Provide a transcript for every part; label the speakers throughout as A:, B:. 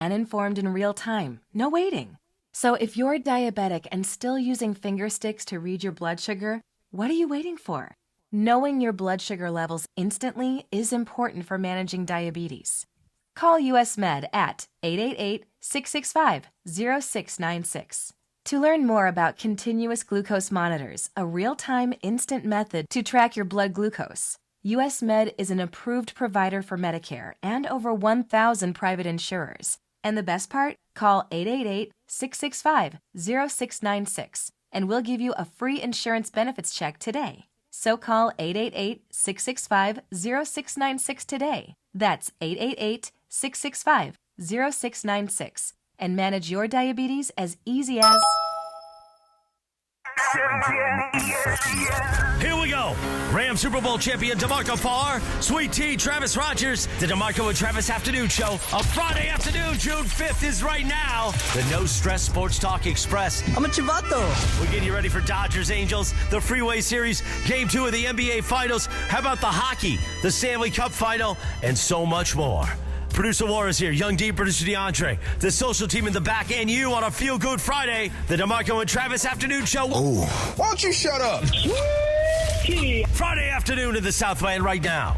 A: and informed in real time. No waiting. So if you're diabetic and still using finger sticks to read your blood sugar, what are you waiting for? Knowing your blood sugar levels instantly is important for managing diabetes. Call US Med at 888-665-0696. To learn more about continuous glucose monitors, a real-time instant method to track your blood glucose, US Med is an approved provider for Medicare and over 1,000 private insurers. And the best part? Call 888-665-0696 and we'll give you a free insurance benefits check today. So call 888-665-0696 today. That's 888-665-0696 and manage your diabetes as easy as...
B: Here we go. Ram Super Bowl champion DeMarco Farr, Sweet Tea, Travis Rogers. The DeMarco and Travis Afternoon Show on Friday afternoon, June 5th is right now. The No Stress Sports Talk Express.
C: I'm a chivato.
B: We're getting you ready for Dodgers Angels, the Freeway Series, Game 2 of the NBA Finals. How about the hockey, the Stanley Cup Final, and so much more. Producer Laura's here, Young D, producer DeAndre, the social team in the back, and you on a Feel Good Friday, the DeMarco and Travis Afternoon Show.
D: Oh, why don't you shut up?
B: Friday afternoon in the Southland right now.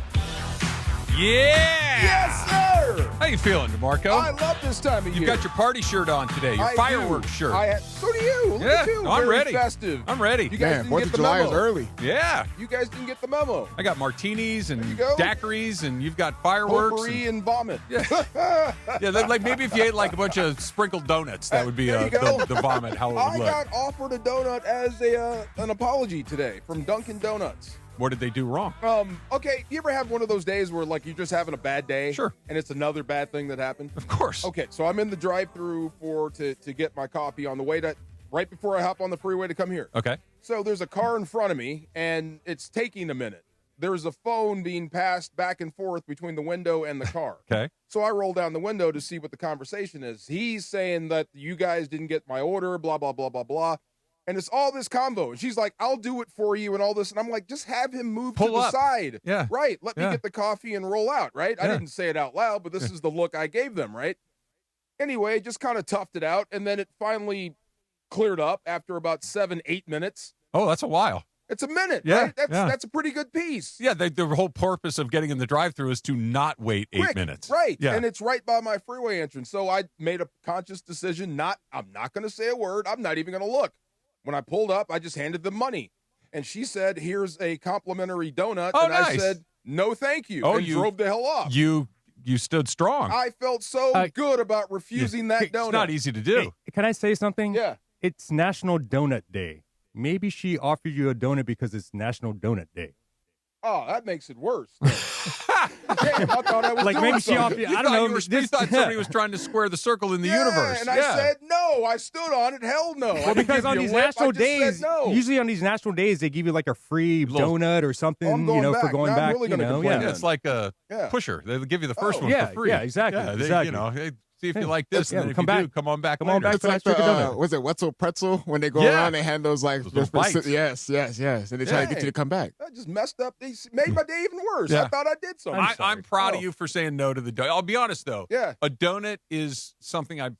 E: Yeah!
D: Yes, sir!
E: How you feeling, DeMarco?
D: I love this time of year.
E: You've got your party shirt on today, your fireworks shirt.
D: So do you. Look at you.
E: No, I'm
D: Very
E: ready.
D: Festive.
E: I'm ready.
D: You guys
F: Man, 4th
D: didn't get
F: of
D: the
F: July
D: memo.
F: is early.
E: Yeah.
D: You guys didn't get the memo.
E: I got martinis and
D: go.
E: daiquiris, and you've got fireworks.
D: Potpourri and vomit.
E: Yeah, like maybe if you ate like a bunch of sprinkled donuts, that would be
D: There you go.
E: the vomit, how it would
D: I
E: look.
D: got offered a donut as an apology today from Dunkin' Donuts.
E: What did they do wrong?
D: Okay, you ever have one of those days where like you're just having a bad day?
E: Sure.
D: And it's another bad thing that happened?
E: Of course.
D: Okay, so I'm in the drive-through to get my coffee on the way right before I hop on the freeway to come here.
E: Okay.
D: So there's a car in front of me, and it's taking a minute. There's a phone being passed back and forth between the window and the car.
E: Okay.
D: So I roll down the window to see what the conversation is. He's saying that you guys didn't get my order, blah, blah, blah, blah, blah. And it's all this convo. And she's like, I'll do it for you and all this. And I'm like, just have him move to the side.
E: Yeah.
D: Right. Let me get the coffee and roll out, right? I
E: Yeah.
D: didn't say it out loud, but this is the look I gave them, right? Anyway, just kind of toughed it out. And then it finally cleared up after about 7-8 minutes.
E: Oh, that's a while.
D: It's a minute,
E: Yeah,
D: right?
E: yeah.
D: That's a pretty good piece.
E: Yeah, the whole purpose of getting in the drive-thru is to not wait 8 minutes.
D: Right.
E: Yeah.
D: And it's right by my freeway entrance. So I made a conscious decision I'm not going to say a word. I'm not even going to look. When I pulled up, I just handed them money. And she said, here's a complimentary donut.
E: Oh,
D: and
E: nice.
D: I said, no, thank you.
E: Oh,
D: and drove the hell off.
E: You stood strong.
D: I felt so good about refusing that donut.
E: It's not easy to do.
G: Hey, can I say something?
D: Yeah.
G: It's National Donut Day. Maybe she offered you a donut because it's National Donut Day.
D: Oh, that makes it worse. Damn, I thought I was
G: Like
D: doing
G: maybe she
D: something.
G: offered. I don't know.
E: You thought somebody was trying to square the circle in the universe.
D: And I said no. I stood on it. Hell no.
G: Well, because on these national days,
D: no.
G: usually on these national days, they give you like a free donut or something,
D: I'm going
G: for
D: back.
G: going
D: Now I'm
G: back.
D: really gonna complain.
E: Yeah, it's like a
D: Yeah.
E: pusher. They give you the first one
G: yeah,
E: for free.
G: yeah, exactly,
E: Yeah,
G: exactly.
E: hey, see if you like this,
G: Yeah,
E: and then if
G: come
E: you
G: back.
E: do, come on back
G: Come on
E: later.
G: back
F: It's
G: for
F: like
G: that chicken donut.
F: was it Wetzel Pretzel when they go
E: Yeah.
F: around they hand those like
E: Those bites.
F: yes, and they try to get you to come back.
D: I just messed up. They made my day even worse.
E: Yeah.
D: I thought I did something.
E: I'm proud
D: Oh.
E: of you for saying no to the donut. I'll be honest, though.
D: Yeah.
E: A donut is something I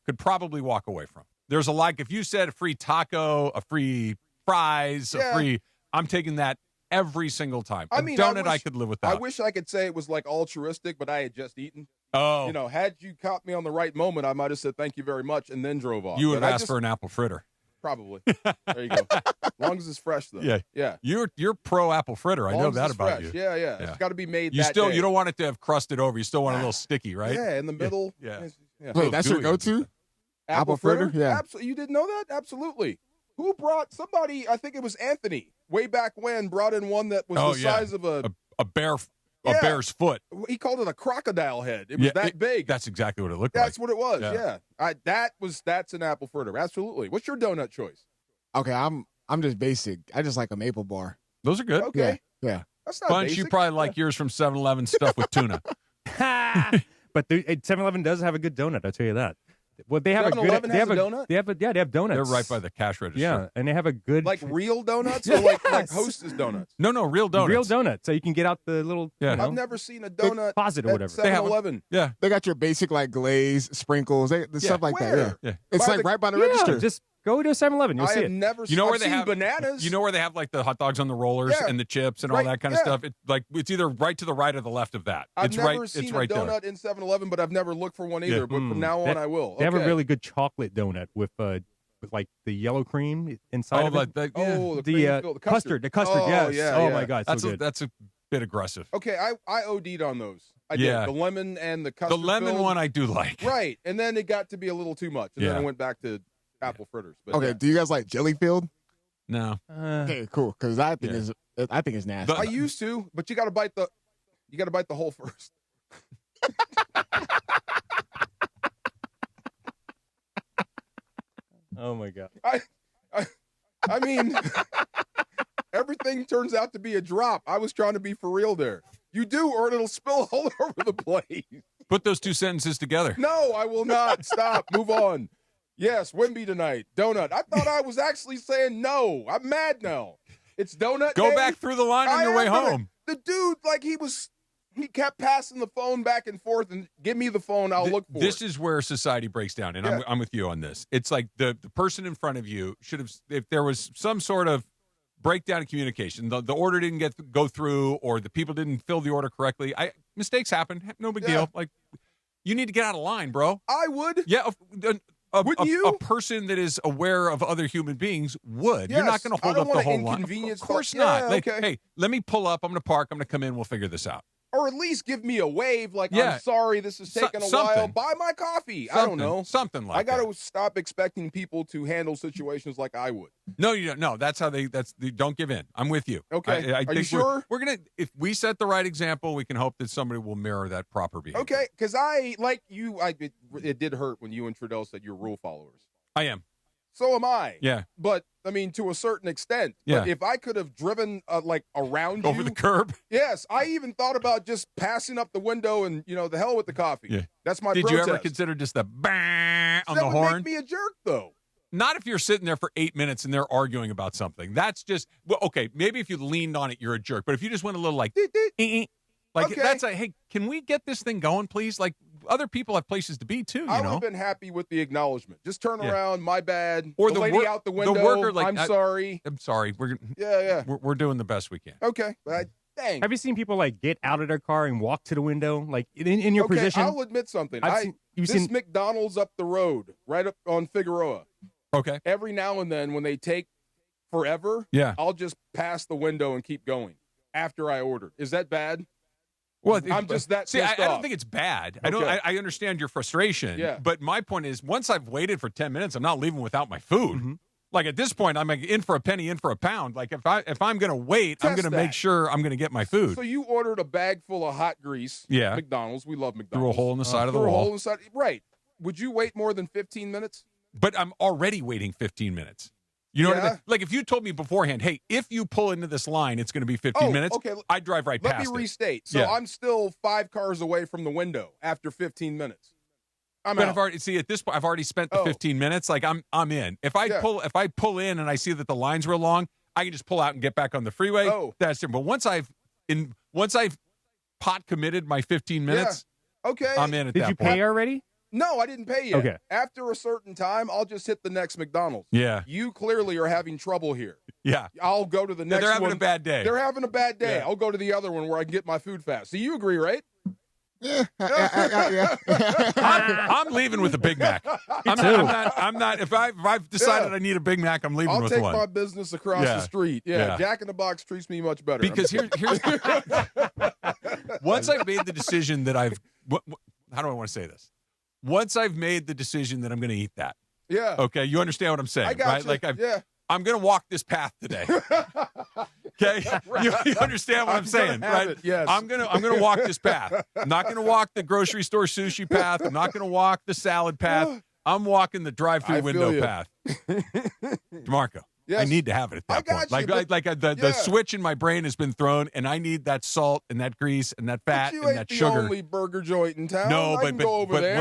E: could probably walk away from. There's a like, if you said a free taco, a free fries,
D: Yeah.
E: a free, I'm taking that every single time.
D: I
E: A
D: mean,
E: donut, I
D: wish-
E: could live with
D: I
E: that.
D: wish I could say it was like altruistic, but I had just eaten.
E: Oh,
D: You know, had you caught me on the right moment, I might have said thank you very much and then drove off.
E: you would
D: But I
E: have asked
D: just-
E: for an apple fritter.
D: Probably. There you go. As long as it's fresh, though.
E: Yeah.
D: Yeah.
E: You're pro apple fritter. I
D: Long
E: know
D: as
E: that
D: it's
E: about
D: fresh.
E: you.
D: Yeah.
E: Yeah.
D: It's got to be made
E: You
D: that
E: still
D: day.
E: you don't want it to have crusted over. You still want it a little sticky, right?
D: Yeah, in the middle.
E: Yeah.
D: Yeah.
F: Wait, that's your
E: gooey.
F: go-to? Apple fritter? Yeah.
D: You didn't know that? Absolutely. Who brought somebody? I think it was Anthony. Way back when, brought in one that was the size of a
E: a bear's foot.
D: He called it a crocodile head. It was that big.
E: That's exactly what it looked like.
D: That's what it was.
E: Yeah.
D: Yeah. That's an apple fritter. Absolutely. What's your donut choice?
F: Okay, I'm just basic. I just like a maple bar.
E: Those are good.
D: Okay.
F: Yeah.
D: That's not
E: Bunch,
D: basic.
E: you probably like yours from 7-Eleven stuffed with tuna.
G: But 7-Eleven does have a good donut. I'll tell you that. Well, they have a good.
D: 7-Eleven has a donut?
G: They have donuts.
E: They're right by the cash register.
G: Yeah, and they have a good
D: Like real donuts or like Hostess donuts?
E: No, real donuts.
G: real donuts. So you can get out the little
D: I've never seen a donut
G: closet or
D: at
G: whatever.
D: 7-Eleven.
E: Yeah.
F: They got your basic like glaze, sprinkles, stuff like
D: Where?
F: that.
E: Yeah.
F: It's
D: By
F: like
D: the-
F: right by the
G: Yeah,
F: register.
G: just go to a 7-Eleven. You'll
D: I
G: see
D: have
G: it.
D: never
E: You know where
D: I've
E: they
D: seen
E: have
D: bananas.
E: You know where they have like the hot dogs on the rollers
D: Yeah.
E: and the chips and all
D: Right,
E: that kind of
D: yeah.
E: stuff. It's either right to the right or the left of that.
D: I've
E: it's
D: never
E: right.
D: seen
E: It's
D: a
E: right
D: donut
E: there.
D: in 7-Eleven, but I've never looked for one either.
E: Yeah.
D: But from now on, I will.
G: They have a
D: Okay.
G: really good chocolate donut with like the yellow cream inside of it.
E: yeah.
D: Oh,
G: The
D: cream-filled-
G: custard. The custard.
D: Oh,
G: yes.
D: yeah,
G: oh
D: yeah.
G: my God, so
E: That's
G: good.
E: that's a bit aggressive.
D: Okay, I OD'd on those. I
E: Yeah.
D: did. The lemon and the
E: The
D: custard.
E: lemon
D: filled.
E: one I do like.
D: Right. And then it got to be a little too much. And then
E: Yeah.
D: I went back to apple fritters. But
F: Okay,
D: yeah.
F: do you guys like jelly filled?
E: No.
F: Okay, cool. Because I think it's nasty.
D: I used to, but you got to bite the hole first.
G: Oh my God.
D: I mean, everything turns out to be a drop. I was trying to be for real there. You do, or it'll spill all over the place.
E: Put those two sentences together.
D: No, I will not. Stop. Move on. Yes, Wemby tonight. Donut. I thought I was actually saying no. I'm mad now. It's donut
E: Go
D: day.
E: back through the line on
D: I
E: your way
D: am gonna-
E: home.
D: The dude, like he kept passing the phone back and forth and give me the phone. I'll look for
E: This
D: it.
E: is where society breaks down, and
D: Yeah.
E: I'm with you on this. It's like the person in front of you should have, if there was some sort of breakdown in communication, the order didn't go through, or the people didn't fill the order correctly. Mistakes happen, no big
D: Yeah.
E: deal. Like, you need to get out of line, bro.
D: I would.
E: Yeah,
D: Wouldn't you?
E: a person that is aware of other human beings would. You're not
D: Yes,
E: going to
D: I
E: hold
D: don't
E: up the
D: wanna
E: whole line.
D: inconvenience
E: Of course
D: yeah,
E: not. Like,
D: okay.
E: hey, let me pull up. I'm going to park. I'm going to come in. We'll figure this out.
D: Or at least give me a wave, like,
E: Yeah.
D: I'm sorry, this is taking a while.
E: Something.
D: Buy my coffee. I don't know.
E: Something like
D: I got
E: that.
D: to stop expecting people to handle situations like I would.
E: No, you don't. No, that's how don't give in. I'm with you.
D: Okay.
E: I
D: Are
E: think
D: you sure?
E: We're going to, if we set the right example, we can hope that somebody will mirror that proper behavior.
D: Okay, because it did hurt when you and Trudell said you're rule followers.
E: I am.
D: So am I.
E: Yeah.
D: But, I mean, to a certain extent.
E: Yeah.
D: But if I could have driven, around
E: Over
D: you.
E: the curb.
D: Yes, I even thought about just passing up the window and, the hell with the coffee.
E: Yeah.
D: That's my
E: Did
D: protest.
E: you ever consider just the bang on
D: that
E: the
D: would
E: horn?
D: make me a jerk, though.
E: Not if you're sitting there for 8 minutes and they're arguing about something. That's just, well, okay, maybe if you leaned on it, you're a jerk. But if you just went a little like, like
D: Okay.
E: that's hey, can we get this thing going, please? Like, other people have places to be too,
D: I
E: you
D: would
E: know?
D: have been happy with the acknowledgement. Just turn
E: Yeah.
D: around, my bad.
E: Or
D: the
E: the
D: lady
E: wor-
D: out the
E: the
D: window.
E: worker, like,
D: I'm sorry.
E: I'm sorry.
D: Yeah.
E: We're doing the best we can.
D: Okay. But dang.
G: Have you seen people like get out of their car and walk to the window, like in your
D: Okay,
G: position?
D: I'll admit something.
G: You've
D: This
G: seen
D: McDonald's up the road, right up on Figueroa.
E: Okay.
D: Every now and then when they take forever,
E: Yeah.
D: I'll just pass the window and keep going after I ordered. Is that bad?
E: Well,
D: I'm just that
E: See, I
D: pissed
E: don't
D: off.
E: think it's bad.
D: Okay.
E: I understand your frustration.
D: Yeah.
E: But my point is, once I've waited for 10 minutes, I'm not leaving without my food.
G: Mm-hmm.
E: Like at this point, I'm like in for a penny, in for a pound. Like if I'm going to wait, I'm
D: Test
E: going to make
D: that.
E: sure I'm going to get my food.
D: So you ordered a bag full of hot grease.
E: Yeah.
D: McDonald's. We love
E: Through
D: McDonald's.
E: a hole in the side of the
D: Through a hole
E: wall.
D: in the side. Right. Would you wait more than 15 minutes?
E: But I'm already waiting 15 minutes. You know what I
D: Yeah.
E: mean? Like if you told me beforehand, hey, if you pull into this line, it's going to be 15 minutes.
D: Okay.
E: I'd drive right
D: Let
E: past
D: me
E: it.
D: restate. So
E: Yeah.
D: I'm still 5 cars away from the window after 15 minutes. I'm
E: But
D: out.
E: I've already at this point I've already spent the
D: Oh.
E: 15 minutes. Like I'm in. If I pull in and I see that the lines were long, I can just pull out and get back on the freeway.
D: Oh.
E: That's it. But once I've pot committed my 15 minutes,
D: Okay.
E: I'm in at
G: Did
E: that
G: you
E: point.
G: pay already?
D: No, I didn't pay yet.
G: Okay.
D: After a certain time, I'll just hit the next McDonald's.
E: Yeah.
D: You clearly are having trouble here.
E: Yeah.
D: I'll go to the next
E: They're having
D: one.
E: a bad day.
D: They're having a bad day.
E: Yeah.
D: I'll go to the other one where I can get my food fast. So you agree, right?
F: Yeah.
E: I'm leaving with a Big Mac. I'm not. If I've decided
D: Yeah.
E: I need a Big Mac, I'm leaving
D: I'll
E: with
D: take
E: one.
D: my businance across
E: Yeah.
D: the street. Yeah.
E: Yeah.
D: Jack in the Box treats me much better.
E: Because here's once I've made the decision that how do I want to say this? Once I've made the decision that I'm going to eat that.
D: yeah.
E: Okay, you understand what I'm saying,
D: I got
E: right?
D: you.
E: Like I'm going to walk this path today. Okay, you understand what I'm saying,
D: have
E: right?
D: it, yes.
E: I'm gonna walk this path. I'm not gonna walk the grocery store sushi path. I'm not gonna walk the salad path. I'm walking the
D: I
E: drive-through
D: feel
E: window
D: you.
E: path. DeMarco,
D: Yes.
E: I need to have it at
D: I
E: that point.
D: got you, but-
E: The
D: yeah.
E: switch in my brain has been thrown, and I need that salt and that grease and that
D: But
E: fat
D: you
E: and
D: ain't
E: that
D: the
E: sugar.
D: only burger joint in town.
E: No,
D: I can go over
E: but
D: there.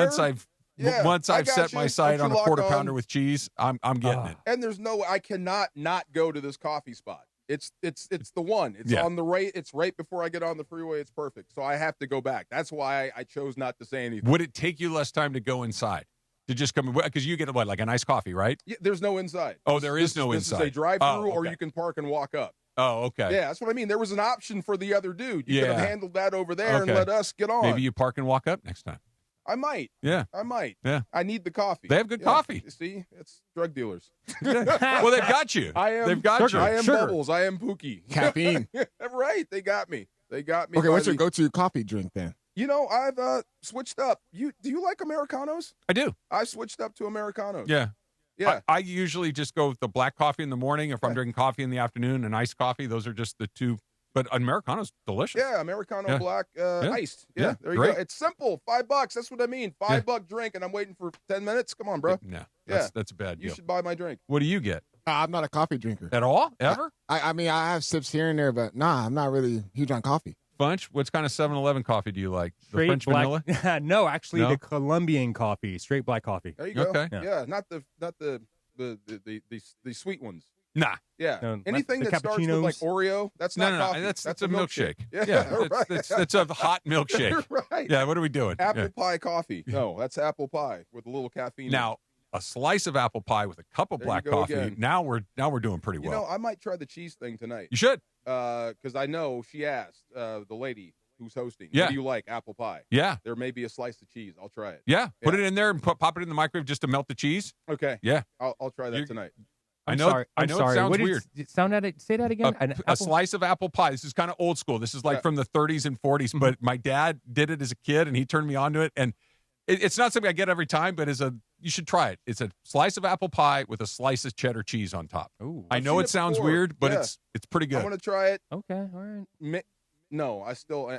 D: Yeah,
E: Once I've set my sight on a quarter pounder with cheese, I'm getting it.
D: And there's no, I cannot not go to this coffee spot. It's the one. It's on the right. It's right before I get on the freeway. It's perfect. So I have to go back. That's why I chose not to say anything.
E: Would it take you less time to go inside? To just come, because you get like a nice coffee, right?
D: Yeah, there's no inside.
E: Oh, there is no inside.
D: This is a drive-through, or you can park and walk up.
E: Oh, okay.
D: Yeah, that's what I mean. There was an option for the other dude. You could have handled that over there and let us get on.
E: Maybe you park and walk up next time.
D: I might.
E: Yeah.
D: I might.
E: Yeah.
D: I need the coffee.
E: They have good coffee.
D: See, it's drug dealers.
E: Well, they've got you. They've got you.
D: I am Bubbles. I am Pookie.
F: Caffeine.
D: Right. They got me.
F: Okay, what's your go-to coffee drink then?
D: You know, I've switched up. Do you like Americanos?
E: I do.
D: I switched up to Americanos.
E: Yeah.
D: Yeah.
E: I usually just go with the black coffee in the morning. If I'm drinking coffee in the afternoon and iced coffee, those are just the two. But Americano's delicious.
D: Yeah, Americano black iced.
E: Yeah,
D: there you go. It's simple. $5. That's what I mean. $5 drink, and I'm waiting for 10 minutes. Come on, bro.
E: No, that's a bad deal.
D: You should buy my drink.
E: What do you get?
F: I'm not a coffee drinker.
E: At all? Ever?
F: I mean, I have sips here and there, but I'm not really huge on coffee.
E: Bunch? What kind of 7-Eleven coffee do you like? The
G: Straight
E: French
G: black,
E: vanilla?
G: No, actually, the Colombian coffee, straight black coffee.
D: There you go.
E: Okay.
D: Yeah, not the sweet ones.
E: Nah.
D: Yeah.
G: No,
D: Anything
G: the
D: that starts with like Oreo, that's not coffee.
E: That's a
D: a
E: milkshake.
D: Yeah, right.
E: That's a hot milkshake.
D: Right.
E: Yeah, what are we doing?
D: Apple pie coffee. No, that's apple pie with a little caffeine.
E: Now, a slice of apple pie with a cup of black coffee.
D: Again.
E: Now we're doing pretty well.
D: You know, I might try the cheese thing tonight.
E: You should.
D: Because I know she asked the lady who's hosting.
E: Yeah.
D: What do you like? Apple pie.
E: Yeah.
D: There may be a slice of cheese. I'll try it.
E: Yeah. Put it in there and pop it in the microwave just to melt the cheese.
D: Okay.
E: Yeah.
D: I'll try that tonight.
E: I know.
G: I'm sorry.
E: It sounds weird.
G: Say that again.
E: A slice of apple pie. This is kind of old school. This is like from the 30s and 40s. But my dad did it as a kid, and he turned me on to it. And it's not something I get every time, but you should try it. It's a slice of apple pie with a slice of cheddar cheese on top.
G: Ooh.
E: I know it sounds weird, but it's pretty good.
D: I'm gonna try it.
G: Okay. All right.
D: No,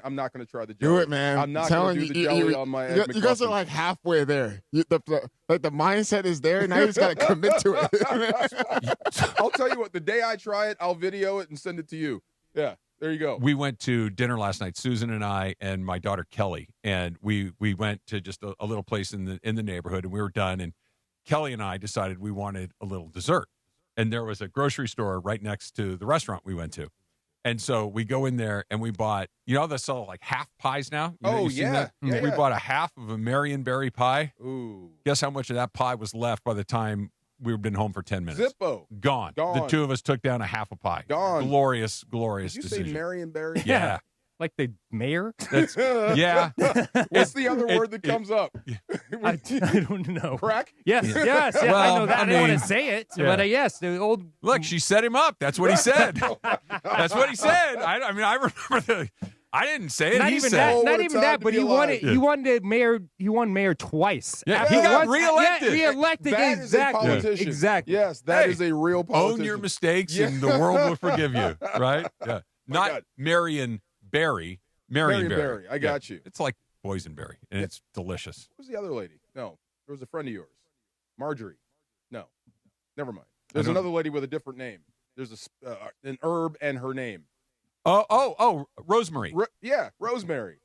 D: I'm not going to try the jelly.
F: Do it, man.
D: I'm not going to do the jelly on my egg
F: You guys are like halfway there. The mindset is there. Now you just got to commit to it.
D: I'll tell you what, the day I try it, I'll video it and send it to you. Yeah, there you go.
E: We went to dinner last night, Susan and I and my daughter Kelly, and we went to just a little place in the neighborhood, and we were done, and Kelly and I decided we wanted a little dessert. And there was a grocery store right next to the restaurant we went to. And so we go in there and we bought, they sell like half pies now.
D: You've seen that? Yeah.
E: We bought a half of a Marionberry pie.
D: Ooh.
E: Guess how much of that pie was left by the time we've been home for 10 minutes?
D: Zippo.
E: Gone. The two of us took down a half a pie.
D: Gone.
E: Glorious
D: Did you
E: decision.
D: say Marionberry?
E: Yeah.
G: Like the mayor?
E: Yeah.
D: What's the other word that comes up?
G: I don't know.
D: Crack?
G: Yes.
E: Yeah.
G: Yes.
E: Well,
G: I know that. I didn't want
E: mean,
G: to say it,
E: yeah.
G: but yes, the old.
E: Look, she set him up. That's what he said. That's what he said. I remember I didn't say it.
G: Not
E: he
G: even
E: said.
G: that.
D: Oh,
G: Not
D: what a
G: even
D: time
G: that.
D: to
G: But
D: be
G: he
D: alive.
G: wanted mayor. He won mayor twice.
E: Yeah,
G: After
E: he got
G: once-
E: reelected.
G: Yeah, reelected.
D: That is a
G: Exactly.
D: politician.
G: Exactly.
D: Yes, that is a real politician.
E: Own your mistakes, and the world will forgive you. Right? Yeah. Not
D: God.
E: Marion Berry.
D: Marionberry. I got you.
E: It's like boysenberry, and it's delicious.
D: Who's the other lady? No, there was a friend of yours. Marjorie. No, never mind. There's another lady with a different name. There's an herb and her name.
E: Oh, Rosemary.
D: Rosemary.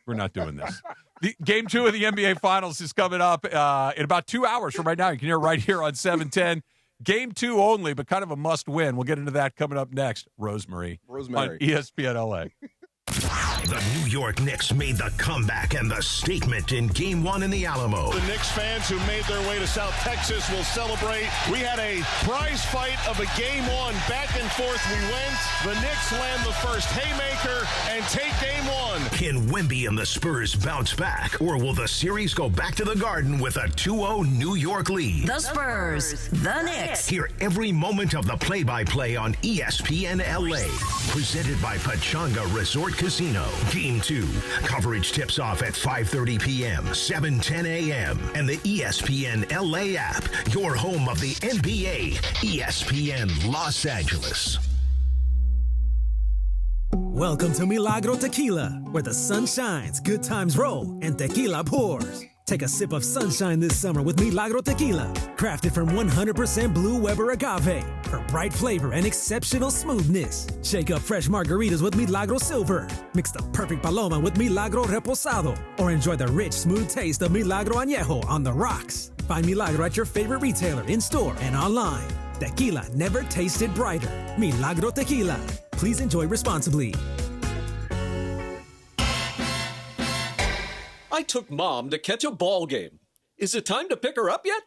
E: We're not doing this. The Game 2 of the NBA Finals is coming up in about 2 hours from right now. You can hear it right here on 710. Game 2 only, but kind of a must-win. We'll get into that coming up next. Rosemary. On ESPN LA.
C: The New York Knicks made the comeback and the statement in Game 1 in the Alamo.
H: The Knicks fans who made their way to South Texas will celebrate. We had a prize fight of a Game 1. Back and forth we went. The Knicks land the first haymaker and take Game 1.
C: Can Wemby and the Spurs bounce back, or will the series go back to the Garden with a 2-0 New York lead?
I: The Spurs, the Knicks.
C: Hear every moment of the play-by-play on ESPN LA. Presented by Pachanga Resort Casino. Game 2. Coverage tips off at 5:30 p.m., 7:10 a.m. and the ESPN LA app. Your home of the NBA. ESPN Los Angeles.
J: Welcome to Milagro Tequila, where the sun shines, good times roll, and tequila pours. Take a sip of sunshine this summer with Milagro Tequila. Crafted from 100% blue Weber agave for bright flavor and exceptional smoothness. Shake up fresh margaritas with Milagro Silver. Mix the perfect paloma with Milagro Reposado. Or enjoy the rich, smooth taste of Milagro Añejo on the rocks. Find Milagro at your favorite retailer, in-store and online. Tequila never tasted brighter. Milagro Tequila. Please enjoy responsibly.
K: I took Mom to catch a ball game. Is it time to pick her up yet?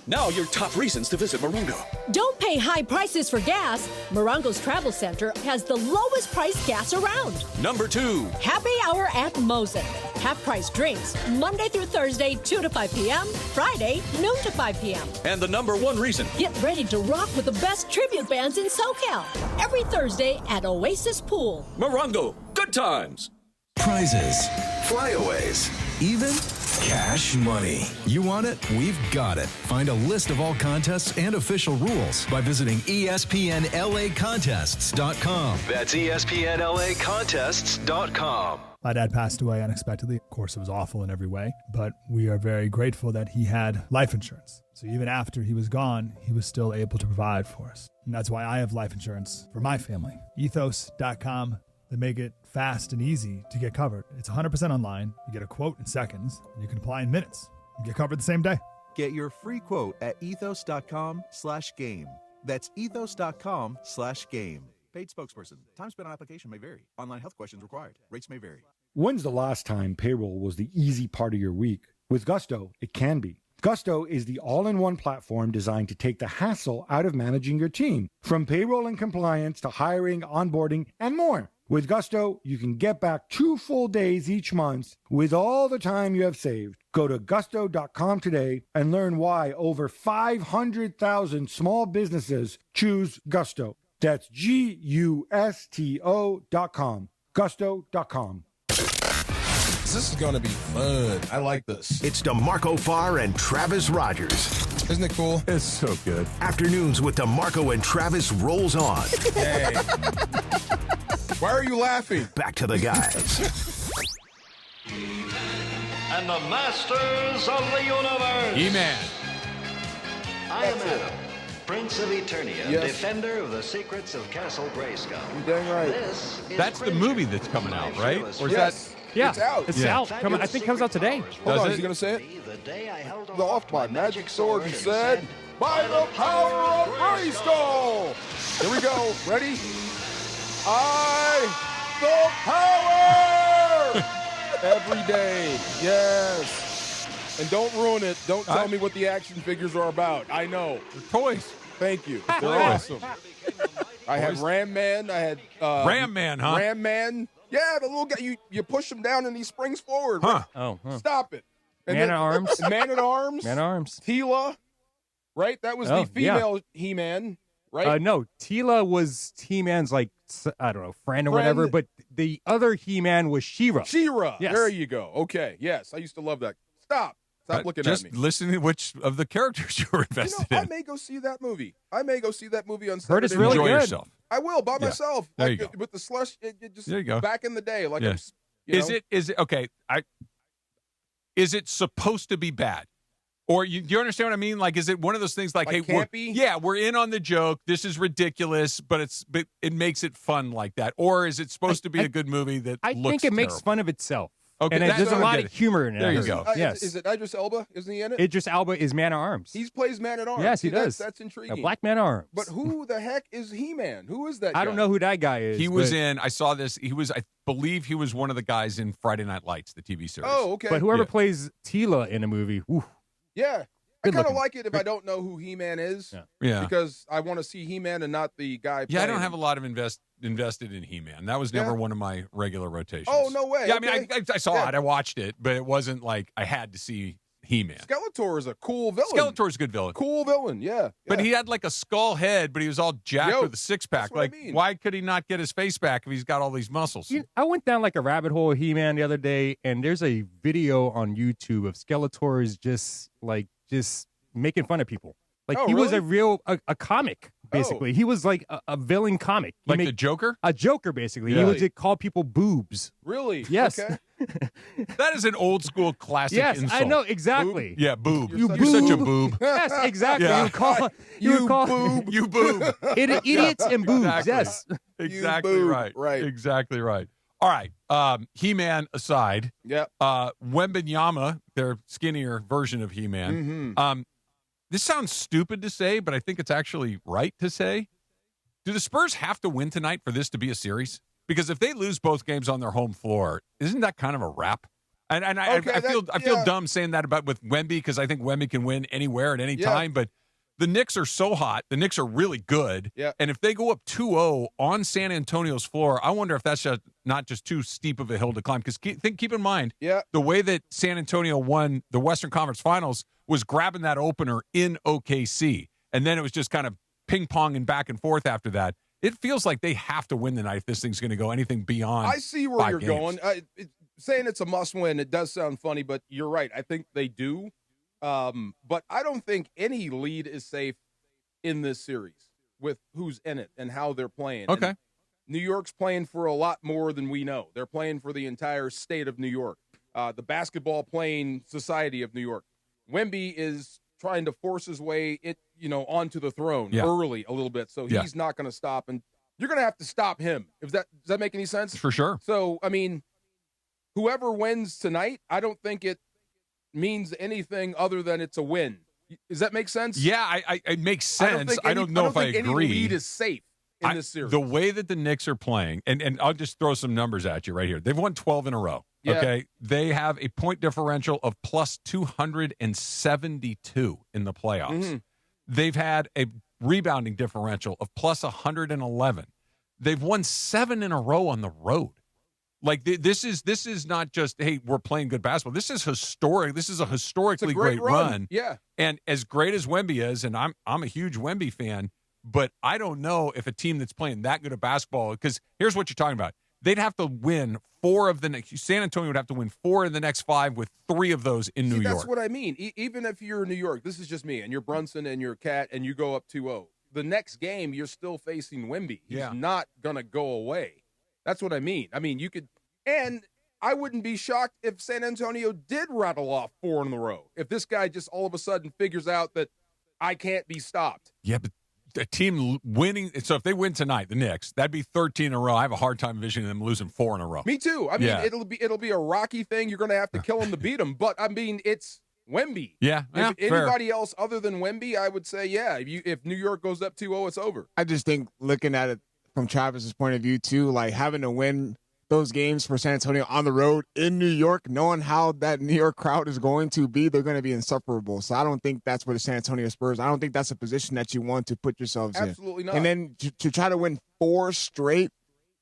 K: Now your top reasons to visit Morongo.
L: Don't pay high prices for gas. Morongo's Travel Center has the lowest priced gas around.
K: Number 2.
L: Happy Hour at Mosen. Half-price drinks, Monday through Thursday, 2 to 5 p.m., Friday, noon to 5 p.m.
K: And the number 1 reason.
L: Get ready to rock with the best tribute bands in SoCal. Every Thursday at Oasis Pool.
K: Morongo, good times.
M: Prizes, flyaways, even cash money. You want it? We've got it. Find a list of all contests and official rules by visiting ESPNLAcontests.com. That's ESPNLAcontests.com.
N: My dad passed away unexpectedly. Of course, it was awful in every way, but we are very grateful that he had life insurance. So even after he was gone, he was still able to provide for us. And that's why I have life insurance for my family. Ethos.com. They make it fast and easy to get covered. It's 100% online. You get a quote in seconds, and you can apply in minutes. You get covered the same day.
O: Get your free quote at ethos.com/game. That's ethos.com/game. Paid spokesperson. Time spent on application may vary. Online health questions required. Rates may vary.
P: When's the last time payroll was the easy part of your week? With Gusto, it can be. Gusto is the all-in-one platform designed to take the hassle out of managing your team, from payroll and compliance to hiring, onboarding, and more. With Gusto, you can get back 2 full days each month with all the time you have saved. Go to gusto.com today and learn why over 500,000 small businesses choose Gusto. That's Gusto.com. Gusto.com.
D: This is going to be fun. I like this.
C: It's DeMarco Farr and Travis Rogers.
D: Isn't it cool?
E: It's so good.
C: Afternoons with DeMarco and Travis rolls on.
D: Hey. Why are you laughing?
C: Back to the guys.
H: And the masters of the universe.
E: He-Man.
Q: I am Adam, Prince of Eternia,
D: Yes.
Q: defender of the secrets of Castle Grayskull.
D: You're dang right.
Q: This is
E: That's the movie that's coming out, right? Or is
D: Yes.
R: Yeah,
D: It's out.
R: It's
E: Yeah.
R: out. I think it comes out today.
D: Hold on,
E: it?
D: is he going to say it?
Q: the day I held
D: Off my magic sword and said, by the power of Grayskull! Here we go. Ready? The power! Every day. Yes. And don't ruin it. Don't tell me what the action figures are about. I know.
E: They're toys.
D: Thank you. They're awesome. I had Ram Man. I had
E: Ram Man, huh?
D: Ram Man. Yeah, the little guy. You push him down and he springs forward.
E: Huh.
R: Oh,
D: Stop it. And
R: Man at Arms.
D: Man at Arms.
R: Man at Arms.
D: Tila. Right? That was
R: Oh,
D: the female He-Man. Right?
R: No, Tila was He-Man's, like, I don't know, friend or whatever, but the other He-Man was She-Ra.
D: She-Ra.
R: Yes.
D: There you go. Okay. Yes. I used to love that. Stop looking
E: Just
D: at me.
E: listen to which of the characters you were invested
D: I
E: in.
D: may go see that movie. On
R: Heard
D: Saturday.
R: it's really
E: Enjoy
R: good.
E: yourself.
D: I will by myself.
E: There
D: like,
E: you go.
D: With the slush, it just
E: There you go.
D: back in the day. Like,
E: Yeah. Is it okay? Is it supposed to be bad? Or do you understand what I mean? Like, is it one of those things like, hey, we're in on the joke. This is ridiculous, but it makes it fun like that. Or is it supposed to be a good movie that
R: I
E: looks
R: think it makes
E: terrible?
R: fun of itself.
E: Okay,
R: and there's a lot of humor in it.
E: There you go.
R: Yes.
D: Is it Idris Elba? Isn't he in it?
R: Idris Elba is Man at Arms.
D: He plays Man at Arms.
R: Yes, he
D: See,
R: does.
D: That's intriguing.
R: A black Man at Arms.
D: But who the heck is He-Man? Who is that guy?
R: I don't know who that guy is.
E: He was
R: but-
E: in. I saw this. I believe he was one of the guys in Friday Night Lights, the TV series.
D: Oh, okay.
R: But whoever plays Tila in a movie, woo,
D: Yeah. I
R: Good
D: kind of
R: looking.
D: like it if I don't know who He-Man is.
E: Yeah.
D: Because I want to see He-Man and not the guy
E: Yeah, I don't
D: playing
E: have a
D: him.
E: lot of invested in He-Man. That was never one of my regular rotations.
D: Oh, no way.
E: Yeah, I mean,
D: Okay.
E: I saw
D: Yeah.
E: it. I watched it, but it wasn't like I had to see He-Man.
D: Skeletor is a cool villain.
E: Skeletor's a good villain.
D: Cool villain, yeah.
E: But he had like a skull head, but he was all jacked with a six-pack.
D: that's what I
E: Like,
D: mean.
E: why could he not get his face back if he's got all these muscles?
R: I went down like a rabbit hole of He-Man the other day, and there's a video on YouTube of Skeletor's just making fun of people. Like
D: Oh,
R: he was
D: really?
R: a comic, basically. He was like a villain comic.
E: Like the Joker?
R: A Joker, basically.
E: Yeah.
R: He would just call people boobs.
D: Really?
R: Yes.
D: Okay.
E: That is an old school classic
R: Yes,
E: insult.
R: I know exactly.
E: Boob? Yeah, boob.
R: You're
E: such a boob.
R: Yes, exactly.
E: Yeah.
R: You would call
D: boob.
E: You boob.
R: idiots and boobs.
E: Exactly.
R: Yes.
E: Exactly
D: boob.
E: right.
D: Right.
E: Exactly right. All right. He-Man aside.
D: Yep.
E: Wembenyama, their skinnier version of He-Man.
D: Mm-hmm.
E: This sounds stupid to say, but I think it's actually right to say. Do the Spurs have to win tonight for this to be a series? Because if they lose both games on their home floor, isn't that kind of a wrap? And I feel dumb saying that with Wemby, because I think Wemby can win anywhere at any time. But the Knicks are so hot. The Knicks are really good.
D: Yeah.
E: And if they go up 2-0 on San Antonio's floor, I wonder if that's not just too steep of a hill to climb. Because keep in mind, the way that San Antonio won the Western Conference Finals was grabbing that opener in OKC. And then it was just kind of ping-ponging back and forth after that. It feels like they have to win tonight if this thing's going to go anything beyond.
D: I see where you're
E: games.
D: going. Saying it's a must-win, it does sound funny, but you're right. I think they do. But I don't think any lead is safe in this series with who's in it and how they're playing.
E: Okay.
D: And New York's playing for a lot more than we know. They're playing for the entire state of New York, the basketball playing society of New York. Wemby is trying to force his way onto the throne early a little bit, so he's not going to stop, and you're going to have to stop him. Does that make any sense?
E: For sure.
D: So, I mean, whoever wins tonight, I don't think it means anything other than it's a win. Does that make sense?
E: Yeah, it makes sense. I don't know if I agree.
D: Any lead is safe in this series.
E: The way that the Knicks are playing, and I'll just throw some numbers at you right here. They've won 12 in a row.
D: Yeah.
E: Okay, they have a point differential of plus 272 in the playoffs.
D: Mm-hmm.
E: They've had a rebounding differential of plus 111. They've won 7 in a row on the road. Like this is not just, hey, we're playing good basketball. This is historic. This is a historically great run.
D: Yeah.
E: And as great as Wemby is, and I'm a huge Wemby fan, but I don't know if a team that's playing that good of basketball, because here's what you're talking about. They'd have to win 4 of the next. San Antonio would have to win 4 of the next 5, with 3 of those in New York.
D: That's what I mean. Even if you're in New York, this is just me, and you're Brunson and you're Cat, and you go up 2-0. The next game, you're still facing Wemby. He's not going to go away. That's what I mean. I mean, you could, and I wouldn't be shocked if San Antonio did rattle off 4 in a row. If this guy just all of a sudden figures out that I can't be stopped.
E: Yeah, but a team winning, so if they win tonight, the Knicks, that'd be 13 in a row. I have a hard time envisioning them losing 4 in a row.
D: Me too. I mean, it'll be a rocky thing. You're going to have to kill him to beat him. But I mean, it's Wemby.
E: Yeah.
D: If anybody else other than Wemby, I would say, if New York goes up 2-0, it's over.
F: I just think, looking at it from Travis's point of view too, like having to win those games for San Antonio on the road in New York, knowing how that New York crowd is going to be, they're going to be insufferable. So I don't think that's where the San Antonio Spurs, I don't think that's a position that you want to put yourselves in.
D: Absolutely not.
F: And then to try to win 4 straight,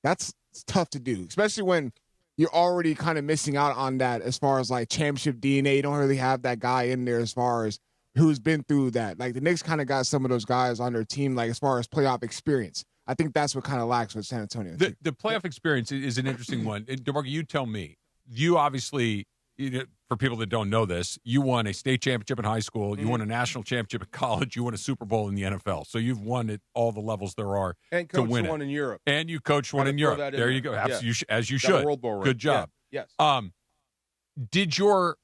F: that's tough to do, especially when you're already kind of missing out on that as far as like championship DNA. You don't really have that guy in there as far as who's been through that. Like the Knicks kind of got some of those guys on their team, like as far as playoff experience. I think that's what kind of lacks with San Antonio.
E: The playoff experience is an interesting one. DeMarco, you tell me. You obviously, for people that don't know this, you won a state championship in high school. You won a national championship in college. You won a Super Bowl in the NFL. So you've won at all the levels there are
D: and
E: to win
D: one
E: it.
D: In Europe.
E: And you coached one in Europe. There you go. As you should.
D: World Bowl
E: Good job.
D: Yes.
E: Did your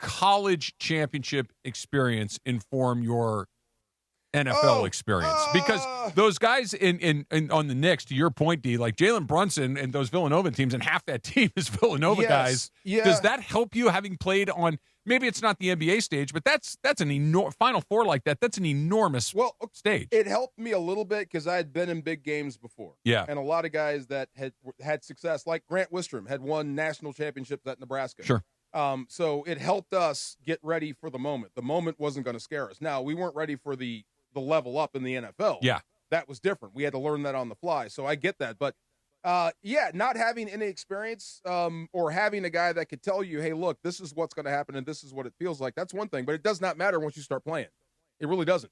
E: college championship experience inform your NFL experience? Because those guys in on the Knicks, to your point, D, like Jalen Brunson and those Villanova teams, and half that team is Villanova guys.
D: Yeah.
E: Does that help you, having played on, maybe it's not the NBA stage, but that's an enormous Final Four like that. That's an enormous stage.
D: It helped me a little bit because I had been in big games before.
E: Yeah.
D: And a lot of guys that had success, like Grant Wistrom, had won national championships at Nebraska.
E: Sure.
D: So it helped us get ready for the moment. The moment wasn't going to scare us. Now, we weren't ready for the level up in the NFL.
E: Yeah.
D: That was different. We had to learn that on the fly. So I get that. But, not having any experience or having a guy that could tell you, hey, look, this is what's going to happen and this is what it feels like, that's one thing. But it does not matter once you start playing. It really doesn't.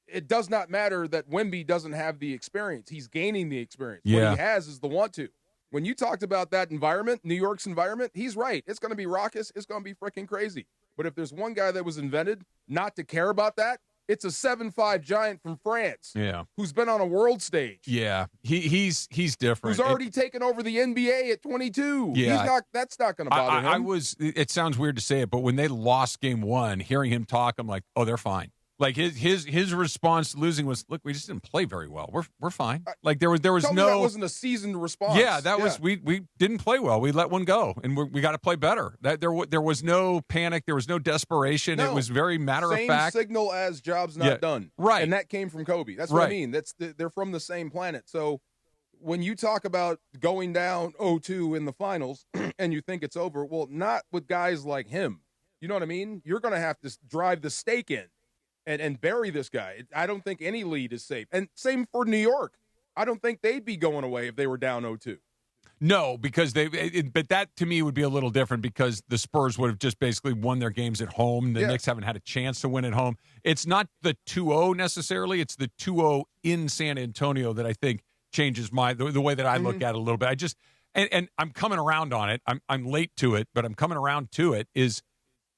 D: It does not matter that Wemby doesn't have the experience. He's gaining the experience.
E: Yeah.
D: What he has is the want to. When you talked about that environment, New York's environment, he's right. It's going to be raucous. It's going to be freaking crazy. But if there's one guy that was invented not to care about that, It's a 7'5" giant from France.
E: Yeah.
D: Who's been on a world stage.
E: Yeah. He's different.
D: Who's already taken over the NBA at 22.
E: Yeah.
D: That's not going to bother him.
E: It sounds weird to say it, but when they lost game 1, hearing him talk, I'm like, oh, they're fine. Like his response to losing was, look, we just didn't play very well. We're fine. Like there was
D: Tell
E: no.
D: Me that wasn't a seasoned response.
E: Yeah, that was we didn't play well. We let one go, and we got to play better. That there was no panic. There was no desperation.
D: No.
E: It was very matter of fact.
D: Same signal as job's not done.
E: Right,
D: and that came from Kobe. That's what I mean. They're from the same planet. So when you talk about going down 0-2 in the finals and you think it's over, well, not with guys like him. You know what I mean? You're going to have to drive the stake in. And bury this guy. I don't think any lead is safe. And same for New York. I don't think they'd be going away if they were down 0-2.
E: No, because but that to me would be a little different because the Spurs would have just basically won their games at home. The Knicks haven't had a chance to win at home. It's not the 2-0 necessarily. It's the 2-0 in San Antonio that I think changes the way that I look at it a little bit. I just and I'm coming around on it. I'm late to it, but I'm coming around to it. Is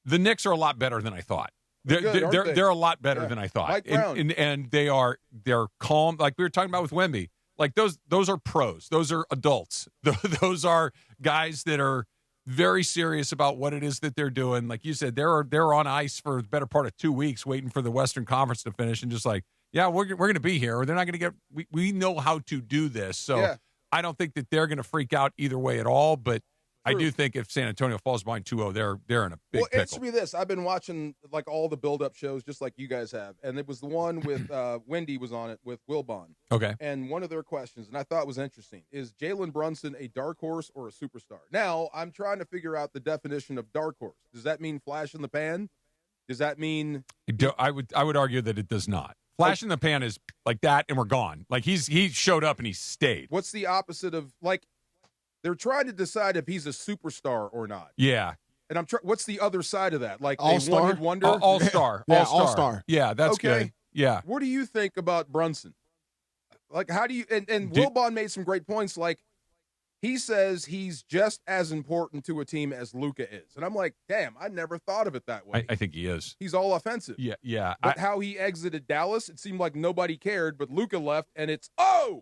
E: the Knicks are a lot better than I thought. They're a lot better than I thought,
D: Mike Brown.
E: and they're calm, like we were talking about with Wemby. Like those are pros, those are adults, those are guys that are very serious about what it is that they're doing. Like you said, they're on ice for the better part of 2 weeks, waiting for the Western Conference to finish, and just like, yeah, we're going to be here, or they're not going to get. We know how to do this, so I don't think that they're going to freak out either way at all, but. True. I do think if San Antonio falls behind 2-0, they're in a big pickle.
D: Answer me this. I've been watching like all the build-up shows just like you guys have, and it was the one with Wendy was on it with Wilbon.
E: Okay.
D: And one of their questions, and I thought was interesting, is Jalen Brunson a dark horse or a superstar? Now, I'm trying to figure out the definition of dark horse. Does that mean flash in the pan? Does that mean...
E: I would argue that it does not. Flash in the pan is like that, and we're gone. Like he showed up and he stayed.
D: What's the opposite of like... They're trying to decide if he's a superstar or not.
E: Yeah.
D: And I'm what's the other side of that? Like
F: all-star?
D: a one-hit wonder?
E: All-star.
F: Yeah, all-star.
E: Yeah, that's good. Yeah.
D: What do you think about Brunson? Like, how do you – and Wilbon made some great points. Like, he says he's just as important to a team as Luka is. And I'm like, damn, I never thought of it that way.
E: I think he is.
D: He's all offensive.
E: Yeah.
D: But how he exited Dallas, it seemed like nobody cared, but Luka left, and it's,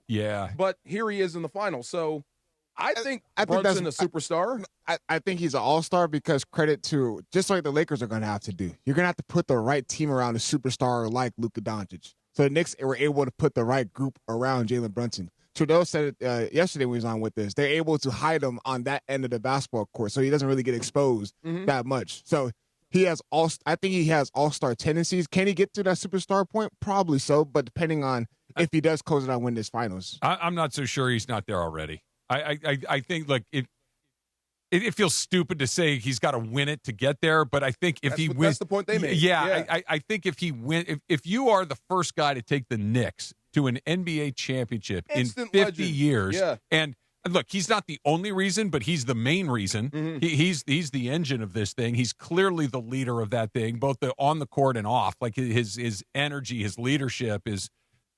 E: Yeah.
D: But here he is in the final. So – I think Brunson a superstar.
F: I think he's an all-star because credit to, just like the Lakers are going to have to do, you're going to have to put the right team around a superstar like Luka Doncic. So the Knicks were able to put the right group around Jalen Brunson. Trudeau said it yesterday when he was on with this. They're able to hide him on that end of the basketball court, so he doesn't really get exposed that much. So I think he has all-star tendencies. Can he get to that superstar point? Probably so, but depending on if he does close it out and win this finals.
E: I'm not so sure he's not there already. I think like it feels stupid to say he's got to win it to get there, but I think if he wins,
D: that's the point they made.
E: Yeah. I think if he win, if you are the first guy to take the Knicks to an NBA championship
D: Instant
E: in 50
D: legend.
E: years, and look, he's not the only reason, but he's the main reason.
D: Mm-hmm.
E: He's the engine of this thing. He's clearly the leader of that thing, both on the court and off. Like his energy, his leadership is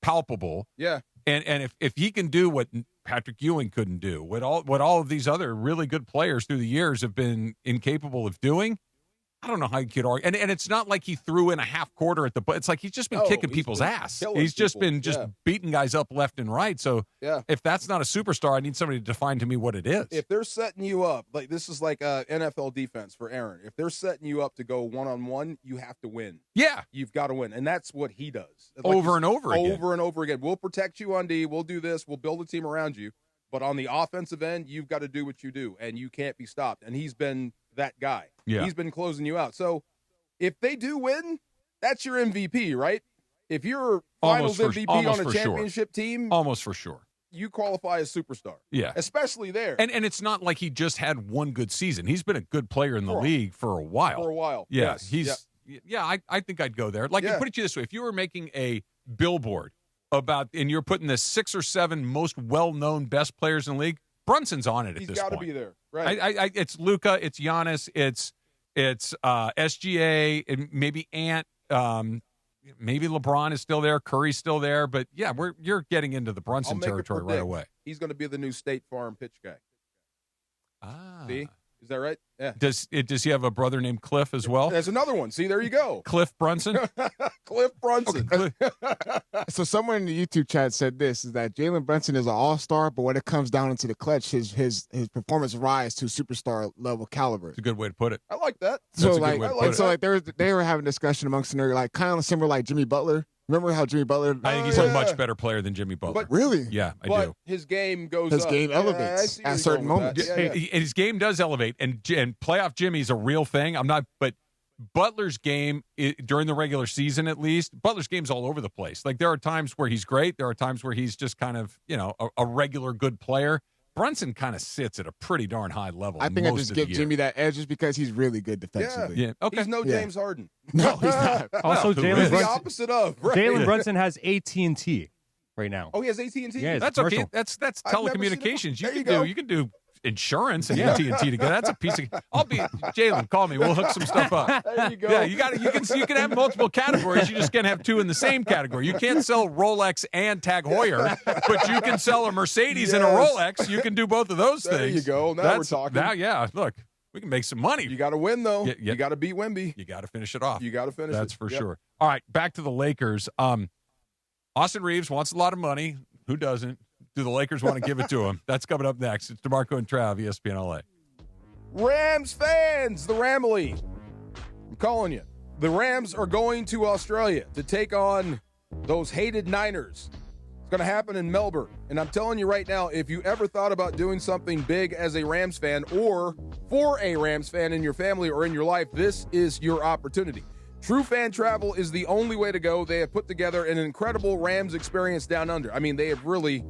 E: palpable.
D: Yeah.
E: And if he can do what Patrick Ewing couldn't do, what all of these other really good players through the years have been incapable of doing, I don't know how you could argue. And it's not like he threw in a half quarter at the – it's like he's just been kicking people's ass. He's just been beating guys up left and right. So if that's not a superstar, I need somebody to define to me what it is.
D: If they're setting you up, like this is like NFL defense for Aaron. If they're setting you up to go one-on-one, you have to win.
E: Yeah.
D: You've got to win. And that's what he does.
E: Over and over again.
D: Over and over again. We'll protect you on D. We'll do this. We'll build a team around you. But on the offensive end, you've got to do what you do, and you can't be stopped. And he's been that guy.
E: Yeah.
D: He's been closing you out. So if they do win, that's your MVP, right? If you're finals MVP on a championship team,
E: almost for sure,
D: you qualify as superstar.
E: Yeah.
D: Especially there.
E: And it's not like he just had one good season. He's been a good player in the league for a while.
D: For a while.
E: Yeah.
D: Yes.
E: I think I'd go there. Like, put it to you this way. If you were making a billboard and you're putting the 6 or 7 most well-known best players in the league, Brunson's on it at this point.
D: He's got to be there. Right.
E: It's Luka, it's Giannis, it's SGA, and maybe Ant. Maybe LeBron is still there, Curry's still there, but yeah, you're getting into the Brunson territory right away.
D: He's going to be the new State Farm pitch guy.
E: Ah.
D: See? Is that right? Yeah.
E: Does he have a brother named Cliff as well?
D: There's another one. See, there you go.
E: Cliff Brunson?
D: Cliff Brunson.
F: So someone in the YouTube chat said this, is that Jalen Brunson is an all-star, but when it comes down into the clutch, his performance rise to superstar level caliber.
E: It's a good way to put it.
D: I like that.
F: So they were having a discussion amongst them, like kind of similar like Jimmy Butler. Remember how Jimmy Butler?
E: I think he's a much better player than Jimmy Butler.
D: But,
F: really?
E: Yeah, I
D: but
E: do.
D: His game goes
F: His
D: up.
F: game elevates at certain moments.
E: His game does elevate, and playoff Jimmy's a real thing. But Butler's game, during the regular season at least, Butler's game's all over the place. Like, there are times where he's great. There are times where he's just kind of, a regular good player. Brunson kind of sits at a pretty darn high level.
F: I think I just give Jimmy that edge just because he's really good defensively.
E: Yeah. Okay.
D: He's no James Harden.
F: No, he's not.
R: Also,
D: Jalen the opposite of. Right?
R: Jalen Brunson has AT&T right now.
D: Oh, he has AT&T?
R: Yeah,
E: that's okay. That's telecommunications. You can do insurance and AT&T together. That's a piece of. Jalen. Call me. We'll hook some stuff up.
D: There you go.
E: Yeah, you can have multiple categories. You just can't have two in the same category. You can't sell Rolex and Tag Heuer, but you can sell a Mercedes and a Rolex. You can do both of those things.
D: There you go. Now we're talking.
E: Now, yeah. Look, we can make some money.
D: You got to win though. You got to beat Wemby.
E: You got to finish it off.
D: You got to finish.
E: That's for sure. All right, back to the Lakers. Austin Reaves wants a lot of money. Who doesn't? Do the Lakers want to give it to him? That's coming up next. It's DeMarco and Trav, ESPN LA.
D: Rams fans, the Ramily. I'm calling you. The Rams are going to Australia to take on those hated Niners. It's going to happen in Melbourne. And I'm telling you right now, if you ever thought about doing something big as a Rams fan or for a Rams fan in your family or in your life, this is your opportunity. True Fan Travel is the only way to go. They have put together an incredible Rams experience down under. I mean, they have really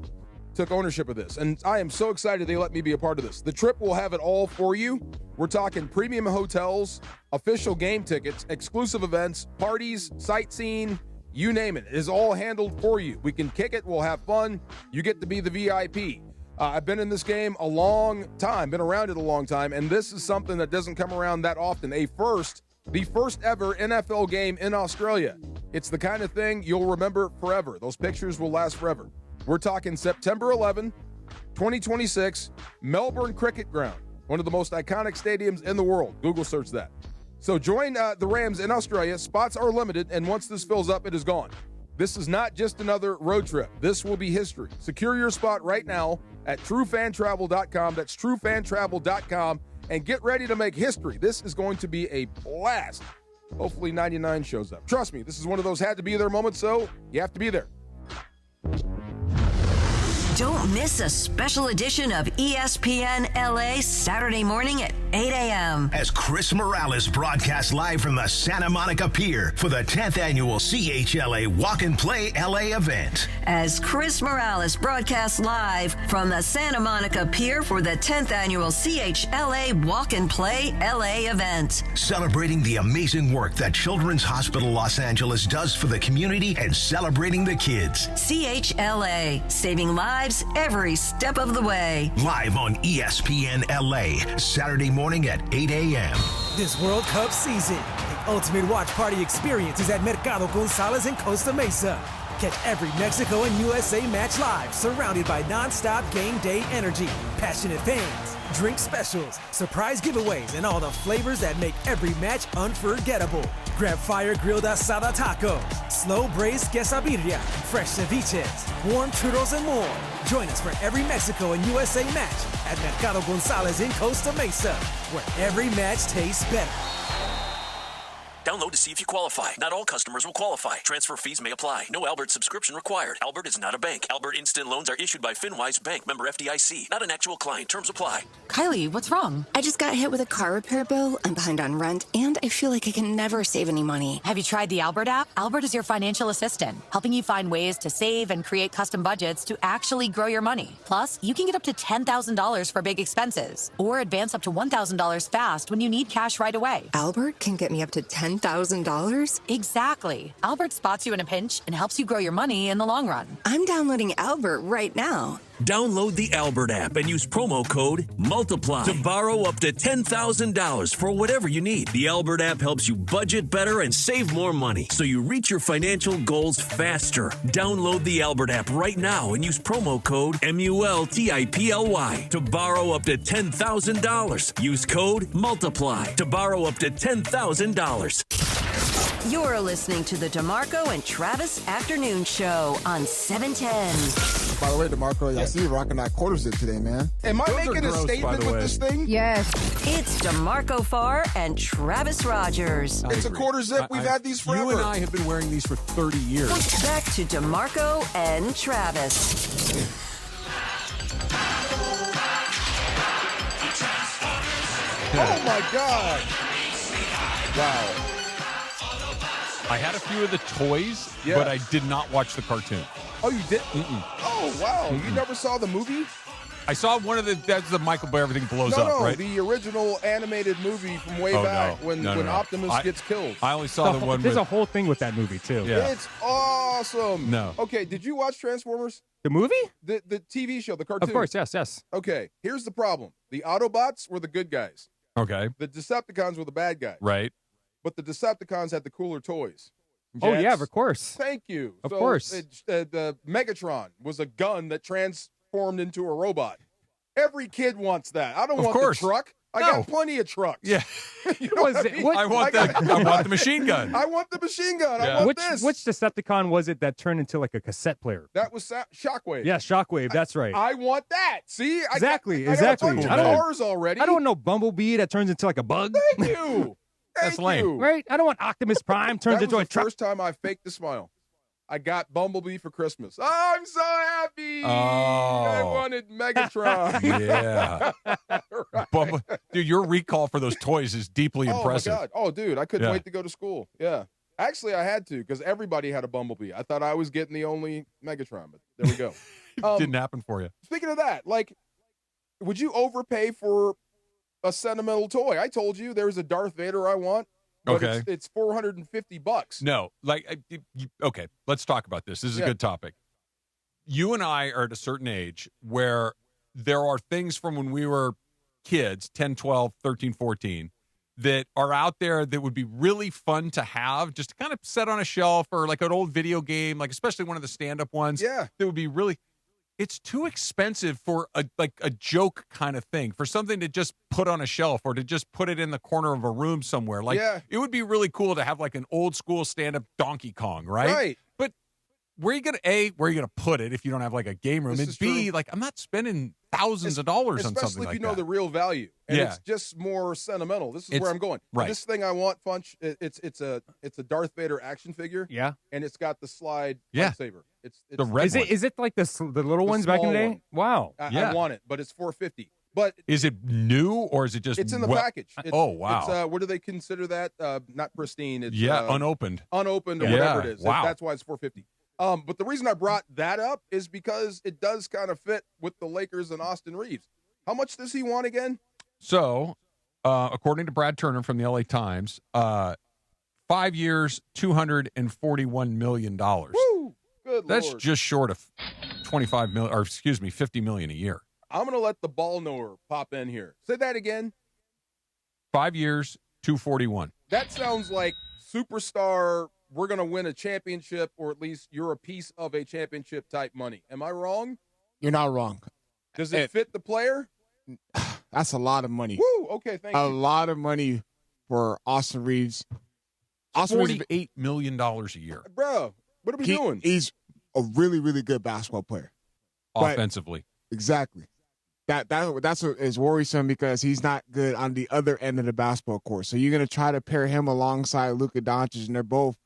D: took ownership of this, and I am so excited they let me be a part of this. The trip will have it all for you. We're talking premium hotels, official game tickets, exclusive events, parties, sightseeing, you name it. It is all handled for you. We can kick it. We'll have fun. You get to be the VIP. I've been in this game a long time, been around it a long time, and this is something that doesn't come around that often. The first ever NFL game in Australia. It's the kind of thing you'll remember forever. Those pictures will last forever. We're talking September 11, 2026, Melbourne Cricket Ground, one of the most iconic stadiums in the world. Google search that. So join the Rams in Australia. Spots are limited, and once this fills up, it is gone. This is not just another road trip. This will be history. Secure your spot right now at truefantravel.com. That's truefantravel.com, and get ready to make history. This is going to be a blast. Hopefully 99 shows up. Trust me, this is one of those had-to-be-there moments, so you have to be there.
I: Don't miss a special edition of ESPN LA Saturday morning at 8 a.m.
C: As Chris Morales broadcasts live from the Santa Monica Pier for the 10th annual CHLA Walk and Play LA event.
I: As Chris Morales broadcasts live from the Santa Monica Pier for the 10th annual CHLA Walk and Play LA event.
C: Celebrating the amazing work that Children's Hospital Los Angeles does for the community and celebrating the kids.
I: CHLA, saving lives every step of the way.
C: Live on ESPN LA, Saturday morning at 8 a.m.
J: This World Cup season, the ultimate watch party experience is at Mercado Gonzalez in Costa Mesa. Catch every Mexico and USA match live, surrounded by non-stop game day energy, passionate fans, drink specials, surprise giveaways, and all the flavors that make every match unforgettable. Grab fire grilled asada tacos, slow braised quesadilla, fresh ceviches, warm churros, and more. Join us for every Mexico and USA match at Mercado Gonzalez in Costa Mesa, where every match tastes better.
K: Download to see if you qualify. Not all customers will qualify. Transfer fees may apply. No Albert subscription required. Albert is not a bank. Albert Instant Loans are issued by FinWise Bank, member FDIC. Not an actual client. Terms apply.
S: Kylie, what's wrong? I just got hit with a car repair bill. I'm behind on rent, and I feel like I can never save any money.
T: Have you tried the Albert app? Albert is your financial assistant, helping you find ways to save and create custom budgets to actually grow your money. Plus, you can get up to $10,000 for big expenses, or advance up to $1,000 fast when you need cash right away.
S: Albert can get me up to $10,000?
T: Exactly. Albert spots you in a pinch and helps you grow your money in the long run.
S: I'm downloading Albert right now.
K: Download the Albert app and use promo code MULTIPLY to borrow up to $10,000 for whatever you need. The Albert app helps you budget better and save more money so you reach your financial goals faster. Download the Albert app right now and use promo code MULTIPLY to borrow up to $10,000. Use code MULTIPLY to borrow up to $10,000.
I: You're listening to the DeMarco and Travis Afternoon Show on 710.
F: By the way, DeMarco, I see you rocking that quarter zip today, man.
D: Am I making a statement with this thing?
I: Yes. It's DeMarco Farr and Travis Rogers.
D: It's a quarter zip. We've had these forever.
E: You and I have been wearing these for 30 years.
I: Back to DeMarco and Travis.
D: Oh, my God. Wow.
E: I had a few of the toys, but I did not watch the cartoon.
D: Oh, you did? Oh, wow. You never saw the movie?
E: I saw one of that's the Michael Bay, everything blows up, right?
D: The original animated movie from way back when Optimus gets killed.
E: I only saw the one
R: There's a whole thing with that movie, too.
E: Yeah.
D: It's awesome.
E: No.
D: Okay, did you watch Transformers?
R: The movie?
D: The TV show, the cartoon.
R: Of course, yes.
D: Okay, here's the problem. The Autobots were the good guys.
E: Okay.
D: The Decepticons were the bad guys.
E: Right.
D: But the Decepticons had the cooler toys.
R: Oh, yeah, of course.
D: Thank you.
R: Of course.
D: The Megatron was a gun that transformed into a robot. Every kid wants that. I don't want the truck. I got plenty of trucks.
E: Yeah.
D: You know what I mean?
E: I want the machine gun.
D: I want the machine gun.
E: Yeah.
D: I want this.
R: Which Decepticon was it that turned into like a cassette player?
D: That was Shockwave.
R: Yeah, Shockwave. That's right.
D: I want that. See?
R: Exactly.
D: I got a bunch of cars already.
R: I don't know Bumblebee that turns into like a bug.
D: Thank you.
E: That's lame.
R: Right? I don't want Optimus Prime turns into a truck.
D: First time I faked a smile. I got Bumblebee for Christmas. Oh, I'm so happy. I wanted Megatron.
E: Yeah.
D: Right.
E: Dude, your recall for those toys is deeply impressive.
D: Oh, my God. Oh, dude, I couldn't wait to go to school. Yeah. Actually, I had to because everybody had a Bumblebee. I thought I was getting the only Megatron, but there we go.
E: Didn't happen for you.
D: Speaking of that, like, would you overpay for a sentimental toy? I told you there's a Darth Vader I want. But it's $450.
E: No, okay, let's talk about this. This is a good topic. You and I are at a certain age where there are things from when we were kids, 10, 12, 13, 14, that are out there that would be really fun to have, just to kind of set on a shelf or like an old video game, like especially one of the stand-up ones.
D: Yeah.
E: That would be really... It's too expensive for a joke kind of thing, for something to just put on a shelf or to just put it in the corner of a room somewhere. Like, it would be really cool to have like an old school stand-up Donkey Kong, right?
D: Right.
E: But where are you gonna put it if you don't have like a game room? And B, like, I'm not spending thousands of dollars on something like that.
D: Especially if you know the real value. And it's just more sentimental. This is where I'm going.
E: Right.
D: This thing I want, Funch, it's a Darth Vader action figure.
R: Yeah.
D: And it's got the slide lightsaber. It's
E: the red one.
R: Is it like the little ones back in the day?
D: One.
R: Wow.
D: I want it, but it's $450. But
E: is it new or is it just?
D: It's in the package.
E: Oh wow!
D: It's, what do they consider that? Not pristine. It's
E: unopened.
D: Unopened or whatever it is.
E: Wow.
D: That's why it's $450. But the reason I brought that up is because it does kind of fit with the Lakers and Austin Reaves. How much does he want again?
E: So, according to Brad Turner from the LA Times, 5 years, $241 million.
D: Woo! Good
E: That's
D: Lord.
E: just short of $50 million a year.
D: I'm going to let the ball knower pop in here. Say that again.
E: 5 years, 241.
D: That sounds like superstar, we're going to win a championship, or at least you're a piece of a championship type money. Am I wrong?
F: You're not wrong.
D: Does it fit the player?
F: That's a lot of money.
D: Woo! Okay, thank you.
F: A lot of money for Austin Reaves.
E: $48 million a year.
D: Bro, what are we doing?
F: He's a really, really good basketball player.
E: Offensively.
F: Exactly. That's what is worrisome because he's not good on the other end of the basketball court. So you're going to try to pair him alongside Luka Doncic, and they're both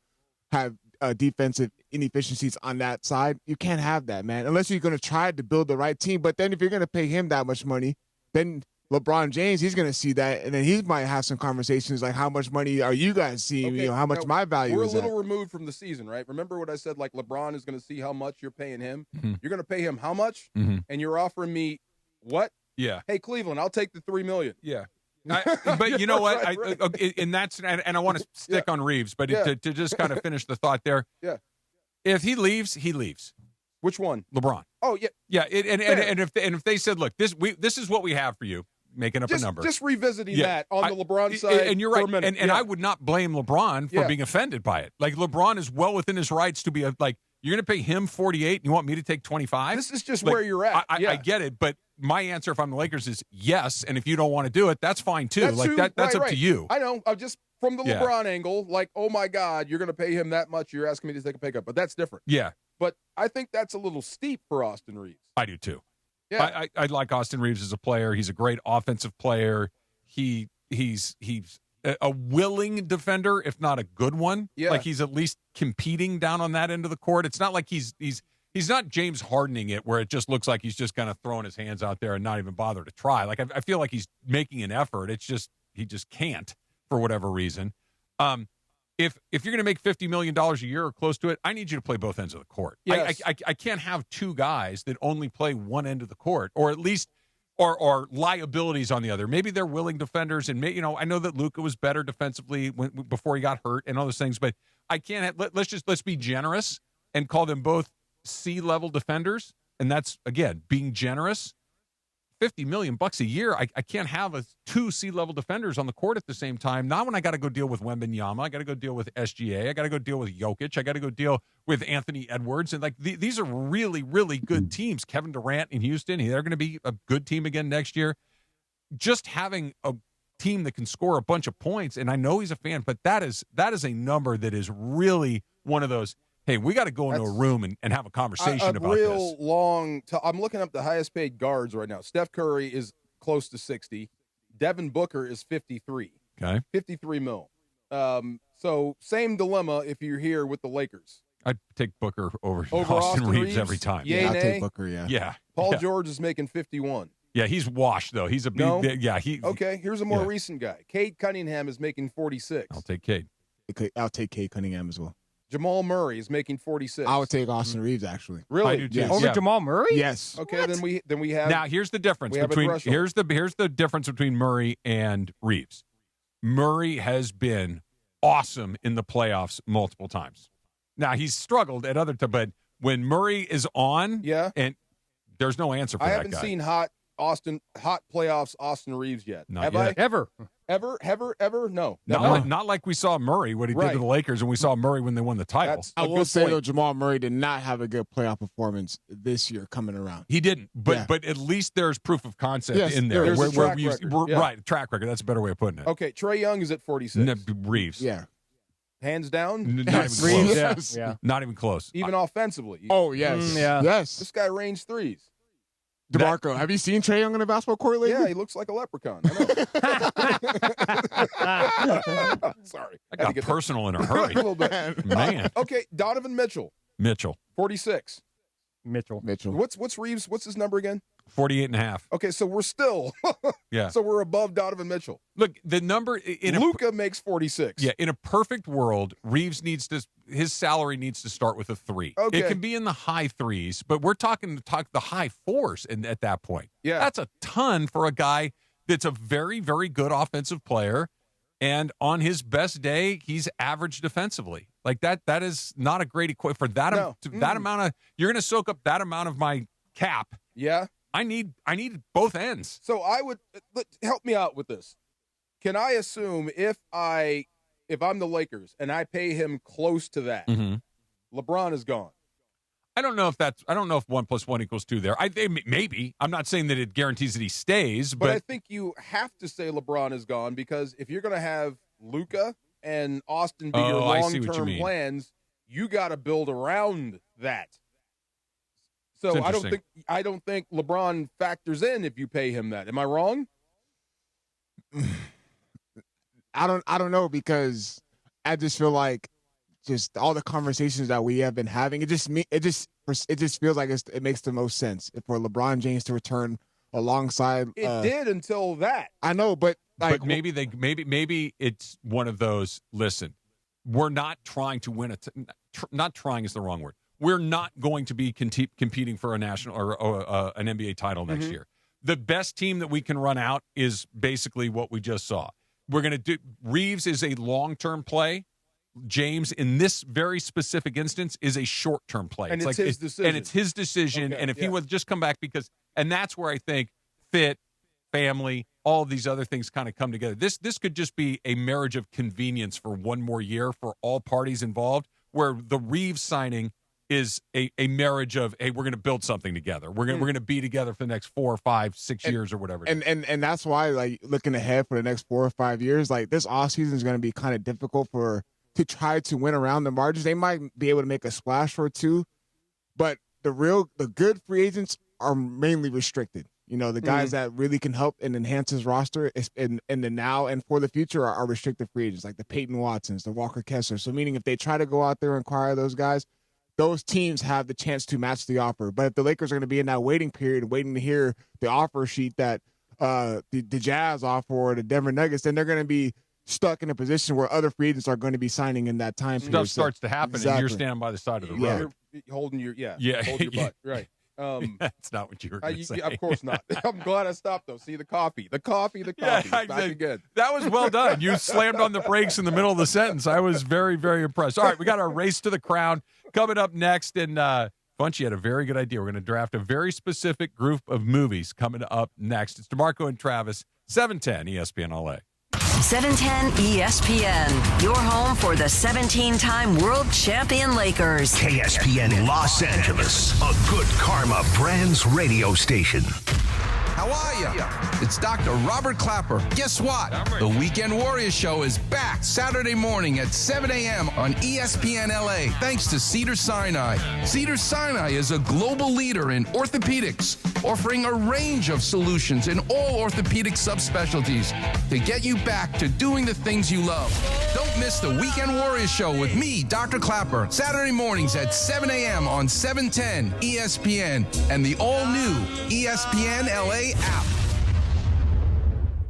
F: have defensive inefficiencies on that side. You can't have that, man, unless you're going to try to build the right team. But then if you're going to pay him that much money, then LeBron James, he's going to see that, and then he might have some conversations like, how much money are you guys seeing?
D: Okay,
F: how much my value is.
D: We're a little removed from the season, right? Remember what I said, like LeBron is going to see how much you're paying him.
E: Mm-hmm.
D: You're going to pay him how much?
E: Mm-hmm.
D: And you're offering me what?
E: Yeah.
D: Hey, Cleveland, I'll take the $3 million.
E: Yeah. But you know what?
D: Right.
E: And I want to stick on Reaves, but to just kind of finish the thought there.
D: Yeah.
E: If he leaves, he leaves.
D: Which one?
E: LeBron.
D: Oh yeah,
E: yeah. And if they said, look, this is what we have for you, making up a number,
D: just revisiting that on the LeBron side.
E: And you're right.
D: For a minute.
E: And I would not blame LeBron for being offended by it. Like LeBron is well within his rights to be like, you're going to pay him 48 and you want me to take 25?
D: This is just
E: like,
D: where you're at.
E: I get it, but my answer if I'm the Lakers is yes. And if you don't want to do it, that's fine too. That's up to you.
D: I know. I'm just from the LeBron angle, like, oh my God, you're going to pay him that much. You're asking me to take a pay cut, but that's different.
E: Yeah.
D: But I think that's a little steep for Austin Reaves.
E: I do too.
D: Yeah.
E: I like Austin Reaves as a player. He's a great offensive player. He's a willing defender, if not a good one.
D: Yeah.
E: Like he's at least competing down on that end of the court. It's not like he's not James Hardening it where it just looks like he's just kind of throwing his hands out there and not even bother to try. Like I feel like he's making an effort. It's just he just can't for whatever reason. If you're going to make $50 million a year or close to it, I need you to play both ends of the court.
D: Yes.
E: I can't have two guys that only play one end of the court, or at least or liabilities on the other. Maybe they're willing defenders, and I know that Luka was better defensively before he got hurt and all those things, but I can't. Let's be generous and call them both C-level defenders, and that's again being generous. $50 million a year. I can't have two C-level defenders on the court at the same time. Not when I got to go deal with Wemby. I got to go deal with SGA. I got to go deal with Jokic. I got to go deal with Anthony Edwards. And like these are really, really good teams. Kevin Durant in Houston, they're going to be a good team again next year. Just having a team that can score a bunch of points, and I know he's a fan, but that is a number that is really one of those. Hey, we got to go into a room and have a conversation about this.
D: I'm looking up the highest paid guards right now. Steph Curry is close to 60. Devin Booker is 53.
E: Okay.
D: 53 mil. So same dilemma if you're here with the Lakers.
E: I'd take Booker over Austin Reaves every time.
F: Yeah, I'll take Booker, yeah.
E: Yeah.
D: Paul George is making 51.
E: Yeah, he's washed, though. He's a big,
D: no?
E: Okay,
D: here's a more recent guy. Cade Cunningham is making 46.
E: I'll take Cade.
F: I'll take Cade Cunningham as well.
D: Jamal Murray is making 46.
F: I would take Austin Reaves, actually.
D: Really?
E: I do too.
F: Yes.
R: Over Jamal Murray?
F: Yes.
D: Okay,
R: What?
D: then we have.
E: Now here's the difference
D: between
E: here's the difference between Murray and Reaves. Murray has been awesome in the playoffs multiple times. Now he's struggled at other times, but when Murray is on, and there's no answer for that guy.
D: I haven't seen hot playoffs Austin Reaves yet.
E: Not
D: have
E: yet.
D: I?
E: Ever?
D: No.
E: Not like we saw Murray, what he did to the Lakers, and we saw Murray when they won the title.
F: I will say, though, Jamal Murray did not have a good playoff performance this year coming around.
E: He didn't, but at least there's proof of concept in there.
D: There's a track record.
E: Right, track record. That's a better way of putting it.
D: Okay, Trae Young is at 46.
E: Reaves.
F: Yeah.
D: Hands down?
E: Not even close.
F: Yeah.
E: Not even close.
D: Even offensively.
F: Oh, yes. Yes.
D: This guy range threes.
F: DeMarco, have you seen Trae Young on the basketball court lately?
D: Yeah, he looks like a leprechaun. I know. Sorry.
E: I got personal in a hurry.
D: A little bit.
E: Man.
D: Okay, Donovan Mitchell. 46.
R: Mitchell.
D: What's Reaves? What's his number again?
E: 48.5.
D: Okay, so we're still So we're above Donovan Mitchell.
E: Look, the number in
D: Luka makes 46.
E: Yeah, in a perfect world, Reaves his salary needs to start with a 3.
D: Okay.
E: It can be in the high 3s, but we're talking the high 4s at that point.
D: Yeah.
E: That's a ton for a guy that's a very, very good offensive player, and on his best day, he's average defensively. Like that is not a great equation for that that amount of you're going to soak up that amount of my cap.
D: Yeah.
E: I need both ends.
D: So I would help me out with this. Can I assume if I'm the Lakers and I pay him close to that, LeBron is gone?
E: I don't know if 1 + 1 = 2 there. Maybe. I'm not saying that it guarantees that he stays,
D: but I think you have to say LeBron is gone because if you're going to have Luka and Austin be your long-term plans, you got to build around that. So I don't think LeBron factors in if you pay him that. Am I wrong?
F: I don't know because I just feel like just all the conversations that we have been having, it just feels like it makes the most sense for LeBron James to return alongside.
D: It did until that.
F: I know, but
E: maybe it's one of those. Listen, we're not trying to win not trying is the wrong word. We're not going to be competing for a national or an NBA title next year. The best team that we can run out is basically what we just saw. We're going to do. Reaves is a long-term play. James in this very specific instance is a short-term play.
D: And it's his decision.
E: And it's his decision.
D: Okay,
E: and if he would just come back and that's where I think fit, family, all of these other things kind of come together. This could just be a marriage of convenience for one more year for all parties involved, where the Reaves signing is a marriage of, hey, we're going to build something together. We're going to be together for the next 4 or 5, 6 years or whatever.
F: And that's why, like, looking ahead for the next 4 or 5 years, like, this offseason is going to be kind of difficult to try to win around the margins. They might be able to make a splash or two, but the good free agents are mainly restricted. You know, the guys that really can help and enhance his roster in the now and for the future are restricted free agents, like the Peyton Watsons, the Walker Kessler. So meaning if they try to go out there and acquire those guys, those teams have the chance to match the offer. But if the Lakers are going to be in that waiting period, waiting to hear the offer sheet that the Jazz offer or the Denver Nuggets, then they're going to be stuck in a position where other free agents are going to be signing in that time period.
E: Stuff starts to happen, and you're standing by the side of the road.
D: You're holding your butt. Right.
E: That's not what you were going to say.
D: Of course not. I'm glad I stopped, though. See, the coffee. Back again.
E: That was well done. You slammed on the brakes in the middle of the sentence. I was very, very impressed. All right, we got our race to the crown coming up next. And Bunchy had a very good idea. We're going to draft a very specific group of movies coming up next. It's DeMarco and Travis, 710 ESPN LA.
I: 710 ESPN, your home for the 17-time world champion Lakers.
C: KSPN Los Angeles, a Good Karma Brands radio station.
U: How are you? It's Dr. Robert Clapper. Guess what? The Weekend Warriors Show is back Saturday morning at 7 a.m. on ESPN LA, thanks to Cedars-Sinai. Cedars-Sinai is a global leader in orthopedics, offering a range of solutions in all orthopedic subspecialties to get you back to doing the things you love. Don't miss the Weekend Warriors Show with me, Dr. Clapper, Saturday mornings at 7 a.m. on 710 ESPN and the all-new ESPN LA app.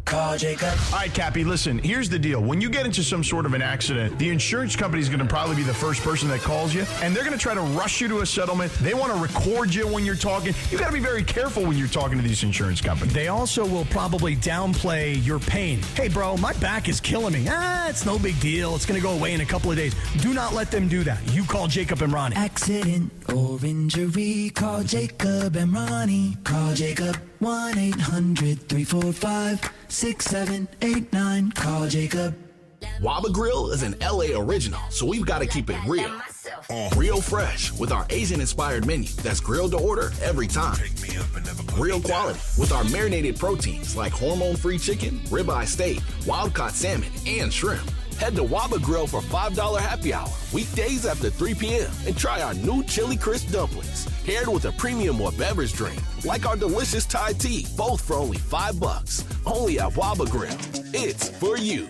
V: Call Jacob. All right, Cappy, listen, here's the deal. When you get into some sort of an accident, the insurance company is going to probably be the first person that calls you, and they're going to try to rush you to a settlement. They want to record you when you're talking. You got to be very careful when you're talking to these insurance companies.
W: They also will probably downplay your pain. Hey, bro, my back is killing me. It's no big deal. It's going to go away in a couple of days. Do not let them do that. You call Jacob and Ronnie.
V: Accident or injury, call Jacob and Ronnie. Call Jacob. 1-800-345-6789. Call Jacob.
X: Waba Grill is an LA original, so we've got to keep it real. Real fresh with our Asian-inspired menu that's grilled to order every time. Real quality with our marinated proteins like hormone-free chicken, ribeye steak, wild-caught salmon, and shrimp. Head to Waba Grill for $5 happy hour, weekdays after 3 p.m. and try our new Chili Crisp dumplings, paired with a premium or beverage drink, like our delicious Thai tea, both for only $5. Only at Waba Grill. It's for you.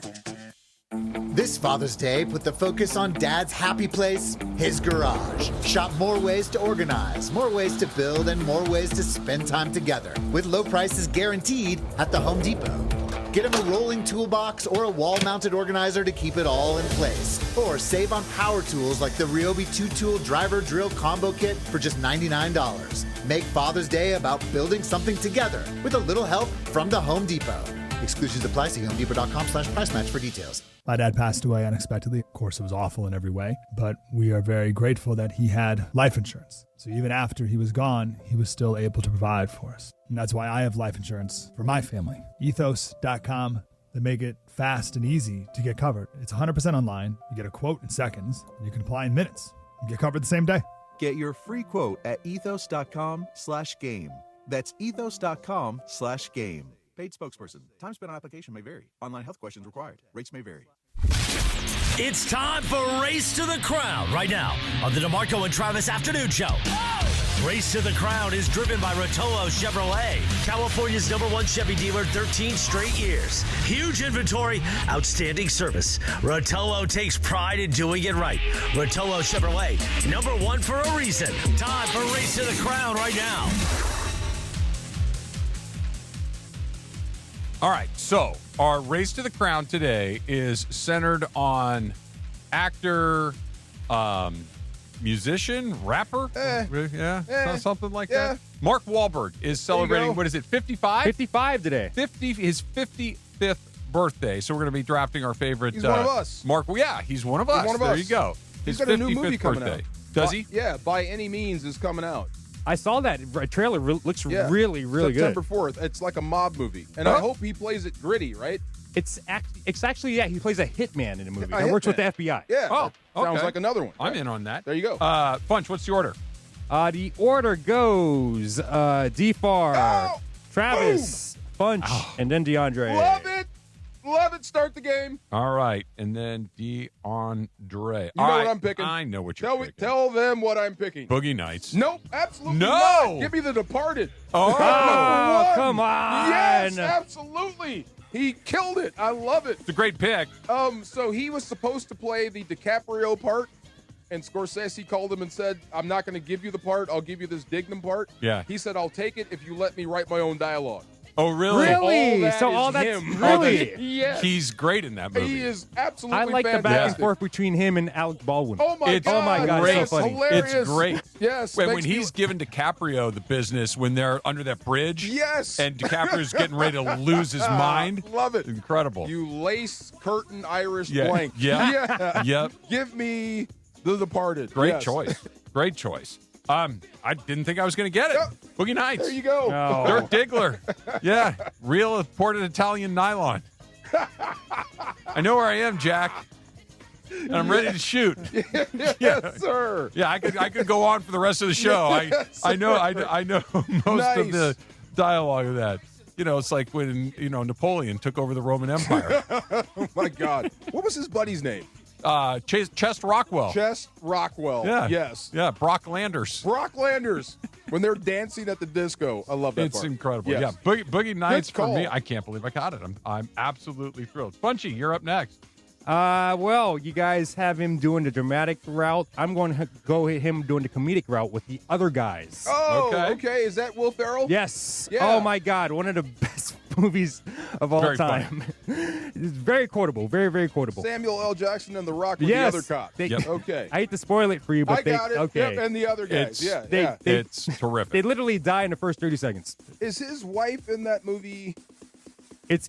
Y: This Father's Day, put the focus on Dad's happy place, his garage. Shop more ways to organize, more ways to build, and more ways to spend time together, with low prices guaranteed at the Home Depot. Get him a rolling toolbox or a wall-mounted organizer to keep it all in place. Or save on power tools like the Ryobi 2-tool driver drill combo kit for just $99. Make Father's Day about building something together with a little help from the Home Depot. Exclusions apply. See HomeDepot.com/price match for details.
N: My dad passed away unexpectedly. Of course, it was awful in every way, but we are very grateful that he had life insurance. So even after he was gone, he was still able to provide for us. And that's why I have life insurance for my family. Ethos.com. They make it fast and easy to get covered. It's 100% online. You get a quote in seconds, and you can apply in minutes. You get covered the same day.
O: Get your free quote at ethos.com/game. That's ethos.com/game. Paid spokesperson. Time spent on application may vary. Online health questions required. Rates may vary.
B: It's time for Race to the Crown right now on the DeMarco and Travis Afternoon Show. Race to the Crown is driven by Rotolo Chevrolet, California's #1 Chevy dealer 13 straight years. Huge inventory, outstanding service. Rotolo takes pride in doing it right. Rotolo Chevrolet, #1 for a reason. Time for Race to the Crown right now.
E: All right, so our Race to the Crown today is centered on actor, musician, rapper, something like that. Mark Wahlberg is celebrating, what is it, 55?
R: 55 today.
E: His 55th birthday, so we're going to be drafting our favorite.
D: He's one of us.
E: Mark, well, yeah, he's one of us.
D: One of
E: there
D: us.
E: you go.
D: He's
E: His
D: got a new
E: 55th
D: movie coming
E: birthday.
D: out.
E: Does he?
D: Yeah, By Any Means is coming out.
R: I saw that trailer. Looks really, really
D: September
R: good.
D: 4th. It's like a mob movie, and I hope he plays it gritty, right?
R: It's actually he plays a hitman in a movie.
D: A
R: That works with the
D: hitman.
R: FBI.
D: Yeah.
E: Oh,
D: Sounds
E: okay.
D: like another one.
E: I'm in on that.
D: There you go.
E: Funch, what's the order?
R: The order goes D-Far, Travis, Funch, and then DeAndre.
D: Love it. Love it. Start the game.
E: All right, and then DeAndre.
D: You know what I'm picking.
E: I know what you're picking.
D: Tell them what I'm picking.
E: Boogie Nights.
D: Nope, absolutely
E: No!
D: not. Give me The Departed.
E: Oh,
R: come on.
D: Yes, absolutely. He killed it. I love it.
E: It's a great pick.
D: So he was supposed to play the DiCaprio part, and Scorsese called him and said, I'm not going to give you the part. I'll give you this Dignam part.
E: Yeah.
D: He said, I'll take it if you let me write my own dialogue.
E: Oh, really?
R: Really?
D: All
R: So
D: that
R: that's
D: is him.
R: really.
D: Yes.
E: He's great in that movie.
D: He is absolutely
R: I like
D: fantastic.
R: the back and forth between him and Alec Baldwin.
D: Oh, my
E: It's
D: God.
R: Oh, my God,
E: great.
R: it's so funny.
D: Hilarious.
E: It's great.
D: Yes.
E: When
D: makes me-
E: he's giving DiCaprio the business when they're under that bridge.
D: Yes.
E: And DiCaprio's getting ready to lose his mind.
D: Love it.
E: Incredible.
D: You lace curtain Irish
E: Yeah.
D: blank.
E: Yeah. Yep.
D: Give me The Departed.
E: Great
D: Yes.
E: choice. Great choice. I didn't think I was going to get it.
D: Yep.
E: Boogie Nights.
D: There you go.
R: Oh.
E: Dirk Diggler. Yeah. Real imported Italian nylon. I know where I am, Jack. And I'm ready to shoot.
D: Yes, sir.
E: Yeah, I could go on for the rest of the show.
D: Yes,
E: I know most
D: Nice.
E: of the dialogue of that. You know, it's like when Napoleon took over the Roman Empire.
D: Oh, my God. What was his buddy's name?
E: Chest Rockwell.
D: Chest Rockwell.
E: Yeah.
D: Yes.
E: Yeah, Brock Landers.
D: Brock Landers. When they're dancing at the disco. I love that
E: It's
D: part.
E: incredible.
D: Yes.
E: Yeah, Boogie Nights for
D: call.
E: me. I can't believe I got it. I'm absolutely thrilled. Bunchy, you're up next.
R: Well, you guys have him doing the dramatic route. I'm going to go hit him doing the comedic route with the other guys.
D: Oh,
E: Okay.
D: okay. Is that Will Ferrell?
R: Yes.
D: Yeah.
R: Oh my God, one of the best movies of all
E: Very
R: time. It's very quotable. Very, very quotable.
D: Samuel L. Jackson and The Rock with
R: Yes.
D: the other cop.
R: They-
E: Yep.
D: Okay.
R: I hate to spoil it for you, but
D: I got it.
R: Okay.
D: Yep, and the other guys.
E: It's-
D: yeah.
E: It's terrific.
R: They literally die in the first 30 seconds.
D: Is his wife in that movie?
R: It's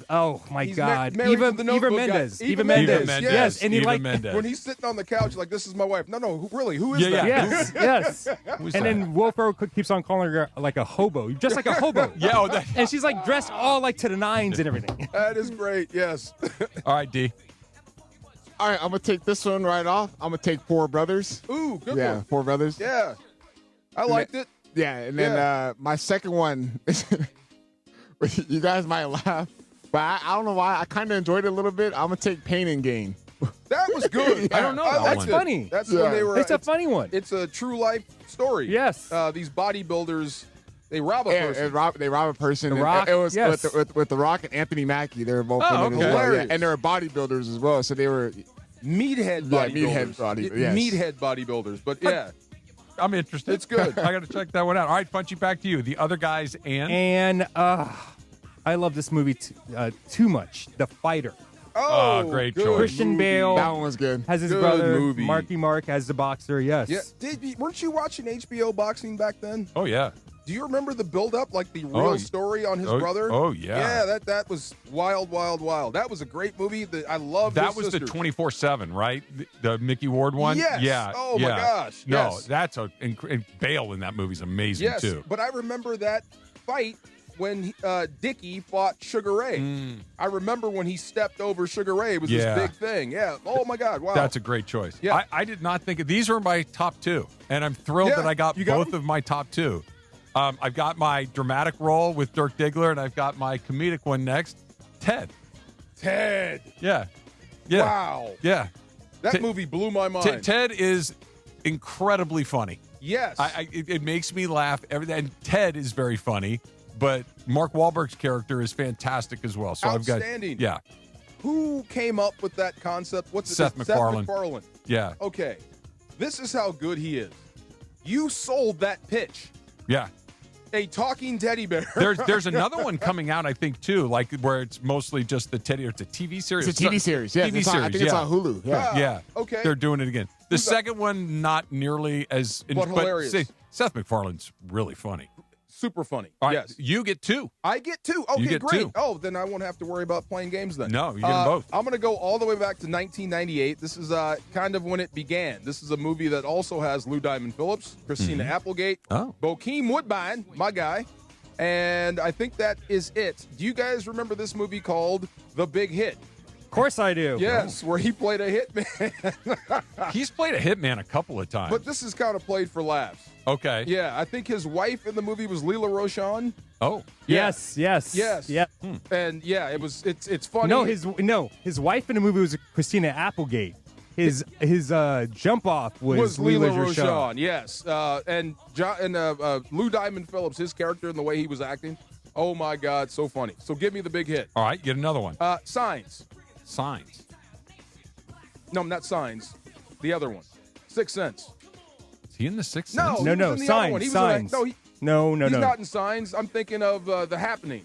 R: oh my
D: He's
R: God,
D: married to the
R: Eva
D: Notebook guy.
R: Mendes.
D: Eva
R: Eva
D: Mendes,
R: Mendes.
D: yes.
R: Yes, and he
E: Eva
R: like
E: Mendes.
D: When he's sitting on the couch, like, this is my wife. No, really? Who is
E: Yeah,
D: that?
E: yeah.
R: yes, yes.
E: Who's
R: And
E: that?
R: then Will Ferrell keeps on calling her like a hobo, just like a hobo.
E: Yeah, oh, that-
R: And she's like dressed all like to the nines and everything.
D: That is great. Yes.
E: All right, D.
F: All right, I'm going to take this one right off. I'm going to take Four Brothers.
D: Ooh, good
F: Yeah,
D: one.
F: Four Brothers.
D: Yeah. I liked it.
F: Yeah, and then my second one, you guys might laugh, but I don't know why. I kind of enjoyed it a little bit. I'm going to take Pain and Gain.
D: That was good.
E: I don't know that
D: liked
E: one.
D: it.
R: Funny.
D: That's
F: Yeah.
D: when they were.
R: It's a funny one.
D: It's a true life story.
R: Yes.
D: These bodybuilders, they rob a
F: Yeah,
D: person.
F: they rob a person.
R: The
F: and
R: Rock,
F: It was
R: yes.
F: with The Rock and Anthony Mackie. They were both
E: Oh,
F: in it
E: okay.
F: as well. Yeah.
D: Hilarious.
F: And they were bodybuilders as well. So they were
D: Meathead
F: Yeah,
D: bodybuilders.
F: meathead bodybuilders, yes.
D: Meathead bodybuilders. But yeah.
E: I'm interested.
D: It's good.
E: I got to check that one out. All right, Punchy, back to you. The other guys and
R: And I love this movie too much. The Fighter.
D: Oh,
E: great
D: good
E: choice.
R: Christian
D: movie.
R: Bale
F: that one was good.
R: has his
D: Good
R: brother
D: movie.
R: Marky Mark as the boxer. Yes.
D: Yeah. Weren't you watching HBO boxing back then?
E: Oh, yeah.
D: Do you remember the build-up, like the real story on his brother?
E: Oh, yeah.
D: Yeah, that was wild, wild, wild. That was a great movie. I love
E: That was the 24/7, right? The Mickey Ward one?
D: Yes.
E: Yeah.
D: Oh, my
E: yeah.
D: gosh.
E: No,
D: Yes.
E: that's and Bale in that movie's amazing,
D: Yes,
E: too.
D: but I remember that fight when Dickie fought Sugar Ray. I remember when he stepped over Sugar Ray. It was
E: Yeah.
D: this big thing. Yeah. Oh, my God. Wow.
E: That's a great choice.
D: Yeah.
E: I did not think these were my top two, and I'm thrilled
D: Yeah,
E: that I got
D: you got
E: both
D: them?
E: of my top two. I've got my dramatic role with Dirk Diggler, and I've got my comedic one next, Ted.
D: Ted.
E: Yeah. Yeah.
D: Wow.
E: Yeah.
D: That
E: Ted-
D: movie blew my mind.
E: Ted is incredibly funny.
D: Yes.
E: It makes me laugh every day. And Ted is very funny, but Mark Wahlberg's character is fantastic as well. So
D: Outstanding.
E: I've got
D: Who came up with that concept? What's it?
E: Seth MacFarlane.
D: Seth MacFarlane.
E: Yeah.
D: Okay. This is how good he is. You sold that pitch.
E: Yeah.
D: A talking teddy bear.
E: There's another one coming out, I think, too, like where it's mostly just the teddy. It's a TV series.
F: It's a TV series. Yeah,
E: TV
F: it's on,
E: series.
F: I think it's
E: yeah.
F: on Hulu. Yeah.
E: Yeah.
D: Okay.
E: They're doing it again. The
D: Who's that?
E: second one, not nearly as
D: But hilarious.
E: Seth MacFarlane's really funny.
D: Super funny.
E: All right,
D: yes.
E: you get 2.
D: I get 2. Okay,
E: You get
D: great.
E: 2.
D: Oh, then I won't have to worry about playing games then.
E: No, you get them both.
D: I'm going to go all the way back to 1998. This is kind of when it began. This is a movie that also has Lou Diamond Phillips, Christina Applegate, Bokeem Woodbine, my guy, and I think that is it. Do you guys remember this movie called The Big Hit?
R: Of course I do.
D: Yes, where he played a hitman.
E: He's played a hitman a couple of times.
D: But this is kind of played for laughs.
E: Okay.
D: Yeah, I think his wife in the movie was Leela Roshan.
E: Oh.
R: Yes.
D: Yeah. And yeah, it's funny.
R: No, his wife in the movie was Christina Applegate. His jump off was
D: Leela
R: Roshan.
D: Roshan. Yes, and Lou Diamond Phillips, his character and the way he was acting. Oh my God, so funny. So give me The Big Hit.
E: All right, get another one.
D: Signs.
E: Signs.
D: No, not Signs. The other one. Sixth Sense.
E: Is he in the Sixth
D: No,
E: Sense?
D: he was in the other
R: Signs.
D: one. He was
R: Signs.
D: no,
R: no.
D: He's not in Signs. I'm thinking of The Happening.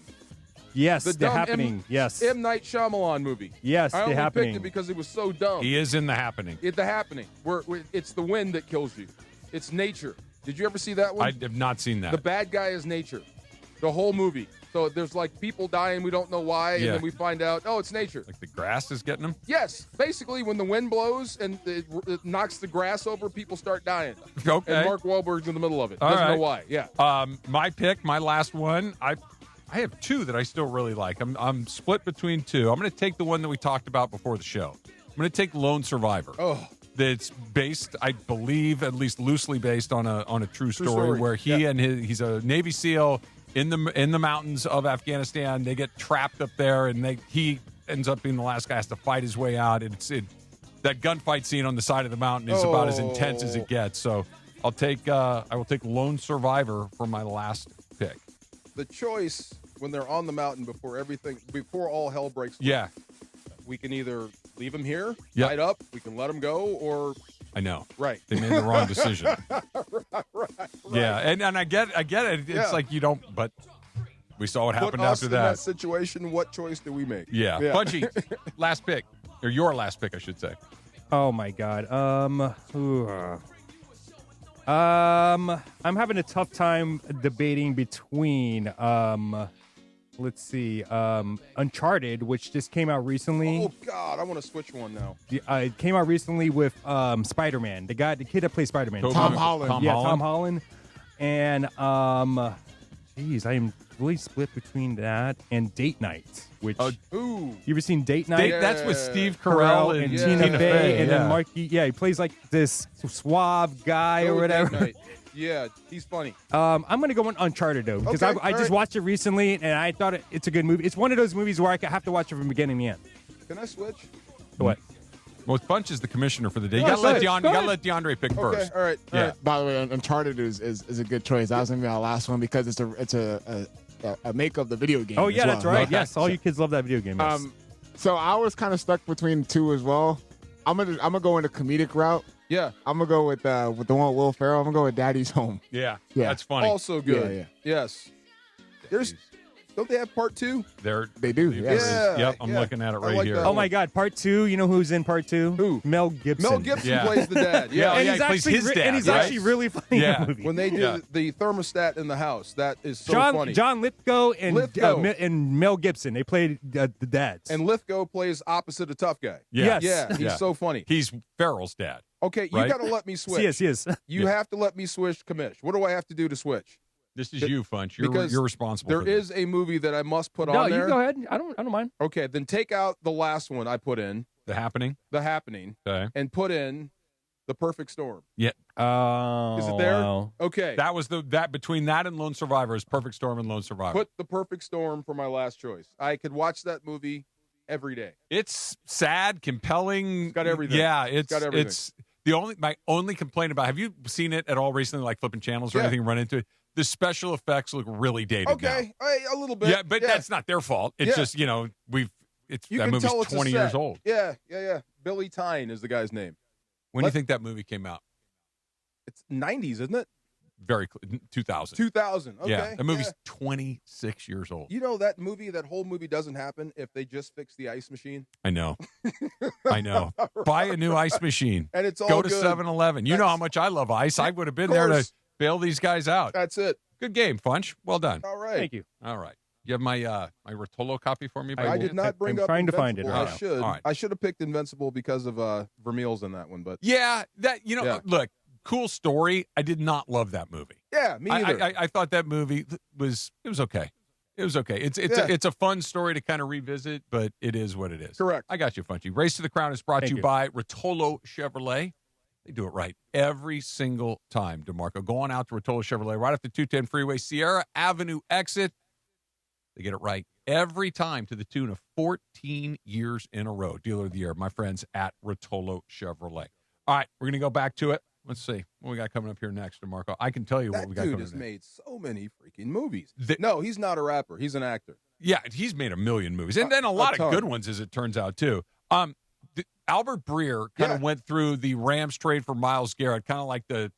R: Yes,
D: The
R: The
D: dumb
R: Happening. Yes.
D: M. Night Shyamalan movie.
R: Yes,
D: I
R: The
D: only
R: Happening.
D: picked it because it was so dumb.
E: He is in The Happening.
D: The Happening. Where it's the wind that kills you. It's nature. Did you ever see that one?
E: I have not seen that.
D: The bad guy is nature. The whole movie. So there's like people dying, we don't know why, and then we find out, oh, it's nature.
E: Like the grass is getting them?
D: Yes. Basically, when the wind blows and it knocks the grass over, people start dying.
E: Okay.
D: And Mark Wahlberg's in the middle of it.
E: All
D: Doesn't
E: right.
D: know why. Yeah.
E: My pick, my last one, I have 2 that I still really like. I'm split between 2. I'm going to take the one that we talked about before the show. I'm going to take Lone Survivor.
D: Oh.
E: That's based, I believe, at least loosely based on a true story where he and he's a Navy SEAL in the mountains of Afghanistan. They get trapped up there, and he ends up being the last guy, has to fight his way out. That gunfight scene on the side of the mountain is about as intense as it gets. So I will take Lone Survivor for my last pick.
D: The choice when they're on the mountain before all hell breaks loose.
E: Yeah.
D: We can either leave him here,
E: Yep.
D: tied up, we can let him go, or
E: I know.
D: Right.
E: They made the wrong decision.
D: right.
E: Yeah, and I get it. It's like you don't, but we saw what happened
D: Put us
E: after
D: in that situation. What choice do we make?
E: Yeah. Punchy, last pick, or your last pick, I should say.
R: Oh my God. I'm having a tough time debating between let's see, Uncharted, which just came out recently.
D: Oh God, I want to switch one now.
R: It came out recently with Spider-Man, the kid that plays Spider-Man,
F: Tom Holland.
R: Tom Holland, and geez, I am really split between that and Date Night. Which
D: you
R: ever seen Date Night?
E: That's with Steve Carell and
R: Tina Fey, and then Marky. Yeah, he plays like this suave guy or whatever.
D: Date Night. Yeah, he's funny.
R: I'm going to go on Uncharted, though, because
D: Okay,
R: I just watched it recently, and I thought it's a good movie. It's one of those movies where I have to watch it from beginning to end.
D: Can I switch?
R: What?
E: Well, Bunch is the commissioner for the day. You
R: No,
E: got to
R: go
E: let DeAndre pick first.
D: All right.
E: Yeah.
F: By the way, Uncharted is a good choice. That was gonna be our last one because it's a make of the video game.
R: Oh yeah,
F: as well.
R: that's right.
F: Okay.
R: Yes, all you kids love that video game. Yes.
F: So I was kind of stuck between 2 as well. I'm gonna go in the comedic route.
D: Yeah.
F: I'm gonna go with the one with Will Ferrell. I'm gonna go with Daddy's Home.
E: Yeah.
F: Yeah.
E: That's funny.
D: Also good.
F: Yeah.
D: Yes. Don't they have part 2?
F: They do. Yes.
E: Yep, I'm looking at it right here.
R: Oh my God, part 2. You know who's in part 2?
D: Who?
R: Mel Gibson.
D: Mel Gibson plays the dad. Yeah.
R: and
E: he
R: he's
E: plays
R: actually
E: his dad,
R: and he's
E: right?
R: actually really funny in the movie.
D: When they do the thermostat in the house, that is so funny.
R: John Lithgow and Mel Gibson. They played the dads.
D: And Lithgow plays opposite a tough guy.
R: Yes.
D: Yeah, he's so funny.
E: He's Farrell's dad.
D: Okay, you
E: right?
D: got to let me switch.
R: Yes.
D: You have to let me switch, Commish. What do I have to do to switch?
E: This is you, Funch.
D: Because
E: You're responsible.
D: There
E: for this.
D: is a movie that I must put
R: No,
D: on there.
R: you go ahead. I don't mind.
D: Okay, then take out the last one I put in,
E: The Happening.
D: okay, and put in The Perfect Storm.
E: Yeah.
R: Oh,
D: Is it there?
R: wow.
D: Okay.
E: That was that between that and Lone Survivor is Perfect Storm and Lone Survivor.
D: Put The Perfect Storm for my last choice. I could watch that movie every day.
E: It's sad, compelling.
D: It's got everything.
E: Yeah,
D: It's got everything.
E: It's my only complaint about. Have you seen it at all recently? Like flipping channels or anything, run into it. The special effects look really dated.
D: Okay, a little bit.
E: Yeah, but that's not their fault. It's just
D: You
E: that
D: can
E: movie's
D: tell it's
E: 20
D: a
E: years
D: set.
E: old.
D: Yeah. Billy Tyne is the guy's name.
E: When do you think that movie came out?
D: It's 90s, isn't it?
E: Very 2000.
D: 2000. Okay.
E: Yeah, that movie's 26 years old.
D: You know that whole movie doesn't happen if they just fix the ice machine.
E: I know. I know. Buy a new ice machine.
D: And it's all
E: Go to
D: good.
E: 7-Eleven. You know how much I love ice. I would have been there to bail these guys out.
D: That's it.
E: Good game, Funch. Well done.
D: All right.
R: Thank you.
E: All right. You have my my Rotolo copy for me?
D: I did not bring
R: I'm
D: up
R: trying to
D: Invincible.
R: find it.
D: I should.
E: All right.
D: I should have picked Invincible because of Vermeil's in that one, but
E: Yeah, look, cool story. I did not love that movie.
D: yeah, me either.
E: I thought that movie was okay. It was okay. It's a fun story to kind of revisit, but it is what it is.
D: Correct.
E: I got you, Funchy. Race to the Crown is brought to
R: Thank
E: you
R: you.
E: by Rotolo Chevrolet. They do it right every single time, DeMarco. Go on out to Rotolo Chevrolet right off the 210 freeway, Sierra Avenue exit. They get it right every time to the tune of 14 years in a row. Dealer of the Year, my friends at Rotolo Chevrolet. All right, we're going to go back to it. Let's see what we got coming up here next, DeMarco. I can tell you what we got
D: dude
E: coming
D: has
E: up.
D: made so many freaking movies. No, he's not a rapper. He's an actor.
E: Yeah, he's made a million movies, and then a lot of
D: ton.
E: good ones, as it turns out, too. Albert Breer kind of went through the Rams trade for Myles Garrett, kind of like the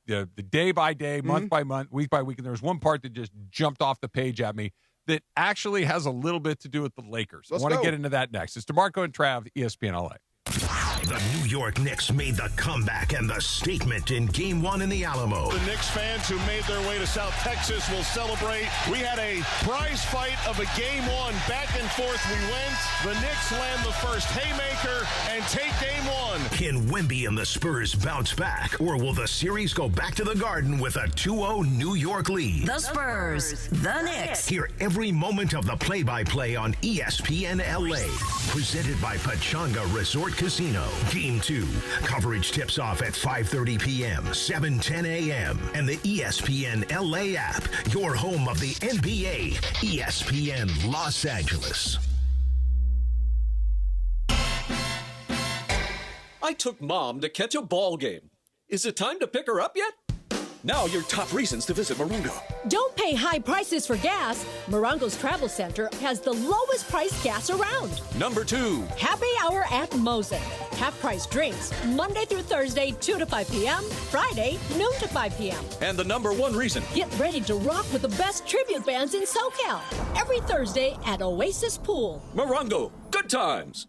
E: day by day, month by month, week by week. And there was one part that just jumped off the page at me that actually has a little bit to do with the Lakers. I want to get into that next. It's DeMarco and Trav, ESPN LA.
C: The New York Knicks made the comeback and the statement in Game 1 in the Alamo.
H: The Knicks fans who made their way to South Texas will celebrate. We had a prize fight of a Game 1. Back and forth we went. The Knicks land the first haymaker and take Game 1.
C: Can Wemby and the Spurs bounce back, or will the series go back to the Garden with a 2-0 New York lead?
I: The Spurs, the Knicks.
C: Hear every moment of the play-by-play on ESPN LA. Presented by Pachanga Resort Casino. Game 2. Coverage tips off at 5:30 p.m., 7:10 a.m. And the ESPN LA app. Your home of the NBA. ESPN Los Angeles.
A: I took Mom to catch a ball game. Is it time to pick her up yet? Now your top reasons to visit Morongo.
G: Don't pay high prices for gas. Morongo's Travel Center has the lowest priced gas around.
A: Number 2.
G: Happy Hour at Mosen. Half-price drinks, Monday through Thursday, 2 to 5 p.m., Friday, noon to 5 p.m.
A: And the number 1 reason.
G: Get ready to rock with the best tribute bands in SoCal. Every Thursday at Oasis Pool.
A: Morongo, good times.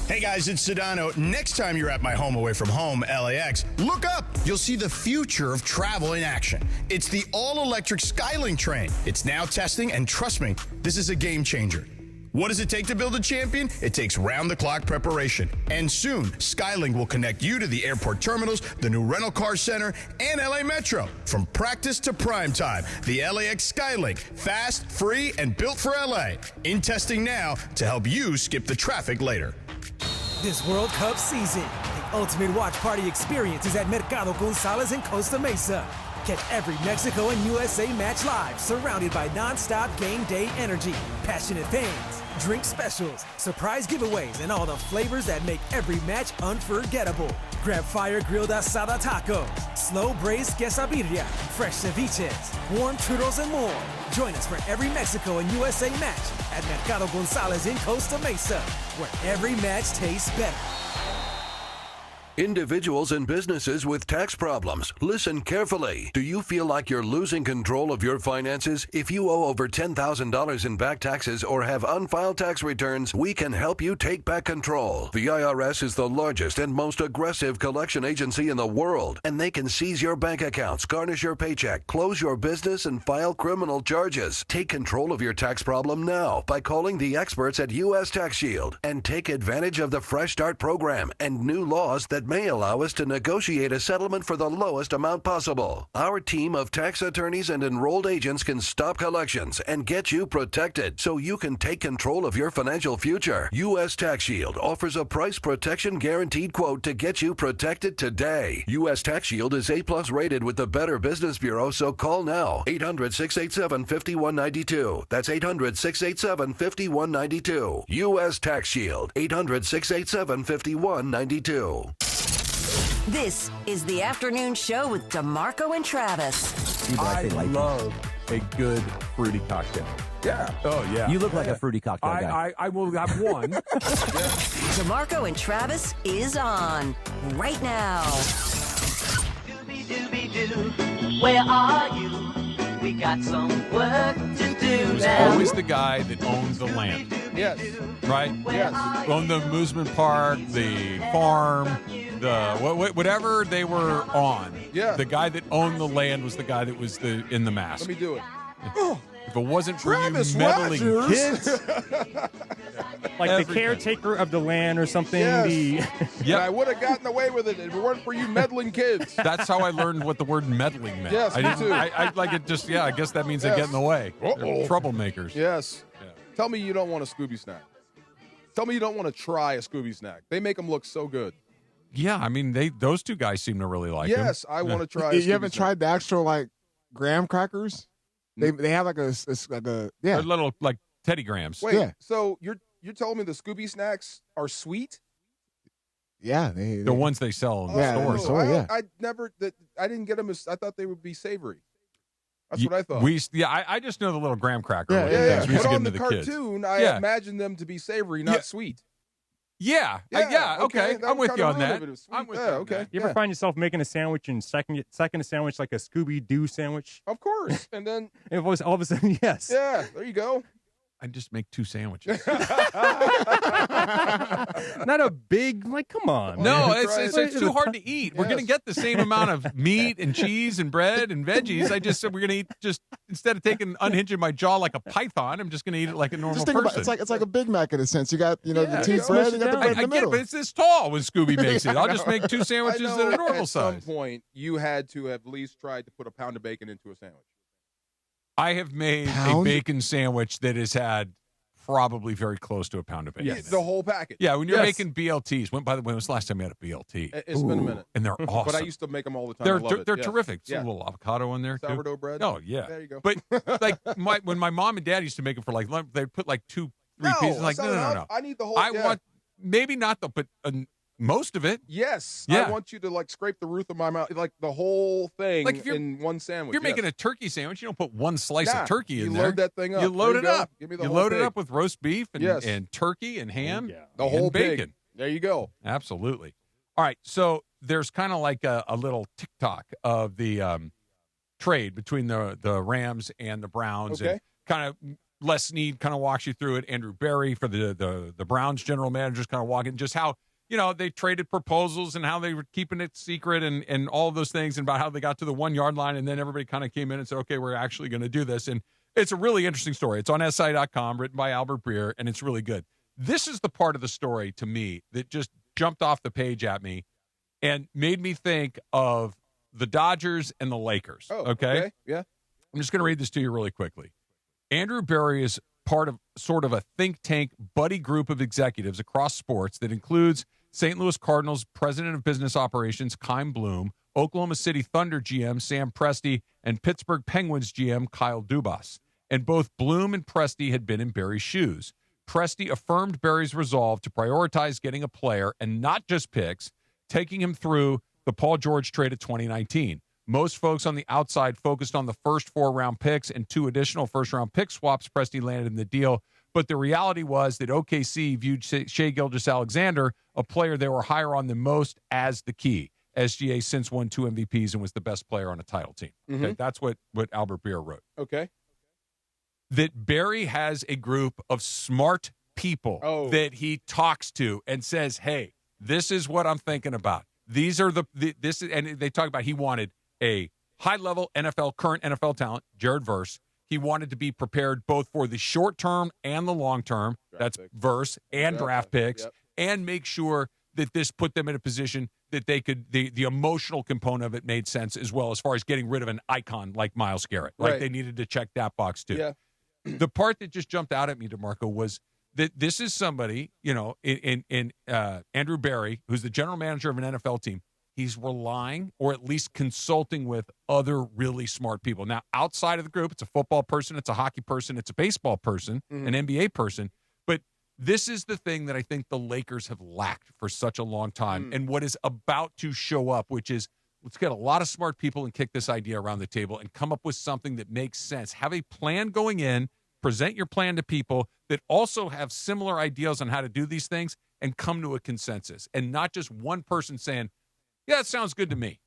V: Hey guys, it's Sedano. Next time you're at my home away from home, LAX, look up. You'll see the future of travel in action. It's the all-electric Skylink train. It's now testing, and trust me, this is a game changer. What does it take to build a champion? It takes round-the-clock preparation. And soon, Skylink will connect you to the airport terminals, the new rental car center, and LA Metro. From practice to prime time, the LAX Skylink. Fast, free, and built for LA. In testing now to help you skip the traffic later.
J: This World Cup season, the ultimate watch party experience is at Mercado Gonzalez in Costa Mesa. Catch every Mexico and USA match live, surrounded by non-stop game day energy, passionate fans, drink specials, surprise giveaways, and all the flavors that make every match unforgettable. Grab fire-grilled asada tacos, slow-braised quesadilla, fresh ceviches, warm churros, and more. Join us for every Mexico and USA match at Mercado Gonzalez in Costa Mesa, where every match tastes better.
L: Individuals and businesses with tax problems, listen carefully. Do you feel like you're losing control of your finances? If you owe over $10,000 in back taxes or have unfiled tax returns, we can help you take back control. The IRS is the largest and most aggressive collection agency in the world, and they can seize your bank accounts, garnish your paycheck, close your business, and file criminal charges. Take control of your tax problem now by calling the experts at U.S. Tax Shield, and take advantage of the Fresh Start program and new laws that may allow us to negotiate a settlement for the lowest amount possible. Our team of tax attorneys and enrolled agents can stop collections and get you protected so you can take control of your financial future. U.S. Tax Shield offers a price protection guaranteed quote to get you protected today. U.S. Tax Shield is A+ rated with the Better Business Bureau, so call now. 800-687-5192. That's 800-687-5192. U.S. Tax Shield. 800-687-5192.
I: This is the afternoon show with DeMarco and Travis.
E: I love a good fruity cocktail.
D: Yeah.
E: Oh, yeah.
M: You look like a fruity cocktail guy.
E: I will have one.
I: DeMarco and Travis is on right now.
P: Where are you? We got some work to do
E: He's
P: now.
E: always the guy that owns the land.
D: Yes.
E: Right?
D: Yes.
E: Own the amusement park, the farm, whatever they were on.
D: Yeah.
E: The guy that owned the land was the guy that was in the mask.
D: Let me do it.
E: If it wasn't for
D: Travis
E: you meddling
D: Rogers.
E: kids,
R: Like
E: Everything.
R: the caretaker of the land or something.
D: Yes.
R: The
D: And I would have gotten away with it if it weren't for you meddling kids.
E: that's how I learned what the word meddling meant.
D: Yes,
E: I
D: me
E: didn't.
D: too.
E: I like it. Just I guess that means they get in the way. They're troublemakers.
D: Yes. Tell me you don't want a Scooby snack. Tell me you don't want to try a Scooby snack. They make them look so good.
E: Yeah, I mean those two guys seem to really like him.
D: Yes, I want to try.
F: You haven't tried the actual like graham crackers? They have like a
E: They're little like Teddy Grahams.
D: Wait, so you're telling me the Scooby snacks are sweet?
F: Yeah,
E: the ones they sell in
F: Yeah,
E: the stores.
F: store,
D: I didn't get them. I thought they would be savory. That's what I thought.
E: I just know the little graham cracker.
D: Yeah.
E: things. We used
D: But
E: to give
D: on
E: them
D: the
E: to kids.
D: cartoon, I imagined them to be savory, not sweet.
E: Yeah, okay. I'm with you on that. I'm with you.
D: Okay.
R: You ever find yourself making a sandwich and second a sandwich like a Scooby-Doo sandwich?
D: Of course. And then
R: it was all of a sudden, yes.
D: Yeah, there you go.
E: I just make 2 sandwiches.
R: Not a big, like, come on.
E: No,
R: man.
E: it's too hard to eat. We're going to get the same amount of meat and cheese and bread and veggies. I just said we're going to eat just instead of unhinging my jaw like a python, I'm just going to eat it like a normal
F: Just think
E: person.
F: about it's like a Big Mac in a sense. You got the cheese bread, and you got the bread in the
E: I get
F: middle.
E: it, but it's this tall when Scooby makes it. I'll just make 2 sandwiches
D: I
E: that
D: know
E: are normal
D: at
E: size.
D: some point, you had to have at least tried to put a pound of bacon into a sandwich.
E: I have made a bacon sandwich that has had probably very close to a pound of bacon.
D: Yes. The whole package.
E: Yeah, when you're making BLTs. By the way, when was the last time you had a BLT?
D: It's been a minute.
E: And they're awesome.
D: But I used to make them all the time. I love it.
E: They're
D: Yes.
E: terrific.
D: Yeah.
E: A little avocado in there.
D: Sourdough
E: too.
D: bread.
E: Oh, yeah.
D: There you go.
E: But like when my mom and dad used to make it for like lunch, they'd put like 2-3 pieces. Like,
D: that's not
E: no.
D: enough. I need the whole.
E: I want maybe not but most of it.
D: Yes.
E: Yeah.
D: I want you to like scrape the roof of my mouth, like the whole thing
E: Like if you're-
D: in one sandwich.
E: If you're making a turkey sandwich, you don't put 1 slice
D: Nah,
E: of turkey in
D: you
E: there.
D: load that thing up.
E: You load
D: There
E: it
D: you go.
E: up.
D: Give me the
E: You
D: whole
E: load it
D: pig.
E: up with roast beef and,
D: Yes.
E: and turkey and ham.
D: The
E: and
D: whole pig.
E: bacon.
D: There you go.
E: Absolutely. All right. So there's kind of like a little TikTok of the trade between the Rams and the Browns.
D: Okay.
E: And kind of Les Snead kind of walks you through it. Andrew Berry for the Browns general managers kind of walking just how, they traded proposals and how they were keeping it secret and all of those things and about how they got to the 1 yard line. And then everybody kind of came in and said, okay, we're actually going to do this. And it's a really interesting story. It's on SI.com, written by Albert Breer, and it's really good. This is the part of the story to me that just jumped off the page at me and made me think of the Dodgers and the Lakers.
D: Oh,
E: okay?
D: Yeah.
E: I'm just going to read this to you really quickly. Andrew Berry is part of sort of a think tank buddy group of executives across sports that includes St. Louis Cardinals president of business operations, Kyle Bloom, Oklahoma City Thunder GM, Sam Presti, and Pittsburgh Penguins GM, Kyle Dubas. And both Bloom and Presti had been in Berry's shoes. Presti affirmed Berry's resolve to prioritize getting a player and not just picks, taking him through the Paul George trade of 2019. Most folks on the outside focused on the first 4-round picks and 2 additional first-round pick swaps Presti landed in the deal. But the reality was that OKC viewed Shai Gilgeous-Alexander, a player they were higher on than most, as the key. SGA since won 2 MVPs and was the best player on a title team. Okay, that's what Albert Breer wrote.
D: Okay.
E: That Berry has a group of smart people that he talks to and says, hey, this is what I'm thinking about. These are and they talk about he wanted a high-level current NFL talent, Jared Verse. He wanted to be prepared both for the short term and the long term. That's Verse and draft picks, and make sure that this put them in a position that they could the emotional component of it made sense as well as far as getting rid of an icon like Myles Garrett. Like they needed to check that box too.
D: Yeah.
E: The part that just jumped out at me, DeMarco, was that this is somebody, in Andrew Berry, who's the general manager of an NFL team. He's relying or at least consulting with other really smart people. Now, outside of the group, it's a football person, it's a hockey person, it's a baseball person, an NBA person. But this is the thing that I think the Lakers have lacked for such a long time and what is about to show up, which is let's get a lot of smart people and kick this idea around the table and come up with something that makes sense. Have a plan going in, present your plan to people that also have similar ideas on how to do these things and come to a consensus. And not just one person saying, yeah, it sounds good to me.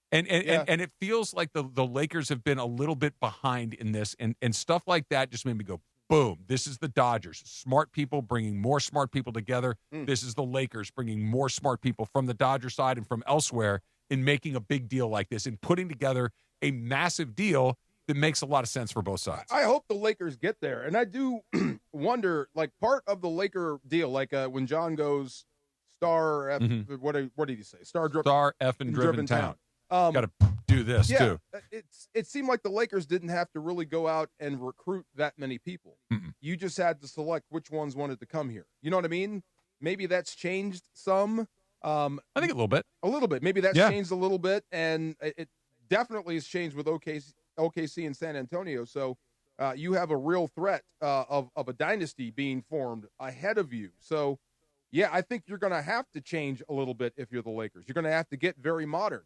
E: And it feels like the Lakers have been a little bit behind in this, and stuff like that just made me go, boom, this is the Dodgers. Smart people bringing more smart people together. This is the Lakers bringing more smart people from the Dodger side and from elsewhere in making a big deal like this and putting together a massive deal that makes a lot of sense for both sides.
D: I hope the Lakers get there. And I do wonder, like, part of the Laker deal, like when John goes star, what did he say? Star
E: effing driven town. Got to do this, too.
D: It seemed like the Lakers didn't have to really go out and recruit that many people. You just had to select which ones wanted to come here. You know what I mean? Maybe that's changed some.
E: I think a little bit.
D: A little bit. Maybe that's changed a little bit, and it definitely has changed with OKC and San Antonio. So you have a real threat of a dynasty being formed ahead of you. So, yeah, I think you're going to have to change a little bit if you're the Lakers. You're going to have to get very modern.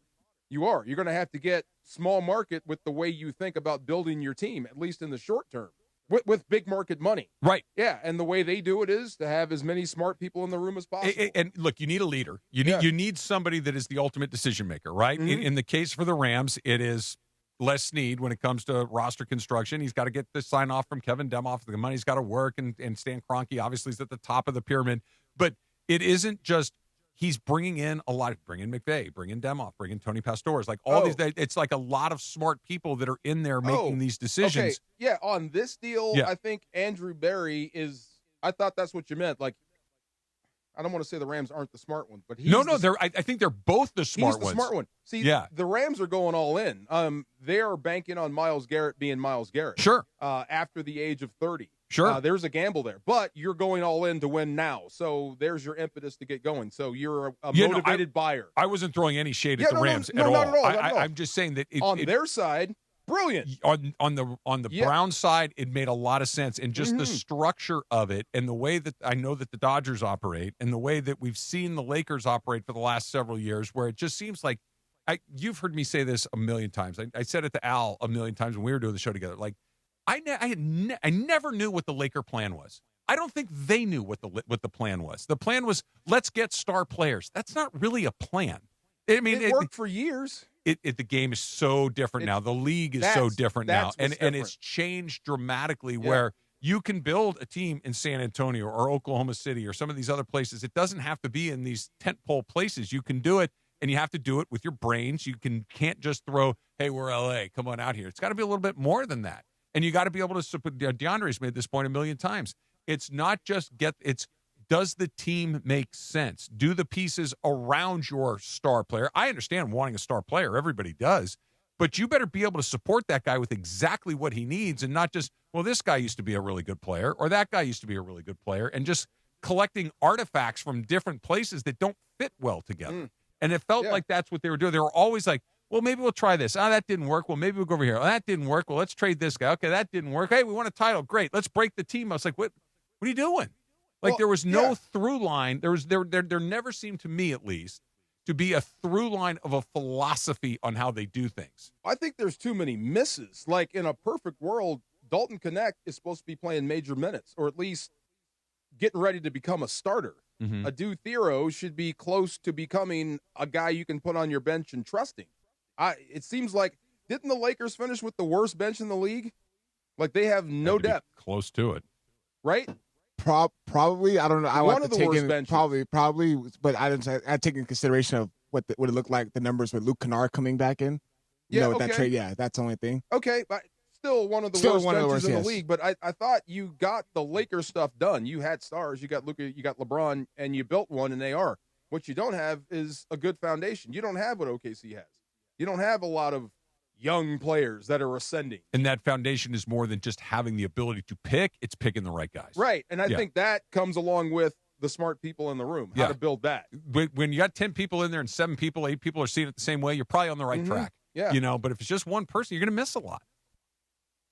D: You are. You're going to have to get small market with the way you think about building your team, at least in the short term, with big market money.
E: Right.
D: Yeah, and the way they do it is to have as many smart people in the room as possible.
E: And look, you need a leader. You need somebody that is the ultimate decision maker, right? In the case for the Rams, it is Les Snead when it comes to roster construction. He's got to get the sign off from Kevin Demoff. The money's got to work, and Stan Kroenke obviously is at the top of the pyramid. But it isn't just he's bringing in a lot. Bring in McVay, bring in Demoff, bring in Tony Pastores. Like all these, it's like a lot of smart people that are in there making these decisions.
D: Okay. Yeah, on this deal, I think Andrew Berry is. I thought that's what you meant. Like, I don't want to say the Rams aren't the smart one, but he's
E: I think they're both the smart ones.
D: He's the smart one. See, the Rams are going all in. They are banking on Myles Garrett being Myles Garrett.
E: Sure.
D: After the age of 30.
E: Sure.
D: There's a gamble there, but you're going all in to win now. So there's your impetus to get going. So you're a motivated buyer.
E: I wasn't throwing any shade at the Rams at all.
D: Not at all.
E: I'm just saying that
D: on their side, brilliant.
E: On the Brown side, it made a lot of sense, and just the structure of it, and the way that I know that the Dodgers operate, and the way that we've seen the Lakers operate for the last several years, where it just seems like you've heard me say this a million times. I said it to Al a million times when we were doing the show together. Like I never knew what the Laker plan was. I don't think they knew what the plan was. The plan was, let's get star players. That's not really a plan. I mean,
D: it worked for years.
E: The game is so different now. The league is so different now, and it's changed dramatically. Where you can build a team in San Antonio or Oklahoma City or some of these other places. It doesn't have to be in these tentpole places. You can do it, and you have to do it with your brains. You can't just throw, "Hey, we're LA, come on out here." It's got to be a little bit more than that, and you got to be able to. DeAndre's made this point a million times. It's not just does the team make sense? Do the pieces around your star player? I understand wanting a star player. Everybody does. But you better be able to support that guy with exactly what he needs, and not just, well, this guy used to be a really good player or that guy used to be a really good player, and just collecting artifacts from different places that don't fit well together. And it felt like that's what they were doing. They were always like, well, maybe we'll try this. Oh, that didn't work. Well, maybe we'll go over here. Oh, that didn't work. Well, let's trade this guy. Okay, that didn't work. Hey, we won a title. Great. Let's break the team. I was like, what are you doing? Like, there was no through line. There never seemed to me, at least, to be a through line of a philosophy on how they do things.
D: I think there's too many misses. Like, in a perfect world, Dalton Connect is supposed to be playing major minutes, or at least getting ready to become a starter. Adu Thero should be close to becoming a guy you can put on your bench and trusting. It seems like, didn't the Lakers finish with the worst bench in the league? Like, they have no depth.
E: Close to it.
D: Right?
F: Probably, I don't know. I
D: One
F: want
D: of
F: to
D: the
F: take
D: worst
F: in
D: benches.
F: probably, but I take in consideration of what it looked like, the numbers with Luke Kennard coming back in. That trade. Yeah, that's the only thing.
D: Okay, but still one of the worst benches in the league. But I thought you got the Lakers stuff done. You had stars. You got Luka. You got LeBron, and you built one in AR. What you don't have is a good foundation. You don't have what OKC has. You don't have a lot of young players that are ascending.
E: And that foundation is more than just having the ability to pick. It's picking the right guys.
D: Right. And I think that comes along with the smart people in the room, how to build that.
E: When you got 10 people in there and 7 people, 8 people are seeing it the same way, you're probably on the right track.
D: Yeah.
E: But if it's just one person, you're going to miss a lot.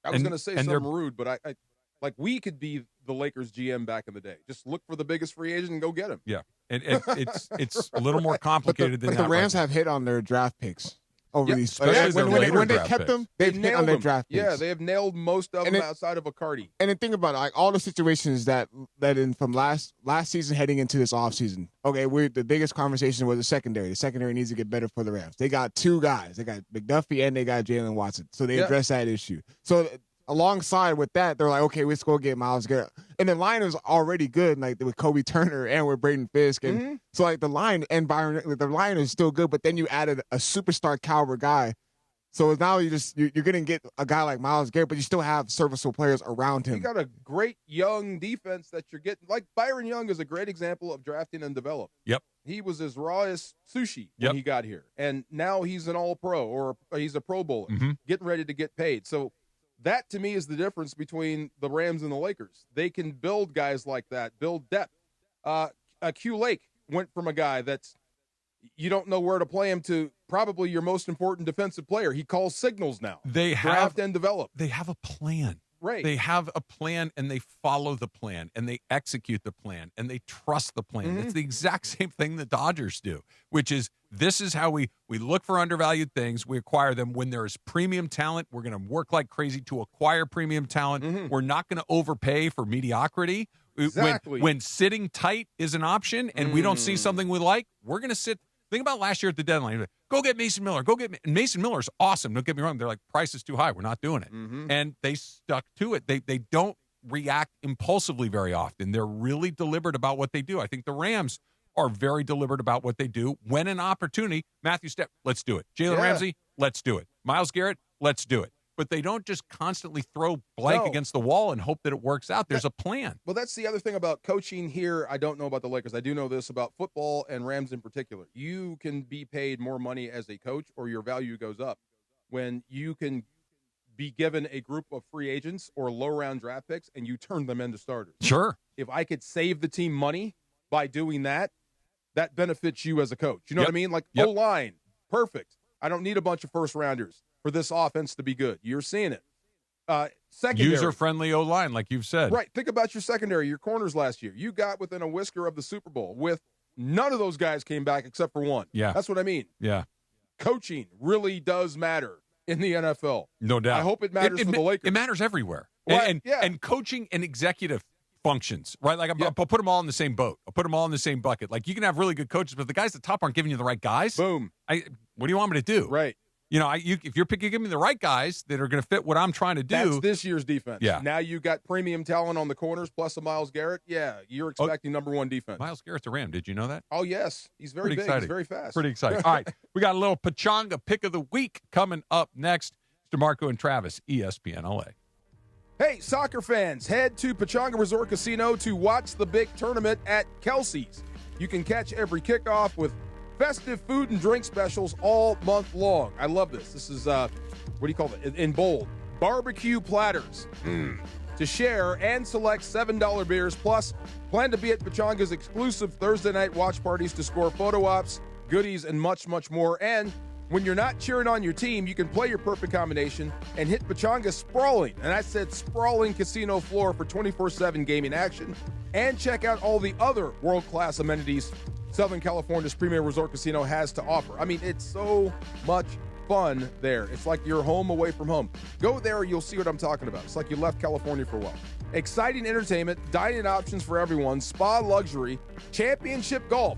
D: I was going to say something rude, but I like we could be the Lakers GM back in the day. Just look for the biggest free agent and go get him.
E: Yeah. And it's a little more complicated than that.
F: But the Rams have hit on their draft picks. Over these,
E: when
F: they kept them, they've hit on their draft picks.
D: Yeah, they have nailed most of them outside of Icardi.
F: And then think about it, like all the situations that led in from last season heading into this offseason. Okay, the biggest conversation was the secondary. The secondary needs to get better for the Rams. They got 2 guys. They got McDuffie and they got Jalen Watson. So they addressed that issue. So alongside with that, they're like, okay, let's go get Myles Garrett. And the line is already good, like with Kobe Turner and with Braden Fisk. And so like the line and Byron, the line is still good, but then you added a superstar caliber guy. So now you're going to get a guy like Myles Garrett, but you still have serviceable players around him.
D: You got a great young defense that you're getting. Like Byron Young is a great example of drafting and develop.
E: Yep.
D: He was as raw as sushi when he got here. And now he's an all-pro or he's a Pro Bowler, getting ready to get paid. So that, to me, is the difference between the Rams and the Lakers. They can build guys like that, build depth. Q Lake went from a guy that's you don't know where to play him to probably your most important defensive player. He calls signals now.
E: They
D: draft and develop.
E: They have a plan.
D: Right.
E: They have a plan, and they follow the plan, and they execute the plan, and they trust the plan. It's the exact same thing the Dodgers do, which is this is how we look for undervalued things. We acquire them. When there is premium talent, we're going to work like crazy to acquire premium talent. We're not going to overpay for mediocrity.
D: Exactly.
E: When sitting tight is an option and we don't see something we like, we're going to sit. Think about last year at the deadline. Go get Mason Miller. And Mason Miller's awesome. Don't get me wrong. They're like, price is too high. We're not doing it. And they stuck to it. They don't react impulsively very often. They're really deliberate about what they do. I think the Rams are very deliberate about what they do. When an opportunity, Matthew Stafford, let's do it. Jalen Ramsey, let's do it. Myles Garrett, let's do it. But they don't just constantly throw blank against the wall and hope that it works out. There's a plan.
D: Well, that's the other thing about coaching here. I don't know about the Lakers. I do know this about football and Rams in particular. You can be paid more money as a coach or your value goes up when you can be given a group of free agents or low-round draft picks and you turn them into starters.
E: Sure.
D: If I could save the team money by doing that, that benefits you as a coach. You know what I mean? Like O-line, perfect. I don't need a bunch of first-rounders for this offense to be good. You're seeing it. Secondary.
E: User-friendly O-line, like you've said.
D: Right. Think about your secondary, your corners last year. You got within a whisker of the Super Bowl with none of those guys came back except for one.
E: Yeah.
D: That's what I mean.
E: Yeah.
D: Coaching really does matter in the NFL.
E: No doubt.
D: I hope it matters for the Lakers.
E: It matters everywhere.
D: Right.
E: And coaching and executive functions, right? Like I'll put them all in the same boat. I'll put them all in the same bucket. Like you can have really good coaches, but the guys at the top aren't giving you the right guys.
D: Boom.
E: What do you want me to do?
D: Right.
E: You know, if you're give me the right guys that are going to fit what I'm trying to do.
D: That's this year's defense.
E: Yeah.
D: Now you got premium talent on the corners plus a Myles Garrett. Yeah, you're expecting number one defense.
E: Myles Garrett's a Ram. Did you know that?
D: Oh, yes. He's very
E: Pretty
D: big.
E: exciting.
D: He's very fast.
E: Pretty exciting. All right. We got a little Pachanga pick of the week coming up next. Mr. Marco and Travis, ESPN LA.
D: Hey, soccer fans, head to Pachanga Resort Casino to watch the big tournament at Kelsey's. You can catch every kickoff with festive food and drink specials all month long. I love this. This is, what do you call it? In bold. Barbecue platters to share and select $7 beers. Plus, plan to be at Pachanga's exclusive Thursday night watch parties to score photo ops, goodies, and much, much more. And when you're not cheering on your team, you can play your perfect combination and hit Pachanga's sprawling, and I said sprawling casino floor for 24/7 gaming action. And check out all the other world-class amenities Southern California's premier resort casino has to offer. I mean, it's so much fun there. It's like you're home away from home. Go there, you'll see what I'm talking about. It's like you left California for a while. Exciting entertainment, dining options for everyone, spa luxury, championship golf,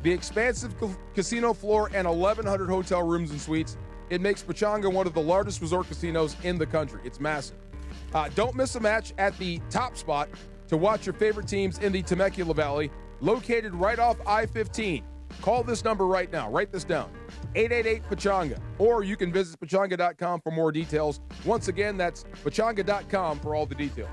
D: the expansive casino floor, and 1,100 hotel rooms and suites. It makes Pachanga one of the largest resort casinos in the country. It's massive. Don't miss a match at the top spot to watch your favorite teams in the Temecula Valley, located right off I-15. Call this number right now. Write this down. 888-PACHANGA. Or you can visit pachanga.com for more details. Once again, that's pachanga.com for all the details.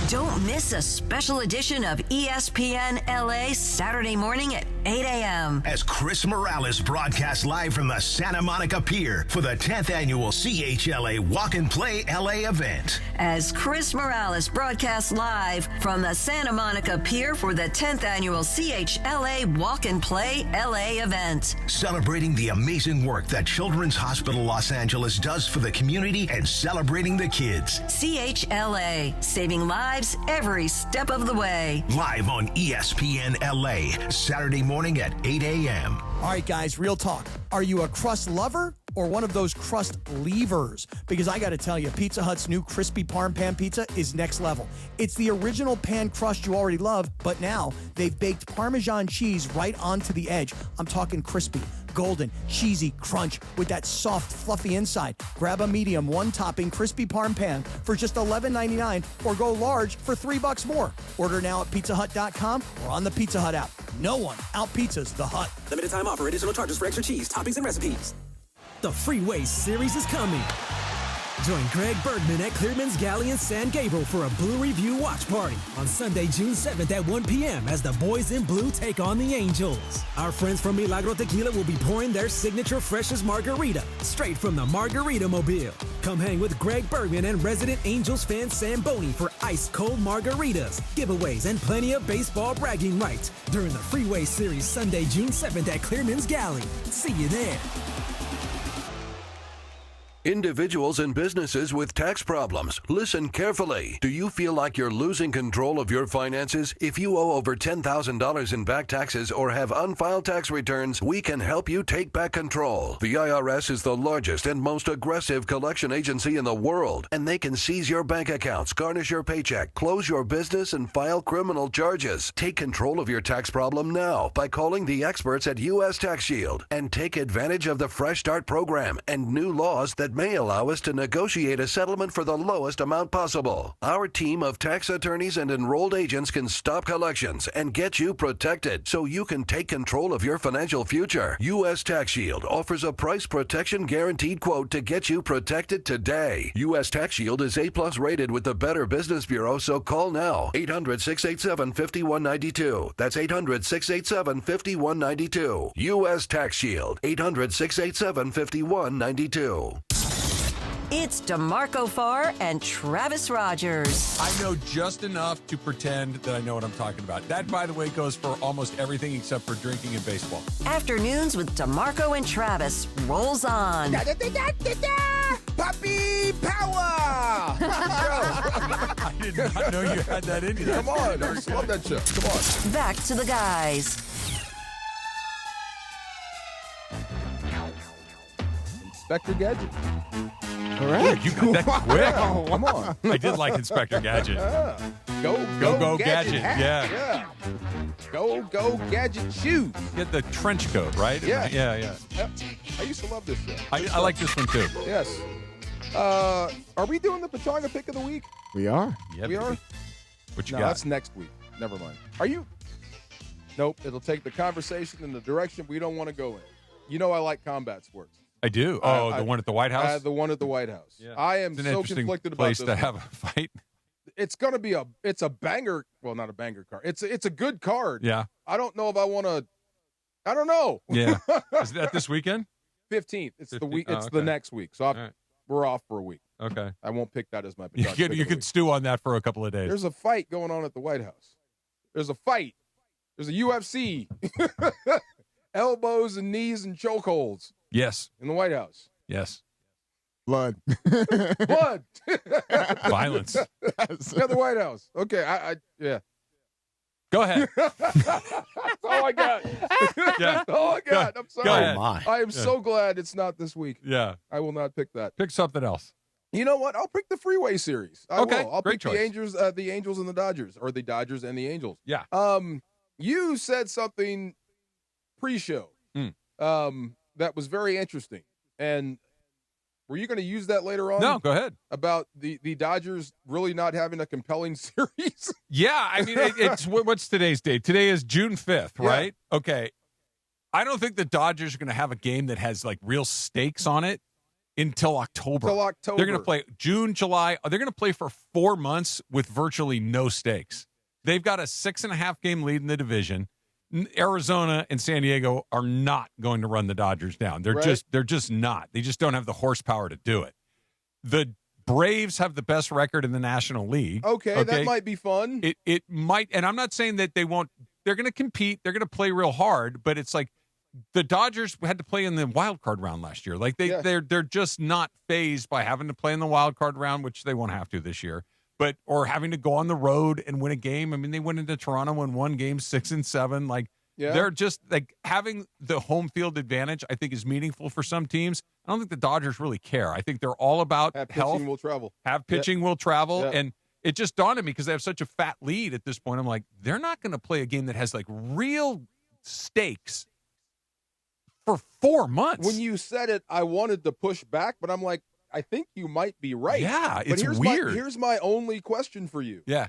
I: Don't miss a special edition of ESPN LA Saturday morning at 8 a.m.
C: As Chris Morales broadcasts live from the Santa Monica Pier for the 10th annual CHLA Walk and Play LA event.
I: As Chris Morales broadcasts live from the Santa Monica Pier for the 10th annual CHLA Walk and Play LA event.
C: Celebrating the amazing work that Children's Hospital Los Angeles does for the community and celebrating the kids.
I: CHLA, saving lives every step of the way.
C: Live on ESPN LA, Saturday morning at 8 a.m.
W: All right, guys, real talk. Are you a crust lover or one of those crust levers? Because I got to tell you, Pizza Hut's new crispy parm pan pizza is next level. It's the original pan crust you already love, but now they've baked Parmesan cheese right onto the edge. I'm talking crispy, golden, cheesy crunch with that soft, fluffy inside. Grab a medium, one-topping crispy parm pan for just $11.99 or go large for $3 more. Order now at pizzahut.com or on the Pizza Hut app. No one out-pizzas the Hut.
J: Limited time offer. Additional charges for extra cheese, toppings, and recipes. The Freeway Series is coming. Join Greg Bergman at Clearman's Galley in San Gabriel for a Blue Review watch party on Sunday, June 7th at 1 p.m. as the boys in blue take on the Angels. Our friends from Milagro Tequila will be pouring their signature freshest margarita straight from the Margarita Mobile. Come hang with Greg Bergman and resident Angels fan Sam Boney for ice-cold margaritas, giveaways, and plenty of baseball bragging rights during the Freeway Series Sunday, June 7th at Clearman's Galley. See you there.
L: Individuals and businesses with tax problems, listen carefully. Do you feel like you're losing control of your finances? If you owe over $10,000 in back taxes or have unfiled tax returns, we can help you take back control. The IRS is the largest and most aggressive collection agency in the world, and they can seize your bank accounts, garnish your paycheck, close your business, and file criminal charges. Take control of your tax problem now by calling the experts at U.S. Tax Shield and take advantage of the Fresh Start program and new laws that may allow us to negotiate a settlement for the lowest amount possible. Our team of tax attorneys and enrolled agents can stop collections and get you protected so you can take control of your financial future. U.S. Tax Shield offers a price protection guaranteed quote to get you protected today. U.S. Tax Shield is A+ rated with the Better Business Bureau, so call now. 800-687-5192. That's 800-687-5192. U.S. Tax Shield. 800-687-5192.
I: It's DeMarco Farr and Travis Rogers.
E: I know just enough to pretend that I know what I'm talking about. That, by the way, goes for almost everything except for drinking and baseball.
I: Afternoons with DeMarco and Travis rolls on.
D: Puppy power!
E: I did not know you had that in you.
D: Come on, I just love that shit. Come on.
I: Back to the guys.
D: Inspector Gadget.
F: Correct.
E: You got that quick.
D: Wow, come on.
E: I did like Inspector Gadget.
D: Yeah.
E: Go, Gadget.
D: hat.
E: Yeah.
D: Go, Gadget shoes.
E: Get the trench coat, right?
D: Yeah.
E: Yeah.
D: Yep. I used to love this show.
E: I like this one, too.
D: Yes. Are we doing the Pachanga pick of the week?
F: We are.
E: Yeah,
D: we are?
E: What you
D: No,
E: got?
D: that's next week. Never mind. Are you? Nope. It'll take the conversation in the direction we don't want to go in. You know I like combat sports.
E: I do. Oh, the one at the White House?
D: The one at the White House.
E: Yeah.
D: I am
E: It's an
D: so
E: interesting
D: conflicted about
E: place
D: this
E: to
D: one.
E: have a fight.
D: It's going to be a banger. Well, not a banger card. It's a good card.
E: Yeah.
D: I don't know if I want to. I don't know.
E: Yeah. Is that this weekend?
D: 15th. It's the
E: 15th?
D: week. It's
E: Oh,
D: the
E: okay.
D: next week. So
E: right.
D: we're off for a week.
E: Okay.
D: I won't pick that as my.
E: You
D: Pachanga pick of the
E: could
D: week.
E: stew on that for a couple of days.
D: There's a fight going on at the White House. There's a fight. There's a UFC. Elbows and knees and chokeholds
E: Yes.
D: in the White House.
E: Yes.
F: Blood.
D: Blood.
E: Violence.
D: Yeah, the White House. Okay. Yeah.
E: Go ahead.
D: That's all I got.
E: Yeah.
D: That's all I got. I'm sorry.
E: Go ahead.
D: I am so glad it's not this week.
E: Yeah.
D: I will not pick that.
E: Pick something else.
D: You know what? I'll pick the Freeway Series. I
E: Okay,
D: will. I'll
E: great
D: pick
E: choice.
D: the Angels and the Dodgers, or the Dodgers and the Angels.
E: Yeah.
D: You said something pre-show that was very interesting, and were you going to use that later on?
E: No, go ahead.
D: About the Dodgers really not having a compelling series.
E: Yeah, I mean, it's what's today's date? Today is June 5th, right? Yeah. Okay. I don't think the Dodgers are going to have a game that has like real stakes on it until October. They're going to play June, July. They're going to play for 4 months with virtually no stakes. They've got a 6.5 game lead in the division. Arizona and San Diego are not going to run the Dodgers down. They're just not. They just don't have the horsepower to do it. The Braves have the best record in the National League.
D: Okay, that might be fun.
E: It might, and I'm not saying that they won't. They're going to compete. They're going to play real hard, but it's like the Dodgers had to play in the wild card round last year. Like they're just not fazed by having to play in the wild card round, which they won't have to this year. Or having to go on the road and win a game. I mean, they went into Toronto and won games 6 and 7. Like
D: Yeah.
E: They're just like having the home field advantage, I think, is meaningful for some teams. I don't think the Dodgers really care. I think they're all about
D: Have
E: health.
D: pitching will travel.
E: Have pitching will travel.
D: Yeah.
E: And it just dawned on me because they have such a fat lead at this point. I'm like, they're not going to play a game that has like real stakes for 4 months.
D: When you said it, I wanted to push back, but I'm like, I think you might be right.
E: Yeah,
D: But
E: it's weird.
D: Here's my only question for you.
E: Yeah.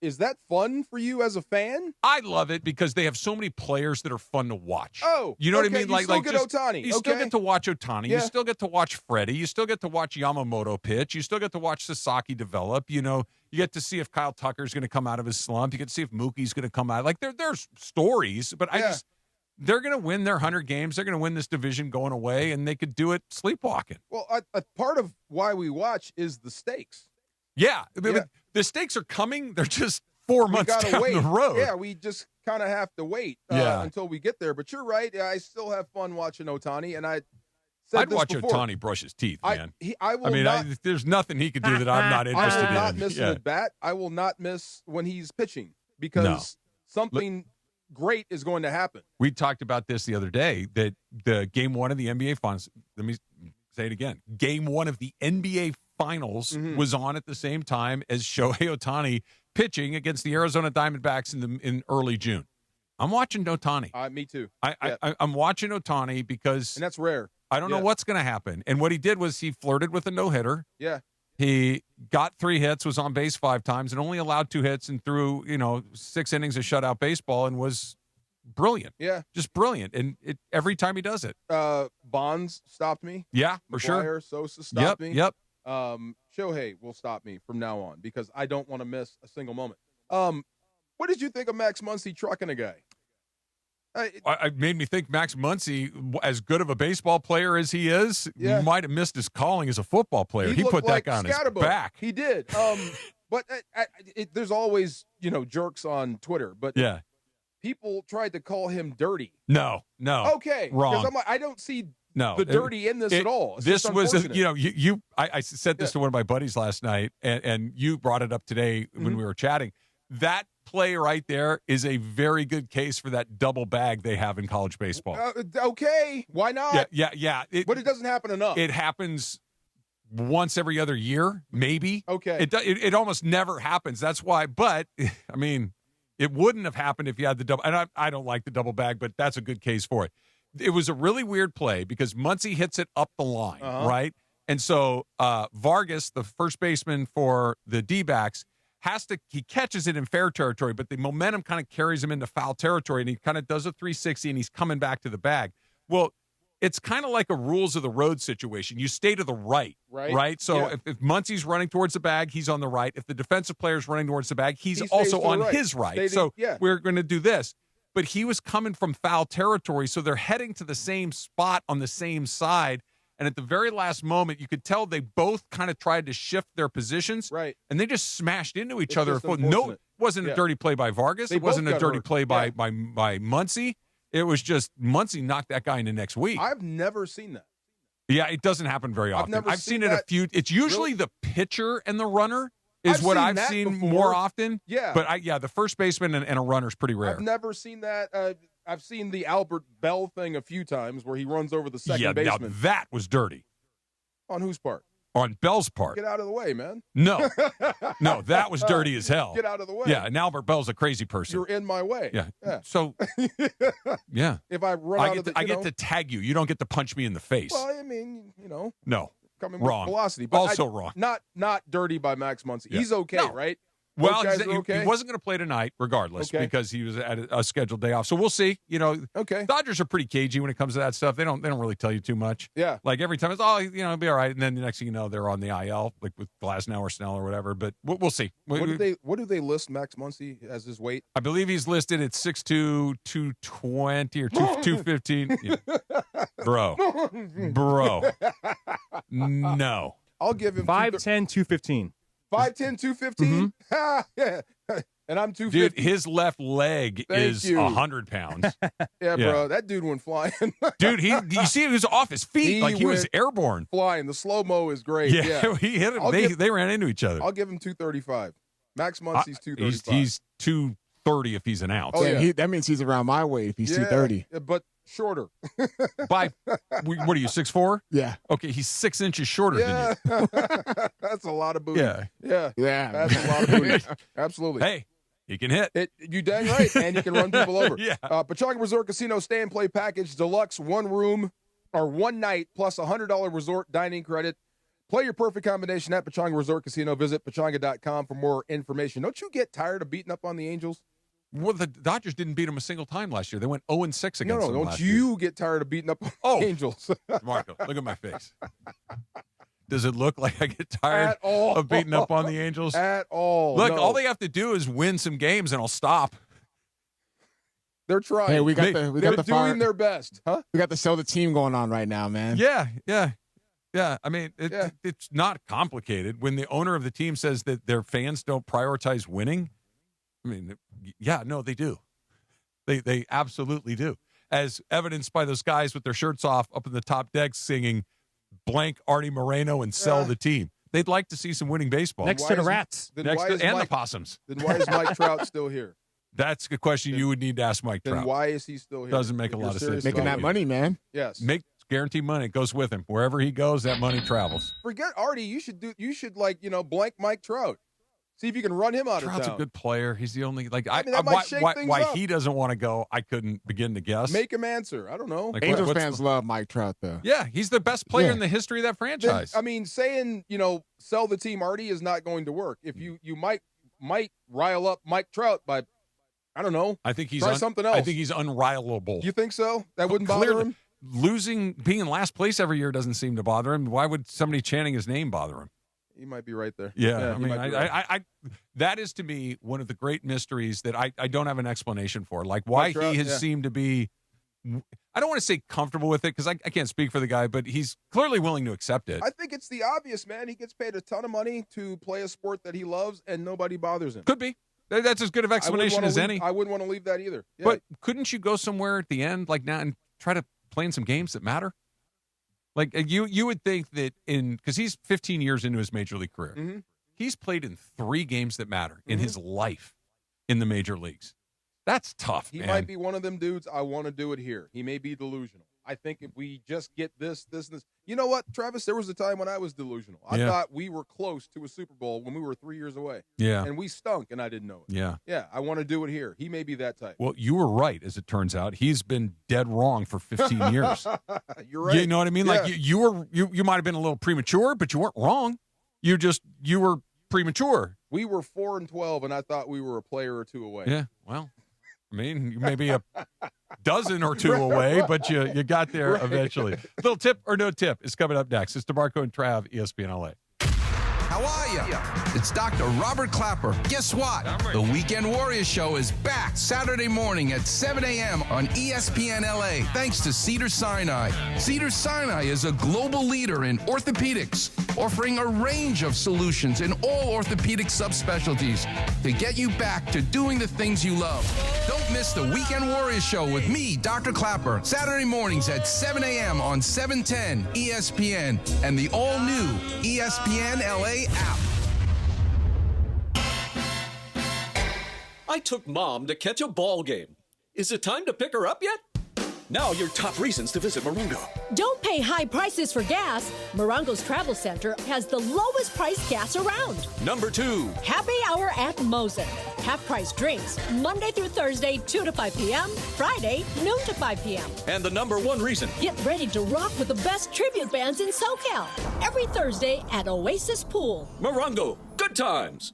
D: Is that fun for you as a fan?
E: I love it because they have so many players that are fun to watch.
D: Oh,
E: you know what I
D: okay.
E: mean?
D: You
E: Like,
D: still
E: like
D: get
E: just,
D: Ohtani.
E: You still
D: Okay.
E: get to watch Ohtani.
D: Yeah.
E: You still get to watch Freddie. You still get to watch Yamamoto pitch. You still get to watch Sasaki develop. You know, you get to see if Kyle Tucker's going to come out of his slump. You get to see if Mookie's going to come out. Like there's stories, but they're going to win their 100 games. They're going to win this division going away, and they could do it sleepwalking.
D: Well, a part of why we watch is the stakes.
E: Yeah, but the stakes are coming. They're just 4 months
D: gotta
E: down
D: wait.
E: the road.
D: Yeah, we just kind of have to wait until we get there. But you're right. Yeah, I still have fun watching Ohtani, and I'd
E: watch
D: before.
E: Ohtani brush his teeth, man.
D: I will not.
E: There's nothing he could do that I'm not interested
D: I will not
E: in.
D: miss
E: Yeah.
D: an at bat. I will not miss when he's pitching because something great is going to happen.
E: We talked about this the other day, that the game one of the NBA Finals, let me say it again, game one of the NBA Finals was on at the same time as Shohei Ohtani pitching against the Arizona Diamondbacks in early June. I'm watching Ohtani.
D: Me too.
E: I'm watching Ohtani because...
D: And that's rare.
E: I don't know what's going to happen. And what he did was he flirted with a no-hitter.
D: Yeah.
E: He got 3 hits, was on base 5 times, and only allowed 2 hits and threw, 6 innings of shutout baseball and was brilliant.
D: Yeah.
E: Just brilliant. And every time he does it.
D: Bonds stopped me.
E: Yeah, for sure.
D: McGuire, Sosa stopped me.
E: Yep.
D: Shohei will stop me from now on because I don't want to miss a single moment. What did you think of Max Muncy trucking a guy?
E: It made me think Max Muncy, as good of a baseball player as he is, might have missed his calling as a football player. He put that guy on his back.
D: He did. But there's always, jerks on Twitter. But people tried to call him dirty.
E: No.
D: Okay.
E: Wrong.
D: Because I'm like, I don't see
E: No,
D: the dirty in this at all. It's
E: this
D: just
E: was,
D: unfortunate.
E: I said this to one of my buddies last night, and you brought it up today when we were chatting. That play right there is a very good case for that double bag they have in college baseball.
D: Okay, why not?
E: Yeah.
D: But it doesn't happen enough.
E: It happens once every other year, maybe.
D: Okay.
E: It almost never happens. That's why. But I mean, it wouldn't have happened if you had the double. And I don't like the double bag, but that's a good case for it. It was a really weird play because Muncy hits it up the line, right? And so Vargas, the first baseman for the D-backs, he catches it in fair territory, but the momentum kind of carries him into foul territory, and he kind of does a 360, and he's coming back to the bag. Well, it's kind of like a rules of the road situation. You stay to the right? So if Muncy's running towards the bag, he's on the right. If the defensive player's running towards the bag, he's also on his right. We're going to do this. But he was coming from foul territory, so they're heading to the same spot on the same side. And at the very last moment, you could tell they both kind of tried to shift their positions.
D: Right.
E: And they just smashed into each
D: It's
E: other.
D: just
E: No,
D: unfortunate.
E: it wasn't a dirty play by Vargas.
D: They
E: It wasn't
D: both
E: a
D: got
E: dirty
D: hurt.
E: play by Muncy. It was just Muncy knocked that guy into next week.
D: I've never seen that.
E: Yeah, it doesn't happen very often.
D: never
E: I've
D: seen
E: seen it a
D: that.
E: few. It's usually the pitcher and the runner is
D: I've
E: what
D: seen
E: I've
D: that
E: seen
D: before.
E: more often.
D: Yeah.
E: But the first baseman and a runner's pretty rare.
D: I've never seen that. I've seen the Albert Bell thing a few times where he runs over the second
E: now
D: baseman.
E: that was dirty.
D: On whose part?
E: On Bell's part.
D: Get out of the way, man.
E: No, that was dirty as hell.
D: Get out of the way.
E: Yeah, and Albert Bell's a crazy person.
D: You're in my way.
E: Yeah. So, yeah.
D: If I run out of the,
E: I get to tag you. You don't get to punch me in the face.
D: Well, I mean,
E: No.
D: coming
E: Wrong.
D: with velocity. But
E: Also wrong.
D: Not dirty by Max Muncy.
E: Yeah.
D: He's okay,
E: No.
D: right?
E: Well,
D: Those guys are
E: he
D: okay?
E: wasn't going to play tonight, regardless,
D: Okay.
E: because he was at a scheduled day off. So we'll see.
D: Okay.
E: Dodgers are pretty cagey when it comes to that stuff. They don't really tell you too much.
D: Yeah.
E: Like every time it's it'll be all right, and then the next thing you know, they're on the IL, like with Glasnow or Snell or whatever. But we'll see.
D: What do they list Max Muncy as his weight?
E: I believe he's listed at 6'2", 220 or 215. Yeah. Bro. No.
D: I'll give him
R: 5'10", 215.
D: 5'10", 215? Yeah. And I'm 250.
E: Dude, his left leg is 100 pounds.
D: Yeah, bro. That dude went flying.
E: Dude, you see, he was off his feet. He was
D: went
E: airborne.
D: Flying. The slow-mo is great. Yeah.
E: He hit him. They ran into each other.
D: I'll give him 235. Max Muncy's 235.
E: He's 230 if he's an ounce.
D: Oh, yeah.
F: That means he's around my weight if he's 230.
D: But shorter.
E: What are you, 6'4"?
F: Yeah.
E: Okay, he's 6 inches shorter than you.
D: That's a lot of booty.
E: Yeah.
D: That's a lot of booty. Absolutely.
E: Hey, he can hit.
D: You dang right, and you can run people over.
E: Yeah.
D: Pechanga Resort Casino Stay and Play Package Deluxe, 1 room or 1 night plus $100 resort dining credit. Play your perfect combination at Pechanga Resort Casino. Visit pechanga.com for more information. Don't you get tired of beating up on the Angels?
E: Well, the Dodgers didn't beat him a single time last year. They went 0-6 against them
D: don't
E: last
D: you
E: year.
D: get tired of beating up on the Angels?
E: Marco, look at my face. Does it look like I get tired
D: At all.
E: of beating up on the Angels?
D: At all.
E: Look,
D: No.
E: all they have to do is win some games, and I'll stop.
D: They're trying.
F: Hey, we got
D: They're
F: the
D: doing their best, huh?
F: We got the sell the team going on right now, man.
E: Yeah. I mean, it's not complicated. When the owner of the team says that their fans don't prioritize winning, I mean, they do. They absolutely do. As evidenced by those guys with their shirts off up in the top deck singing blank Artie Moreno and sell the team. They'd like to see some winning baseball.
R: Next to the Rats.
E: And the Possums.
D: Then why is Mike Trout still here?
E: That's a question you would need to ask Mike Trout.
D: Then why is he still here?
E: Doesn't make a lot of sense.
F: Making that money, man.
D: Yes.
E: Make guaranteed money. It goes with him. Wherever he goes, that money travels.
D: Forget Artie. You should blank Mike Trout. See if you can run him out
E: Trout's
D: of town.
E: a good player. He's the only
D: that might shake things
E: why
D: up.
E: he doesn't want to go, I couldn't begin to guess.
D: Make him answer. I don't know.
E: Like,
F: Angels
E: what's
F: fans love Mike Trout, though.
E: Yeah, he's the best player in the history of that franchise.
D: Then, I mean, saying, sell the team Artie is not going to work. If you might rile up Mike Trout by, I don't know.
E: I think he's
D: try something else.
E: I think he's unrileable.
D: You think so? That wouldn't bother
E: Clearly,
D: him?
E: being in last place every year doesn't seem to bother him. Why would somebody chanting his name bother him?
D: He might be right there.
E: Yeah, I
D: he
E: mean,
D: might be right.
E: that is to me one of the great mysteries that I don't have an explanation for. Like why
D: Mike Trout,
E: he has seemed to be, I don't want to say comfortable with it because I can't speak for the guy, but he's clearly willing to accept it.
D: I think it's the obvious, man. He gets paid a ton of money to play a sport that he loves, and nobody bothers him.
E: Could be. That's as good of explanation as any.
D: I wouldn't want to leave that either. Yeah.
E: But couldn't you go somewhere at the end like now and try to play in some games that matter? Like you would think that because he's 15 years into his major league career,
D: Mm-hmm.
E: he's played in 3 games that matter in his life in the major leagues. That's tough,
D: He
E: man.
D: might be one of them dudes, I want to do it here. He may be delusional. I think if we just get this. You know what, Travis? There was a time when I was delusional. I thought we were close to a Super Bowl when we were 3 years away.
E: Yeah.
D: And we stunk, and I didn't know it.
E: Yeah.
D: Yeah, I want to do it here. He may be that type.
E: Well, you were right, as it turns out. He's been dead wrong for 15 years.
D: You're right.
E: You know what I mean?
D: Yeah.
E: Like you might have been a little premature, but you weren't wrong. You were premature.
D: We were 4-12, and I thought we were a player or two away.
E: Yeah. Well, I mean, you may be a dozen or two away, but you got there eventually. Little tip or no tip is coming up next. It's DeMarco and Trav, ESPN LA.
U: How are you? It's Dr. Robert Clapper. Guess what? The Weekend Warriors show is back Saturday morning at 7 a.m. on ESPN LA, thanks to Cedars-Sinai. Cedars-Sinai is a global leader in orthopedics, offering a range of solutions in all orthopedic subspecialties to get you back to doing the things you love. Don't miss the Weekend Warriors show with me, Dr. Clapper, Saturday mornings at 7 a.m. on 710 ESPN and the all-new ESPN LA app.
A: I took Mom to catch a ball game. Is it time to pick her up yet? Now your top reasons to visit Morongo.
G: Don't pay high prices for gas. Morongo's Travel Center has the lowest price gas around.
A: Number 2.
G: Happy Hour at Mosen. Half-price drinks, Monday through Thursday, 2 to 5 p.m., Friday, noon to 5 p.m.
A: And the number 1 reason.
G: Get ready to rock with the best tribute bands in SoCal. Every Thursday at Oasis Pool.
A: Morongo, good times.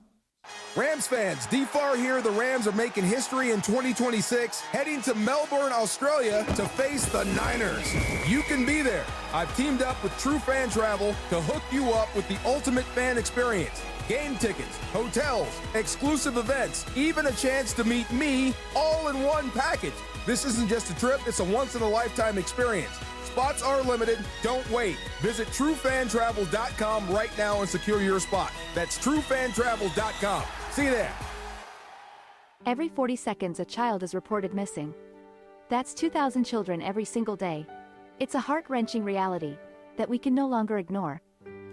D: Rams fans, DFAR here. The Rams are making history in 2026, heading to Melbourne, Australia to face the Niners. You can be there. I've teamed up with True Fan Travel to hook you up with the ultimate fan experience. Game tickets, hotels, exclusive events, even a chance to meet me all in one package. This isn't just a trip, it's a once-in-a-lifetime experience. Spots are limited. Don't wait. Visit TrueFanTravel.com right now and secure your spot. That's TrueFanTravel.com. See you there.
K: Every 40 seconds, a child is reported missing. That's 2,000 children every single day. It's a heart-wrenching reality that we can no longer ignore.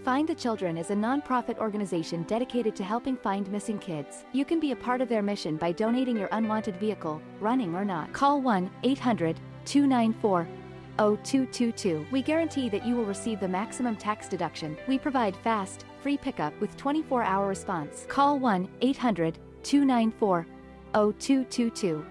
K: Find the Children is a non-profit organization dedicated to helping find missing kids. You can be a part of their mission by donating your unwanted vehicle, running or not. Call 1-800-294-0222. We guarantee that you will receive the maximum tax deduction. We provide fast, free pickup with 24-hour response. Call 1-800-294-0222.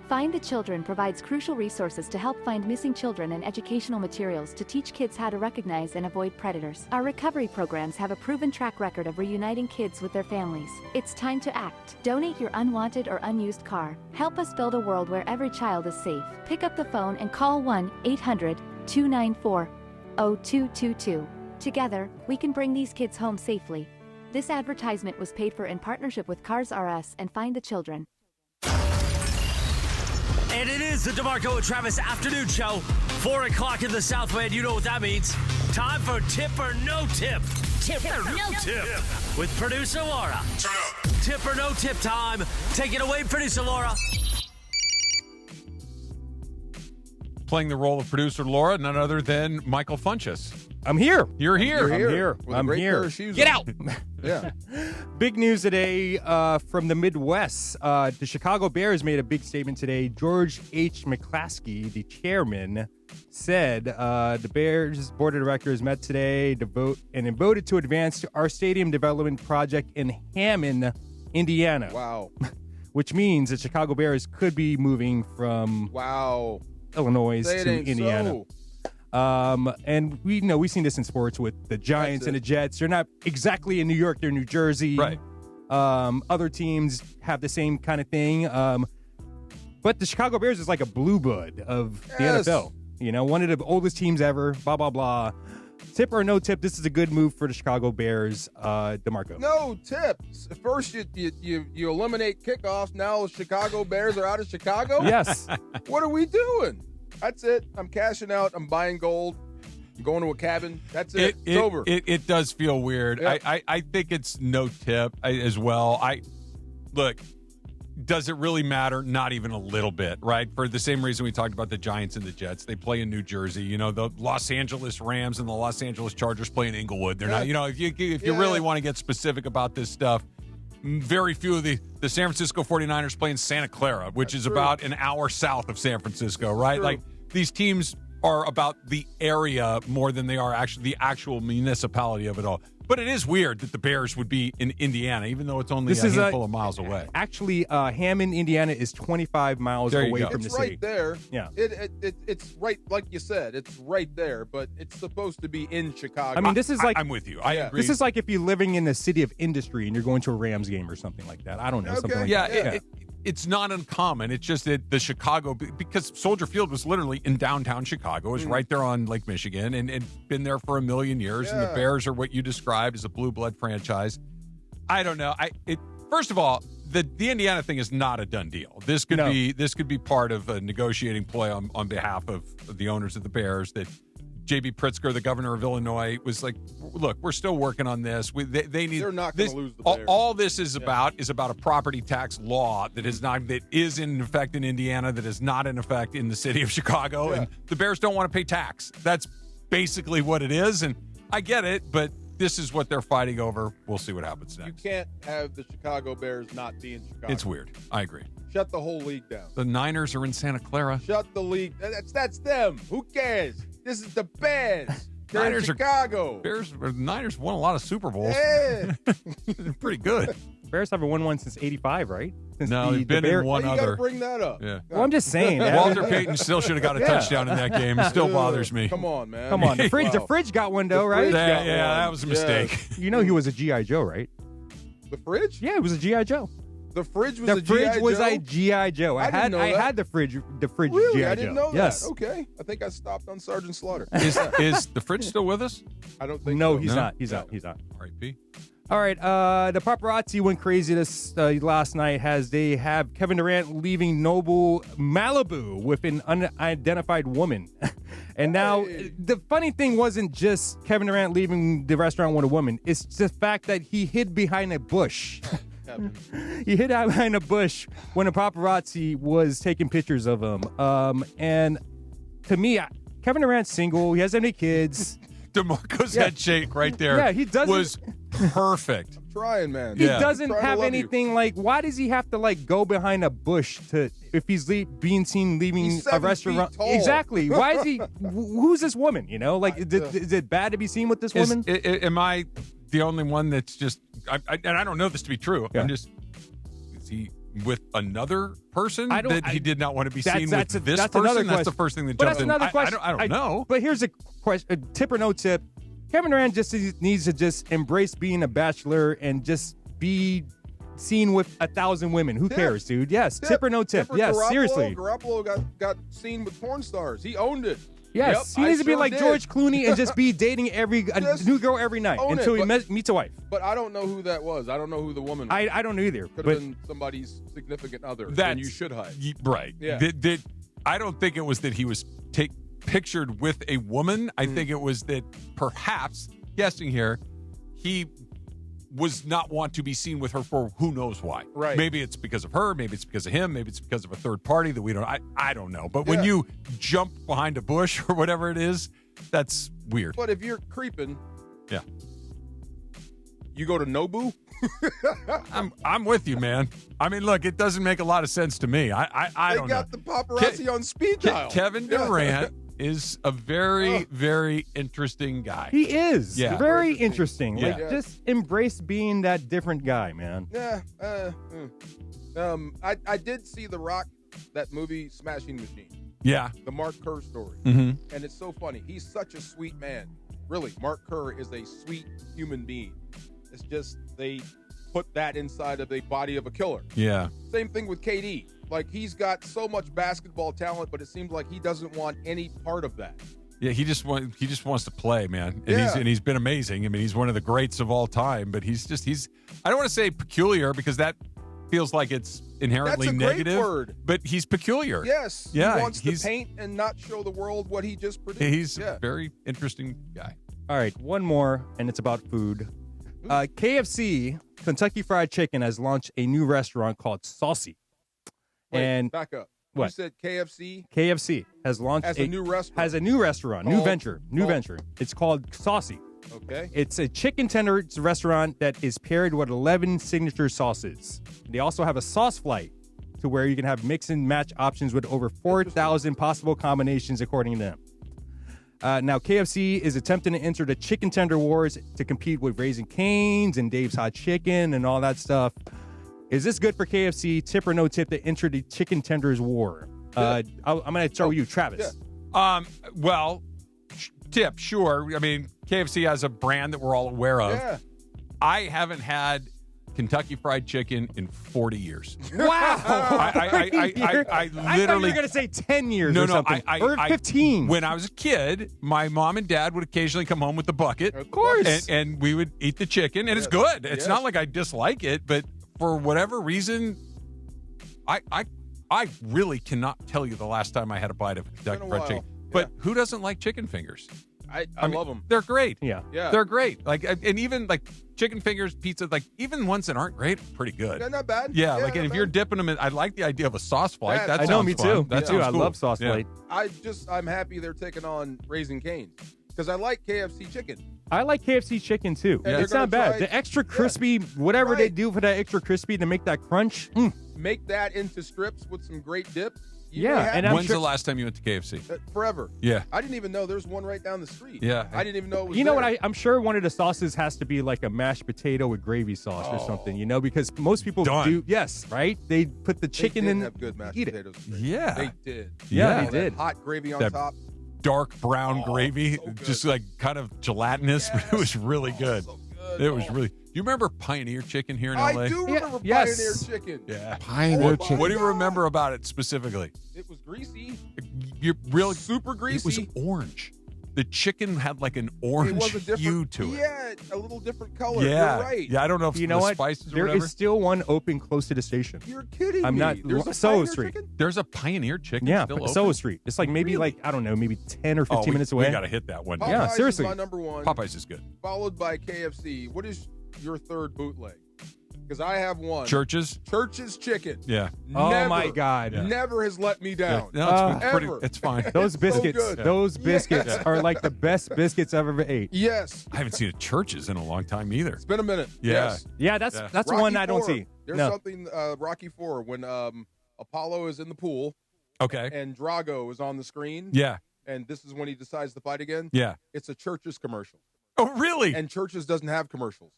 K: Find the Children provides crucial resources to help find missing children and educational materials to teach kids how to recognize and avoid predators. Our recovery programs have a proven track record of reuniting kids with their families. It's time to act. Donate your unwanted or unused car. Help us build a world where every child is safe. Pick up the phone and call 1-800-294-0222. Together, we can bring these kids home safely. This advertisement was paid for in partnership with Cars R Us and Find the Children.
B: And it is the DeMarco and Travis Afternoon Show. 4 o'clock in the Southland. You know what that means. Time for Tip or No Tip. Tip or No Tip. With producer Laura. Tip or No Tip time. Take it away, producer Laura.
E: Playing the role of producer Laura, none other than Michael Funchess.
R: I'm here.
E: You're here.
R: I'm here.
D: With a
R: I'm
D: great
R: here.
D: pair of shoes
R: Get
D: on.
R: out.
D: Yeah.
R: Big news today from the Midwest. The Chicago Bears made a big statement today. George H. McClaskey, the chairman, said the Bears board of directors met today to vote and voted to advance our stadium development project in Hammond, Indiana.
D: Wow.
R: Which means the Chicago Bears could be moving from Illinois to Indiana.
D: So.
R: And we've seen this in sports with the Giants and the Jets. They're not exactly in New York, they're New Jersey.
E: Right.
R: Other teams have the same kind of thing. But the Chicago Bears is like a blue blood of the NFL. One of the oldest teams ever, blah, blah, blah. Tip or no tip, this is a good move for the Chicago Bears, DeMarco.
D: No tips. First, you eliminate kickoffs. Now Chicago Bears are out of Chicago?
R: Yes.
D: What are we doing? That's it. I'm cashing out. I'm buying gold. I'm going to a cabin. That's it. It's over.
E: It does feel weird.
D: Yep.
E: I think it's no tip as well. Look, does it really matter? Not even a little bit, right? For the same reason we talked about the Giants and the Jets. They play in New Jersey. The Los Angeles Rams and the Los Angeles Chargers play in Inglewood. They're not, if you really want to get specific about this stuff, very few of the San Francisco 49ers play in Santa Clara, which is about an hour south of San Francisco, right? Like, these teams are about the area more than they are actually the actual municipality of it all. But it is weird that the Bears would be in Indiana, even though it's only a handful of miles away.
R: Actually, Hammond, Indiana is 25 miles away from the city.
D: It's right there.
R: Yeah.
D: It's right, like you said, it's right there, but it's supposed to be in Chicago.
R: I mean, this is like...
E: I'm with you. I agree.
R: This is like if you're living in a city of industry and you're going to a Rams game or something like that. I don't know. Something like that.
E: It's not uncommon. It's just that the Chicago, because Soldier Field was literally in downtown Chicago. It was right there on Lake Michigan and been there for a million years. And the Bears are what you described as a blue blood franchise. I don't know. First of all, the Indiana thing is not a done deal. This could be part of a negotiating ploy on behalf of the owners of the Bears that J.B. Pritzker, the governor of Illinois, was like, look, we're still working on this. They need.
D: They're not
E: this.
D: Going to lose the Bears.
E: All this is about a property tax law that is in effect in Indiana, that is not in effect in the city of Chicago, and the Bears don't want to pay tax. That's basically what it is, and I get it, but this is what they're fighting over. We'll see what happens next.
D: You can't have the Chicago Bears not be in Chicago.
E: It's weird. I agree.
D: Shut the whole league down.
E: The Niners are in Santa Clara.
D: Shut the league. That's them. Who cares? This is the Bears. They're
E: Niners
D: in Chicago.
E: Niners won a lot of Super Bowls.
D: Yeah.
E: They're pretty good.
R: Bears haven't won one since '85, right?
E: They've been in one
D: you
E: other.
D: You got to bring that up.
E: Yeah.
R: Well, I'm just saying.
E: Walter Payton still should have got a touchdown in that game. It still bothers me.
D: Come on, man.
R: Come on. The fridge got one, though, right?
E: Yeah, that was a mistake.
R: You know he was a G.I. Joe, right?
D: The fridge?
R: Yeah, it was a G.I. Joe.
D: The fridge was
R: the
D: a
R: fridge
D: G.I.
R: was
D: Joe?
R: a G.I. Joe. I had the fridge
D: really?
R: G.I.
D: I didn't
R: Joe.
D: know
R: Yes.
D: that. Okay. I think I stopped on Sergeant Slaughter.
E: Is the fridge still with us?
D: I don't think
R: no,
D: so.
R: he's not. He's not.
E: R.I.P.
R: All right. The paparazzi went crazy this last night as they have Kevin Durant leaving Noble Malibu with an unidentified woman. And now the funny thing wasn't just Kevin Durant leaving the restaurant with a woman. It's the fact that he hid behind a bush. He hid out behind a bush when a paparazzi was taking pictures of him. And to me, Kevin Durant's single. He has any kids.
E: DeMarco's head shake right there.
R: Yeah, he doesn't.
E: Was perfect.
D: I'm trying, man.
R: He
E: Yeah.
R: doesn't
D: I'm trying to
R: have
D: love
R: anything like. Why does he have to like go behind a bush to if he's being seen leaving
D: He's
R: a
D: 7
R: restaurant?
D: feet tall.
R: Exactly. Why is he? Who's this woman? You know, like is it bad to be seen with this woman?
E: Am I the only one that's just? And I don't know this to be true.
R: Yeah.
E: I'm just. Is he with another person
R: I don't-
E: that he did not want to be
R: That's-
E: seen
R: that's
E: with
R: a-
E: this
R: that's
E: person?
R: another
E: That's the
R: question.
E: first thing that
R: But
E: jumped
R: that's
E: in.
R: another question.
E: I don't know.
R: But here's a question: a tip or no tip. Kevin Durant just needs to just embrace being a bachelor and just be seen with 1,000 women. Who cares, dude? Yes, tip or no tip. Yes, seriously.
D: Garoppolo got seen with porn stars. He owned it.
R: Yes,
D: Yep,
R: he needs to be
D: sure
R: like
D: did.
R: George Clooney and just be dating a new girl every night
D: own
R: until
D: it,
R: he
D: but-
R: meets a wife.
D: But I don't know who that was. I don't know who the woman was.
R: I don't know either.
D: Could
R: But
D: have been somebody's significant other.
E: That's
D: And you should hide.
E: Right.
D: Yeah.
E: I don't think it was that he was pictured with a woman. I think it was that perhaps, guessing here, he was not want to be seen with her for who knows why.
D: Right.
E: Maybe it's because of her. Maybe it's because of him. Maybe it's because of a third party that we don't. I don't know. But when you jump behind a bush or whatever it is, that's weird.
D: But if you're creeping,
E: Yeah.
D: you go to Nobu.
E: I'm with you, man. I mean, look, it doesn't make a lot of sense to me. I
D: They
E: don't
D: got
E: know.
D: the paparazzi on speed dial.
E: Kevin
D: Yeah.
E: Durant is a very, very interesting guy.
R: he is very interesting.
E: Yeah.
R: Like, just embrace being that different guy, man.
D: Yeah. I did see The Rock, that movie Smashing Machine.
E: Yeah.
D: The Mark Kerr story.
E: Mhm.
D: And it's so funny. He's such a sweet man. Really, Mark Kerr is a sweet human being. It's just they put that inside of the body of a killer.
E: Yeah.
D: Same thing with KD. Like, he's got so much basketball talent, but it seems like he doesn't want any part of that.
E: Yeah, he just wants to play, man. And
D: Yeah.
E: he's been amazing. I mean, he's one of the greats of all time, but he's I don't want to say peculiar because that feels like it's inherently
D: That's a great
E: negative.
D: word.
E: But he's peculiar.
D: Yes.
E: Yeah.
D: He wants to
E: he's
D: paint and not show the world what he just produced.
E: he's
D: yeah.
E: a very interesting guy.
R: All right, one more, and it's about food. KFC, Kentucky Fried Chicken, has launched a new restaurant called Saucy.
D: Wait,
R: And
D: back up.
R: what?
D: You said KFC?
R: KFC has launched
D: As a new restaurant?
R: Has a new restaurant, new
D: Called-
R: venture. It's called Saucy.
D: Okay.
R: It's a chicken tenders restaurant that is paired with 11 signature sauces. They also have a sauce flight to where you can have mix and match options with over 4,000 possible combinations according to them. Now, KFC is attempting to enter the chicken tender wars to compete with Raising Cane's and Dave's Hot Chicken and all that stuff. Is this good for KFC? Tip or no tip to enter the chicken tenders war? I'm going to start with you, Travis.
E: Well, tip, sure. I mean, KFC has a brand that we're all aware of.
D: Yeah.
E: I haven't had Kentucky Fried Chicken in 40 years.
R: Wow.
E: I
R: I thought you
E: literally
R: were going to say 10 years
E: no,
R: or something. Or 15.
E: When I was a kid, my mom and dad would occasionally come home with the bucket.
R: Of course.
E: And we would eat the chicken, and it's good. It's
D: Yes.
E: not like I dislike it, but for whatever reason, I really cannot tell you the last time I had a bite of Kentucky
D: a
E: Fried
D: while.
E: Chicken. But who doesn't like chicken fingers?
D: I
E: mean,
D: love them.
E: They're great.
R: Yeah.
D: Yeah.
E: They're great. Like, and even like chicken fingers, pizza, like even ones that aren't great, pretty good.
D: Yeah, not bad.
E: Yeah, like,
D: not
E: and if
D: bad.
E: you're dipping them in, I like the idea of a sauce flight.
D: That-
E: That
D: I
R: know,
E: sounds
R: me
E: fun.
R: too.
E: That
R: Me too.
E: sounds
R: I
E: cool.
R: love sauce
E: Yeah.
R: flight.
D: I'm happy they're taking on Raising Cane's because I like KFC chicken.
R: I like KFC chicken too.
D: And
R: It's
D: they're
R: not
D: gonna
R: bad.
D: try-
R: The extra crispy, whatever they
D: Right.
R: do for that extra crispy to make that crunch.
D: Make that into strips with some great dip. You
R: Yeah,
D: may have
R: and
D: it.
R: I'm
E: When's
R: sure-
E: the last time you went to KFC?
D: Forever.
E: Yeah.
D: I didn't even know there's one right down the street.
E: Yeah.
D: I didn't even know it was
R: You know
D: there.
R: what? I'm sure one of the sauces has to be like a mashed potato with gravy sauce or something, you know, because most people
E: Done.
R: do. Yes, right? They put the
D: They
R: chicken
D: did
R: in.
D: have good mashed
R: eat it.
D: potatoes.
E: Yeah.
D: They did.
R: Yeah,
E: Yeah.
R: they did.
D: Hot gravy on
E: That-
D: top.
E: Dark brown gravy,
D: so good.
E: just like kind of gelatinous. But it was really good.
D: So good.
E: It was really. Do you remember Pioneer Chicken here in
D: I
E: LA?
D: do remember
R: yes.
D: Pioneer Chicken.
E: Yeah.
F: Pioneer
D: Oh,
F: chicken.
E: What do you remember about it specifically?
D: It was greasy.
E: You're real.
D: Super greasy.
E: It was orange. The chicken had like an
D: It
E: orange
D: was a different
E: hue to it.
D: Yeah, a little different color.
E: Yeah.
D: You're right.
E: Yeah, I don't know if
R: You know
E: the
R: what?
E: spices or
R: There
E: whatever.
R: is still one open close to the station.
D: You're kidding
R: I'm
D: me.
R: not.
D: There's a
R: Soho
D: Pioneer
R: Street.
D: Chicken?
E: There's a Pioneer Chicken
R: Yeah,
E: still open?
R: Soho Street. It's like maybe
D: Really?
R: like I don't know, maybe 10 or 15
E: we,
R: minutes away.
E: We got to hit that one.
D: Popeyes
R: Yeah, seriously.
D: is my number one.
E: Popeyes is good.
D: Followed by KFC. What is your third bootleg? because I have one.
E: Church's
D: Chicken.
E: Yeah.
R: Oh my God.
D: Never has let me down.
E: Yeah. No, it's
D: Ever.
E: it's fine.
R: Those biscuits,
D: good.
R: those biscuits
E: Yeah.
R: are like the best biscuits I've ever ate.
D: Yes.
E: I haven't seen a Church's in a long time either.
D: It's been a minute.
E: Yeah.
D: Yes.
R: Yeah, that's
D: Rocky
R: one I don't
D: IV.
R: see.
D: There's
R: No.
D: something Rocky IV when Apollo is in the pool.
E: Okay.
D: And Drago is on the screen.
E: Yeah.
D: And this is when he decides to fight again.
E: Yeah.
D: It's a Church's commercial.
E: Oh, really?
D: And Church's doesn't have commercials.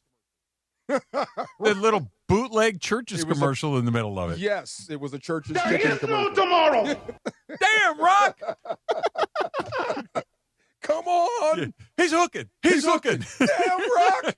E: The little bootleg Church's
D: It was
E: commercial in the middle of it.
D: Yes, it was a Church's
H: There
D: chicken
H: is no
D: commercial.
H: tomorrow.
E: Damn, Rock!
D: Come on.
E: Yeah. He's hooking. He's hooking.
D: Damn, Rock.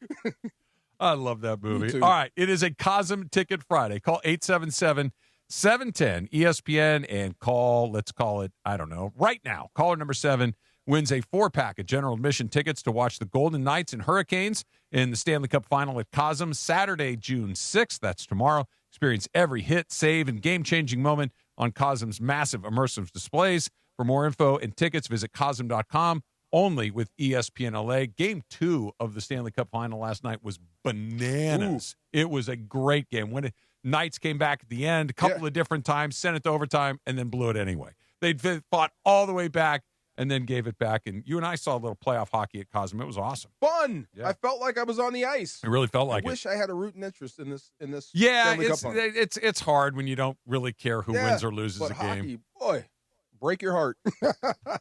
E: I love that movie.
D: Me too.
E: All right. It is a Cosm Ticket Friday. Call 877-710-ESPN and call, let's call it, I don't know, right now. Caller number 7 wins a 4-pack of general admission tickets to watch the Golden Knights and Hurricanes in the Stanley Cup Final at Cosm Saturday, June 6th. That's tomorrow. Experience every hit, save, and game-changing moment on Cosm's massive immersive displays. For more info and tickets, visit Cosm.com. Only with ESPN LA. Game 2 of the Stanley Cup Final last night was bananas. Ooh. It was a great game. When Knights came back at the end a couple of different times, sent it to overtime, and then blew it anyway. They'd fought all the way back and then gave it back. And you and I saw a little playoff hockey at Cosm. It was awesome.
D: Fun.
E: Yeah.
D: I felt like I was on the ice.
E: It really felt like
D: I wish I had a rooting interest in this.
E: Yeah,
D: Stanley Cup Final.
E: it's hard when you don't really care who wins or loses
D: but
E: a game.
D: Hockey, boy, break your heart.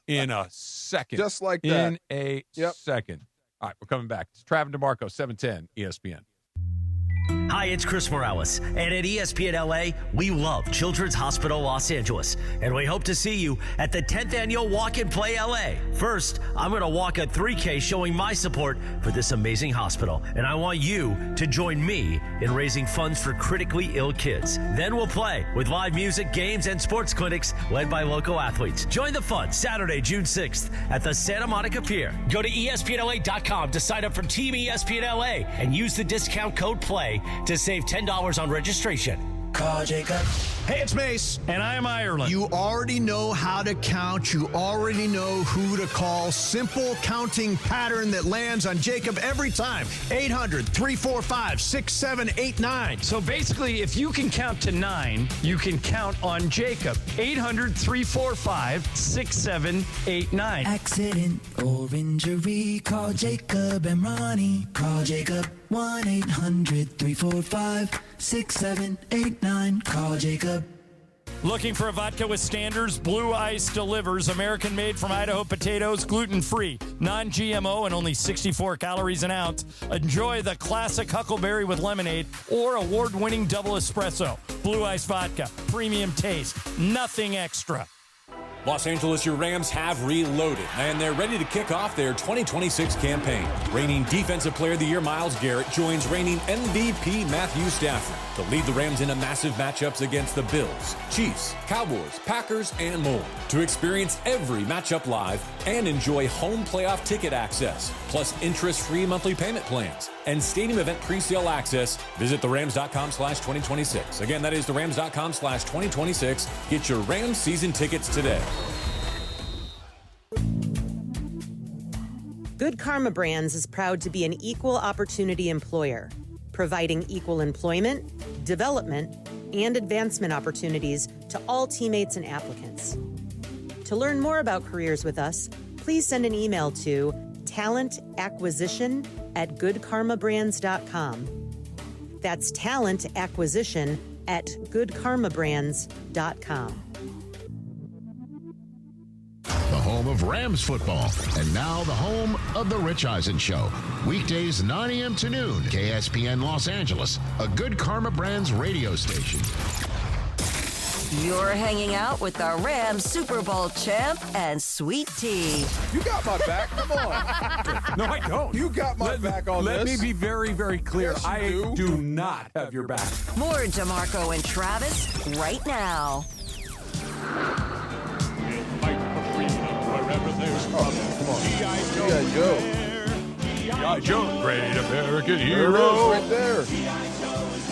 E: In a second.
D: Just like that.
E: In a second. All right, we're coming back. It's Travis DeMarco, 710 ESPN.
B: Hi, it's Chris Morales, and at ESPN LA, we love Children's Hospital Los Angeles, and we hope to see you at the 10th Annual Walk and Play LA. First, I'm going to walk a 3K showing my support for this amazing hospital, and I want you to join me in raising funds for critically ill kids. Then we'll play with live music, games, and sports clinics led by local athletes. Join the fun Saturday, June 6th at the Santa Monica Pier. Go to ESPNLA.com to sign up for Team ESPN LA and use the discount code PLAY to save $10 on registration.
M: Call Jacob.
U: Hey, it's Mace.
M: And I'm Ireland.
U: You already know how to count. You already know who to call. Simple counting pattern that lands on Jacob every time. 800-345-6789.
M: So basically, if you can count to 9, you can count on Jacob. 800-345-6789.
Q: Accident or injury, call Jacob and Ronnie. Call Jacob 1-800-345-6789. Call Jacob.
M: Looking for a vodka with standards? Blue Ice delivers. American made from Idaho potatoes, gluten-free, non-GMO, and only 64 calories an ounce. Enjoy the classic Huckleberry with lemonade or award-winning double espresso. Blue Ice vodka, premium taste, nothing extra.
S: Los Angeles, your Rams have reloaded, and they're ready to kick off their 2026 campaign. Reigning Defensive Player of the Year Myles Garrett joins reigning MVP Matthew Stafford to lead the Rams into massive matchups against the Bills, Chiefs, Cowboys, Packers, and more. To experience every matchup live and enjoy home playoff ticket access, plus interest-free monthly payment plans and stadium event pre-sale access, visit therams.com/2026. Again, that is therams.com/2026. Get your Rams season tickets today.
T: Good Karma Brands is proud to be an equal opportunity employer, providing equal employment, development, and advancement opportunities to all teammates and applicants. To learn more about careers with us, please send an email to talentacquisition@goodkarmabrands.com. That's talentacquisition@goodkarmabrands.com.
C: The home of Rams football, and now the home of the Rich Eisen Show. Weekdays 9 a.m. to noon, KSPN Los Angeles, a Good Karma Brands radio station.
I: You're hanging out with the Rams Super Bowl champ and Sweet Tea.
D: You got my back. Come on.
E: No, I don't.
D: You got my back on
E: Let
D: this.
E: me be very, very clear.
D: Yes, you
E: I do not have your back.
I: More DeMarco and Travis right now.
D: G.I. Joe.
E: G.I. Joe, great American
D: There it
E: hero.
D: is, right there.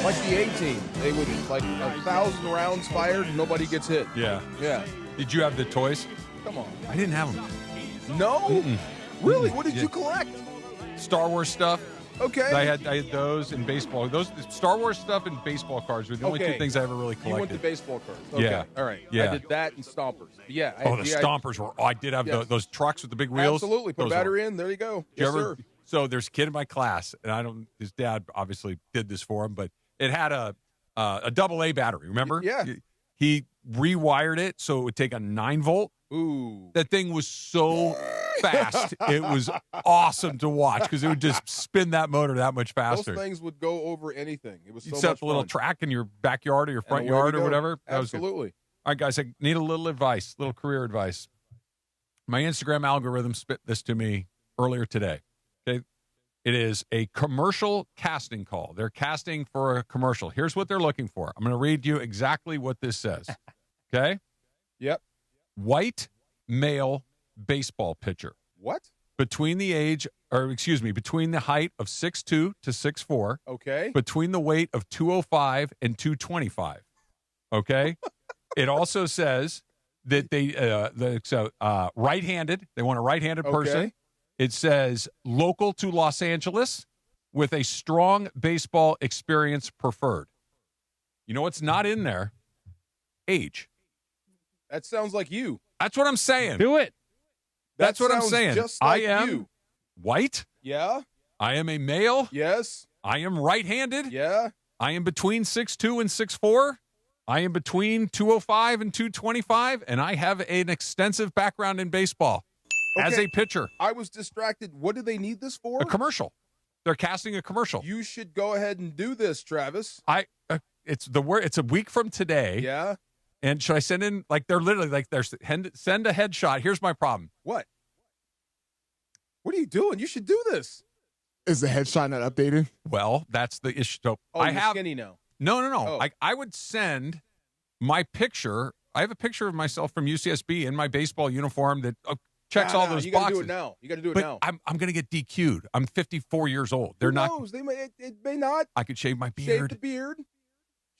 D: Like the A-Team. They would, like, 1,000 rounds fired, nobody gets hit.
E: Yeah.
D: Yeah.
E: Did you have the toys?
D: Come on.
E: I didn't have them.
D: No?
E: Mm-mm.
D: Really?
E: Mm-mm.
D: What did
E: Yeah.
D: you collect?
E: Star Wars stuff.
D: Okay.
E: I had those in baseball. Those Star Wars stuff and baseball cards were the only two things I ever really collected.
D: You went to baseball cards. Okay.
E: Yeah.
D: All right.
E: Yeah.
D: I did that and stompers. Yeah.
E: The stompers were. I did have those trucks with the big wheels.
D: Absolutely. Put a battery in. There you go. Yes, sir.
E: So there's a kid in my class, and his dad obviously did this for him, but it had a AA battery. Remember?
D: Yeah.
E: He rewired it so it would take a 9-volt.
D: Ooh.
E: That thing was so fast. It was awesome to watch because it would just spin that motor that much faster.
D: Those things would go over anything. It was so
E: You'd
D: much
E: set up a little
D: fun.
E: track in your backyard or your front
D: And away
E: yard
D: we
E: or
D: go.
E: whatever. That was good.
D: Absolutely.
E: All right, guys, I need a little advice, little career advice. My Instagram algorithm spit this to me earlier today. Okay. It is a commercial casting call. They're casting for a commercial. Here's what they're looking for. I'm going to read you exactly what this says. Okay?
D: Yep.
E: White male baseball pitcher.
D: What?
E: Between the height of 6'2" to 6'4".
D: Okay.
E: Between the weight of 205 and 225. Okay? It also says that they right-handed. They want a right-handed person.
D: Okay.
E: It says local to Los Angeles with a strong baseball experience preferred. You know what's not in there? Age.
D: That sounds like you.
E: That's what I'm saying.
R: Do it.
E: That's what I'm
D: sounds
E: saying.
D: just like
E: I am
D: you.
E: white.
D: Yeah.
E: I am a male.
D: Yes.
E: I am right-handed.
D: Yeah.
E: I am between 6'2" and 6'4". I am between 205 and 225, and I have an extensive background in baseball as
D: Okay.
E: a pitcher.
D: I was distracted. What do they need this for?
E: A commercial. They're casting a commercial.
D: You should go ahead and do this, Travis.
E: It's a week from today.
D: Yeah.
E: And should I send in they're send a headshot? Here's my problem.
D: What? What are you doing? You should do this.
F: Is the headshot not updated?
E: Well, that's the issue. So
D: Oh, you're skinny now.
E: No.
D: Oh.
E: I would send my picture. I have a picture of myself from UCSB in my baseball uniform that checks all those
D: you
E: boxes.
D: You got to do it now. You got to do it
E: But
D: now.
E: I'm going to get DQ'd. I'm 54 years old. They're
D: Who
E: not.
D: knows? It may not.
E: I could shave my
D: Shave
E: beard.
D: the beard.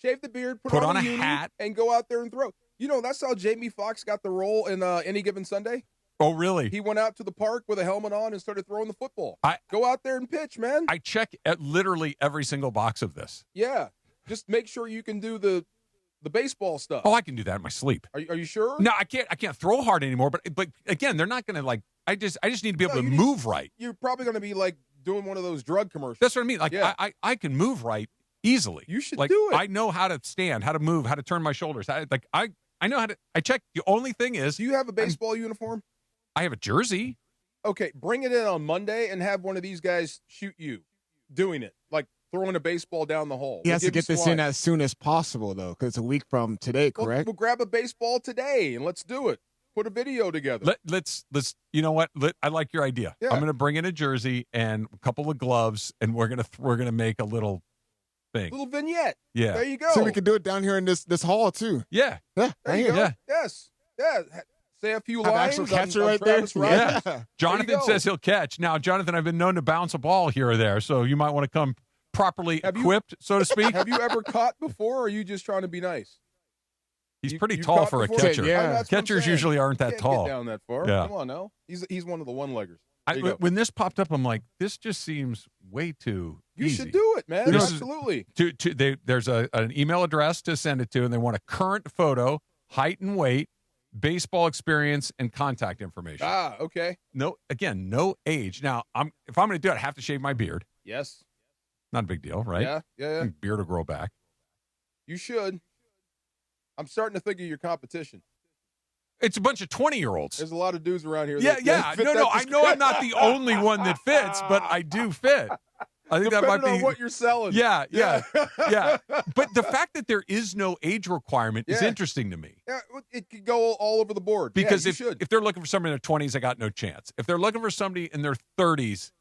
D: Shave the beard.
E: Put on a
D: uni,
E: hat.
D: and go out there and throw. You know, that's how Jamie Foxx got the role in Any Given Sunday.
E: Oh, really?
D: He went out to the park with a helmet on and started throwing the football.
E: I
D: go out there and pitch, man.
E: I check at literally every single box of this.
D: Yeah, just make sure you can do the baseball stuff.
E: Oh, I can do that in my sleep.
D: Are you sure?
E: No, I can't. I can't throw hard anymore. But again, they're not going to I just need to be able to move right.
D: You're probably going to be doing one of those drug commercials.
E: That's what I mean.
D: Yeah.
E: I can move right easily.
D: You should do it.
E: I know how to stand, how to move, how to turn my shoulders. I know how to. I check. The only thing is,
D: do you have a baseball uniform?
E: I have a jersey.
D: Okay, bring it in on Monday and have one of these guys shoot you doing it, like throwing a baseball down the hall.
F: He has to get this in as soon as possible, though, because it's a week from today, correct?
D: We'll grab a baseball today and let's do it. Put a video together.
E: Let's. You know what? I like your idea.
D: Yeah.
E: I'm going to bring in a jersey and a couple of gloves, and we're gonna make a little thing.
D: Little vignette.
E: Yeah.
D: There you go.
F: So we can do it down here in this hall too.
E: Yeah.
F: Yeah.
D: There you go.
E: Yeah.
D: Yes. Yeah. Say a few
F: Have
D: lines.
F: actual catcher
D: on
F: right there.
D: Travis Rogers.
E: Yeah. Jonathan says he'll catch. Now, Jonathan, I've been known to bounce a ball here or there, so you might want to come properly equipped, so to speak.
D: Have you ever caught before, or are you just trying to be nice?
E: He's pretty
D: you
E: tall
D: caught
E: for a
D: before?
E: catcher.
D: Yeah. That's what I'm
E: Catchers
D: saying.
E: usually aren't
D: You
E: that
D: can't
E: tall.
D: Get down that far.
E: Yeah.
D: Come on now. He's one of the one-leggers.
E: When this popped up, I'm like, this just seems way too
D: You
E: easy.
D: should do it, man.
E: This is-
D: Absolutely.
E: There's an email address to send it to, and they want a current photo, height and weight, baseball experience, and contact information.
D: Ah, okay.
E: No age. Now, if I'm going to do it, I have to shave my beard.
D: Yes.
E: Not a big deal, right?
D: Yeah.
E: Beard will grow back.
D: You should. I'm starting to think of your competition.
E: It's a bunch of 20-year-olds.
D: There's a lot of dudes around here.
E: Yeah.
D: that fit
E: No.
D: that
E: I know I'm not the only one that fits, but I do fit. I think that might
D: Depending
E: be
D: on what you're selling.
E: Yeah. But the fact that there is no age requirement is
D: Yeah.
E: interesting to me.
D: Yeah, it could go all over the board.
E: Because
D: yeah, you should.
E: if they're looking for somebody in their 20s, I got no chance. If they're looking for somebody in their 30s,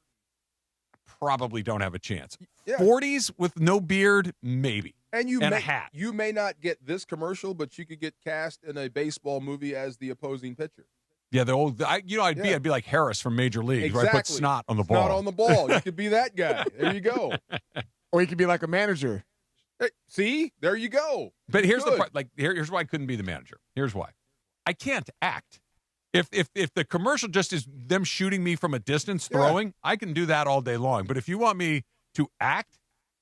E: probably don't have a chance.
D: Yeah.
E: 40s with no beard, maybe.
D: And
E: a hat.
D: You may not get this commercial, but you could get cast in a baseball movie as the opposing pitcher.
E: Yeah, the old. I'd be like Harris from Major League,
D: Exactly.
E: where I put snot on the ball.
D: Snot on the ball. You could be that guy. There you go.
F: Or you could be like a manager.
D: Hey, see, there you go.
E: But here's the
D: Good.
E: part. Here's why I couldn't be the manager. Here's why. I can't act. If the commercial just is them shooting me from a distance, throwing, I can do that all day long. But if you want me to act,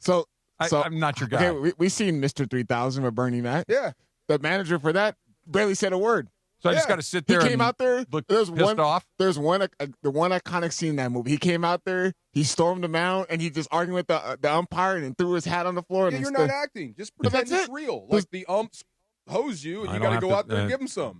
E: I'm not your guy.
F: Okay, we seen Mr. 3000 with Bernie Mac.
D: Yeah.
F: The manager for that barely said a word.
E: So I just got to sit there.
F: He came out there.
E: Look
F: There's
E: pissed off.
F: There's the one iconic scene in that movie. He came out there. He stormed the mound, and he just arguing with the umpire and threw his hat on the floor.
D: Yeah,
F: and
D: you're not acting. Just pretend it's real. Like the umps hose you, and you got to go out there and give them some.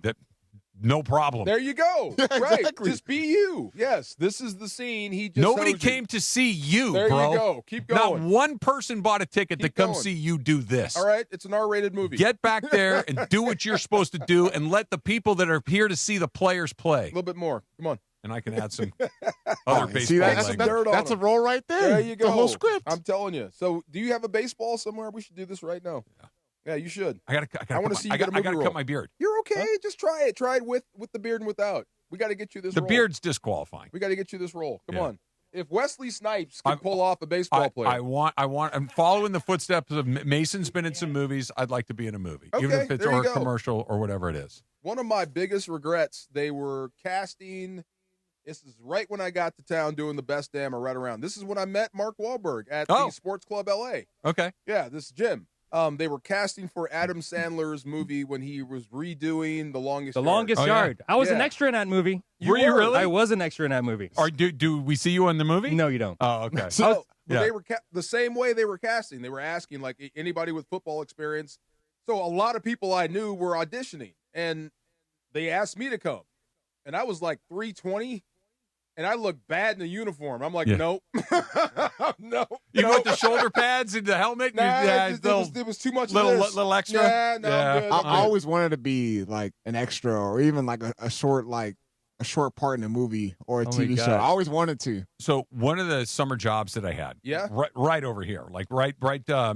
E: No problem.
D: There you go.
F: Yeah,
D: right.
F: exactly.
D: Just be you. Yes, this is the scene. He just
E: Nobody
D: hosed you.
E: came to see you,
D: There
E: bro.
D: you go. Keep
E: Not
D: going.
E: one person bought a ticket to come
D: going.
E: see you do this.
D: All right, it's an R-rated movie.
E: Get back there and do what you're supposed to do and let the people that are here to see the players play.
D: A little bit more. Come on.
E: And I can add some other baseball
F: See, that's a role right there.
D: There you go.
F: The whole script.
D: I'm telling you. So, do you have a baseball somewhere? We should do this right now. Yeah, you should.
E: I want to
D: see you get a movie role.
E: cut my beard.
D: You're okay. Just try it. Try it with the beard and without. We got to get you this
E: The
D: role.
E: beard's disqualifying.
D: We got to get you this role. Come
E: Yeah.
D: on. If Wesley Snipes could pull off a baseball player.
E: I'm following the footsteps of Mason's been in some movies. I'd like to be in a movie,
D: Okay,
E: even if it's
D: there you
E: or a
D: go.
E: commercial or whatever it is.
D: One of my biggest regrets, they were casting. This is right when I got to town doing the best damn or right around. This is when I met Mark Wahlberg at the Sports Club LA.
E: Okay.
D: Yeah, this is Jim. They were casting for Adam Sandler's movie when he was redoing The Longest Yard.
R: The Longest Yard. I was an extra in that movie.
E: Were you really?
R: I was an extra in that movie.
E: Or do we see you in the movie?
R: No, you don't.
E: Oh, okay.
D: So they were the same way they were casting. They were asking like anybody with football experience. So a lot of people I knew were auditioning, and they asked me to come, and I was like 320. And I look bad in the uniform. I'm like, nope. No.
E: You went the shoulder pads and the helmet?
D: Nah, it was too much of this.
E: Little extra?
D: Yeah, no, I'm good.
F: I always wanted to be like an extra or even like a short part in a movie or a TV show. I always wanted to.
E: So one of the summer jobs that I had, right over here, like right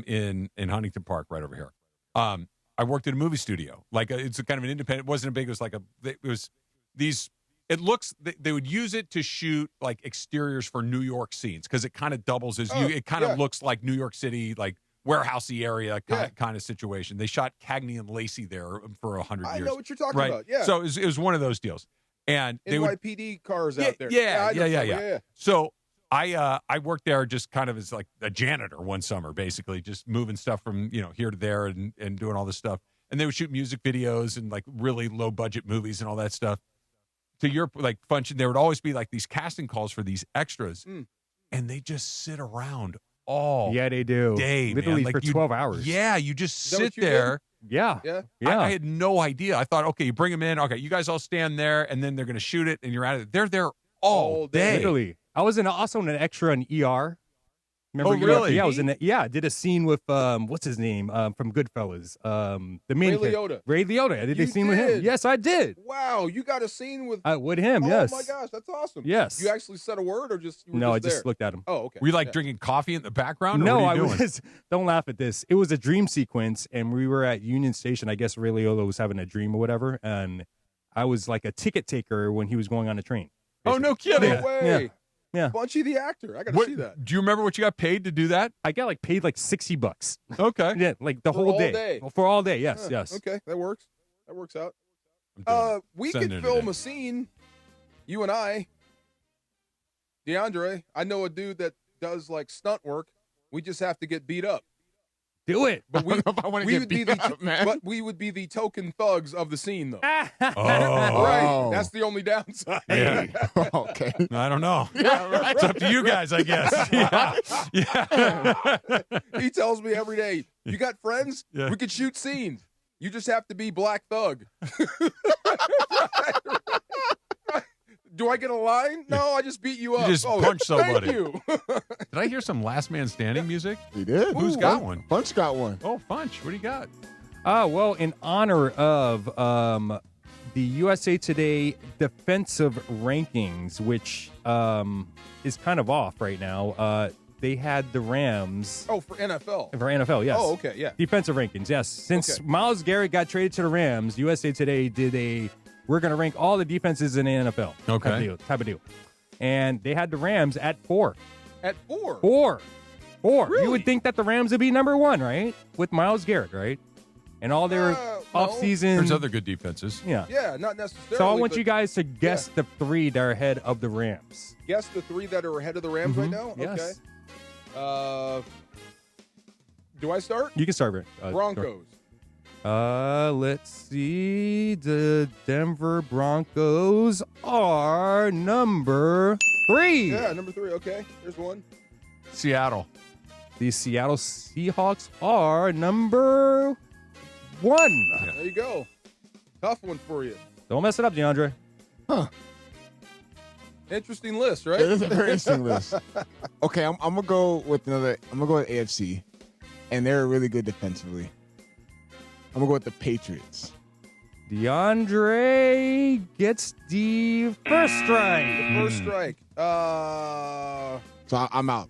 E: in Huntington Park, right over here. I worked at a movie studio. Like it's a kind of an independent. It wasn't a big. It was these. It looks they would use it to shoot like exteriors for New York scenes because it kind of doubles as it kind of looks like New York City, like warehousey area kind of situation. They shot Cagney and Lacey there for 100 years.
D: I know what you're talking
E: right?
D: about. Yeah.
E: So it was one of those deals. And they would,
D: NYPD cars out there.
E: Yeah. So I worked there just kind of as like a janitor one summer, basically just moving stuff from here to there and doing all this stuff. And they would shoot music videos and like really low budget movies and all that stuff. To your like function, there would always be like these casting calls for these extras, and they just sit around all
R: they do
E: day,
R: literally
E: man.
R: for 12 hours.
E: Yeah, you just sit there.
R: Yeah.
E: I had no idea. I thought, okay, you bring them in. Okay, you guys all stand there, and then they're going to shoot it, and you're at it. They're there all day.
R: Literally. I was also an extra in ER. Remember
E: really?
R: Yeah, I was in it. Yeah, I did a scene with what's his name from Goodfellas. The main
D: Ray Liotta.
R: Ray Liotta. I did a scene with him. Yes, I did.
D: Wow, you got a scene with
R: him. Yes.
D: Oh my gosh, that's awesome.
R: Yes.
D: You actually said a word, or just you were
R: no? I
D: just
R: just
D: there?
R: looked at him.
D: Oh, okay.
E: Were you like drinking coffee in the background? Or
R: No,
E: what are you
R: I
E: doing?
R: was. Don't laugh at this. It was a dream sequence, and we were at Union Station. I guess Ray Liotta was having a dream or whatever, and I was like a ticket taker when he was going on a train.
E: Oh, no kidding.
D: No way.
R: Yeah.
D: Bunchy the actor. I got to see that.
E: Do you remember what you got paid to do that?
R: I got like paid like $60.
E: Okay.
R: Yeah, like the
D: For
R: whole
D: all
R: day.
D: day.
R: Well, for all day. Yes,
D: Huh,
R: yes.
D: Okay, that works. That works out. We
E: Send
D: could
E: it
D: film
E: today.
D: a scene, you and I. DeAndre, I know a dude that does like stunt work. We just have to get beat up.
R: Do it.
D: But we,
F: I don't know if I want to
D: we
F: get
D: would be
F: beat
D: the
F: up, man.
D: but we would be the token thugs of the scene, though.
E: Oh.
D: Right. That's the only downside.
E: Yeah.
F: Okay.
E: I don't know.
D: Yeah, right.
E: It's up to you guys, I guess. Yeah.
D: He tells me every day, "You got friends?
E: Yeah.
D: We could shoot scenes. You just have to be Black Thug." Do I get a line? No, I just beat you up.
E: You just punch somebody.
D: Thank you.
E: Did I hear some Last Man Standing music?
F: He did.
E: Who's got one?
F: Bunch got one.
E: Oh, Funch. What do you got?
R: Well, in honor of the USA Today defensive rankings, which is kind of off right now, they had the Rams.
D: Oh, for NFL.
R: For NFL, yes.
D: Oh, okay, yeah.
R: Defensive rankings, yes. Since
D: Okay.
R: Myles Garrett got traded to the Rams, USA Today did we're going to rank all the defenses in the NFL.
E: Okay.
R: Type of deal. And they had the Rams at 4.
D: At 4?
R: 4.
D: Really?
R: You would think that the Rams would be number 1, right? With Myles Garrett, right? And all they were off-season.
E: There's other good defenses.
R: Yeah.
D: Yeah, not necessarily.
R: So I want
D: but
R: you guys to guess the three that are ahead of the Rams.
D: guess the three that are ahead of the Rams right now?
R: Yes.
D: Okay. Do I start?
R: You can start, Rick.
D: Broncos.
R: Let's see. The Denver Broncos are number 3.
D: Yeah, number 3. Okay, there's one.
E: Seattle.
R: The Seattle Seahawks are number 1.
D: There you go. Tough one for you.
R: Don't mess it up, DeAndre.
D: Interesting list, right?
F: It is a very interesting list. Okay, I'm gonna go with another. I'm gonna go with AFC, and they're really good defensively. I'm gonna go with the Patriots.
R: DeAndre gets the first strike.
D: The first strike.
F: So I'm out.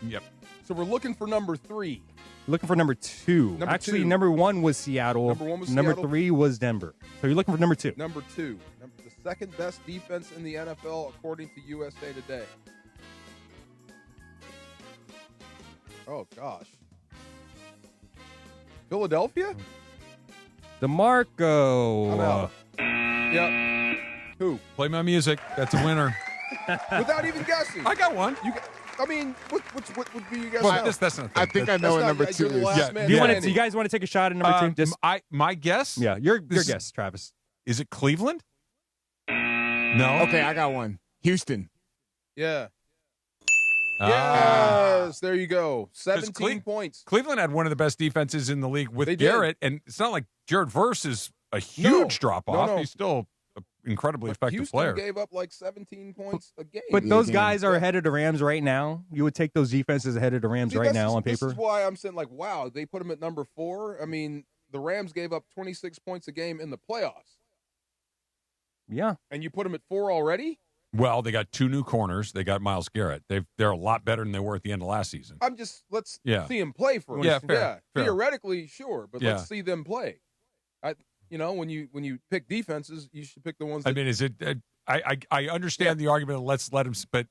E: Yep.
D: So we're looking for number 3.
R: Looking for number 2.
D: Number
R: Actually,
D: 2.
R: number 1 was Seattle.
D: Number 1 was
R: Number
D: Seattle.
R: 3 was Denver. So you're looking for number 2.
D: Number 2. The second best defense in the NFL according to USA Today. Oh, gosh. Philadelphia?
R: DeMarco.
D: I'm out. Yep. Who?
E: Play my music. That's a winner.
D: Without even guessing.
E: I got one.
D: I mean, what would be you guys?
E: Well, that's not.
F: I think I know what number 2 is.
R: Do you guys want to take a shot at number 2? Just
E: my guess?
R: Yeah, your guess, Travis.
E: Is it Cleveland? No.
F: Okay, I got one. Houston.
D: Yeah. Yes, there you go. 17 points.
E: Cleveland had one of the best defenses in the league with
D: They did.
E: Garrett, and it's not like Jared Verse is a huge drop off.
D: No.
E: He's still an incredibly effective
D: Houston
E: player.
D: gave up like 17 points a game.
R: But those guys are ahead of the Rams right now. You would take those defenses ahead of the Rams right now on paper.
D: This is why I'm saying, like, wow, they put them at number 4. I mean, the Rams gave up 26 points a game in the playoffs.
R: Yeah.
D: And you put them at 4 already?
E: Well, they got 2 new corners. They got Myles Garrett. They're a lot better than they were at the end of last season.
D: Let's
E: Yeah.
D: see them play first.
E: Yeah, fair.
D: Theoretically, sure, but
E: Yeah.
D: let's see them play. When you pick defenses, you should pick the ones that
E: I mean, is it? I understand the argument. Of let's let him. But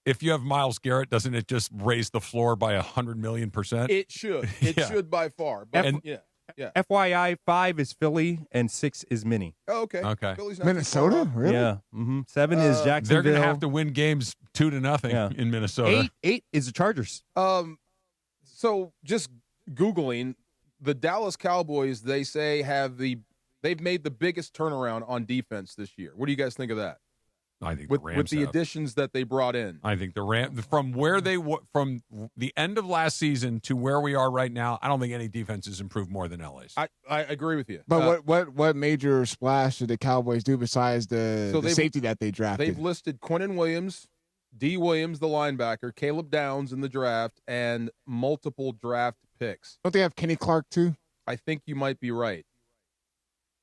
E: if you have Myles Garrett, doesn't it just raise the floor by 100 million%?
D: It should. It
E: Yeah.
D: should by far. But yeah.
R: FYI, 5 is Philly and 6 is Minnie.
D: Oh, okay.
E: Okay.
D: Philly's not
F: Minnesota?
D: too far off.
F: Really?
R: Yeah. 7 is Jacksonville.
E: They're going to have to win games 2-0 in Minnesota.
R: 8 is the Chargers.
D: So just Googling, the Dallas Cowboys, they say they've made the biggest turnaround on defense this year. What do you guys think of that?
E: I think
D: With
E: the Rams
D: the
E: have.
D: additions that they brought in.
E: I think the Rams, from where they from the end of last season to where we are right now, I don't think any defense has improved more than LA's.
D: I agree with you.
F: But what major splash did the Cowboys do besides the safety that they drafted?
D: They've listed Quinnen Williams, D. Williams, the linebacker, Caleb Downs in the draft, and multiple draft picks.
F: Don't they have Kenny Clark too?
D: I think you might be right.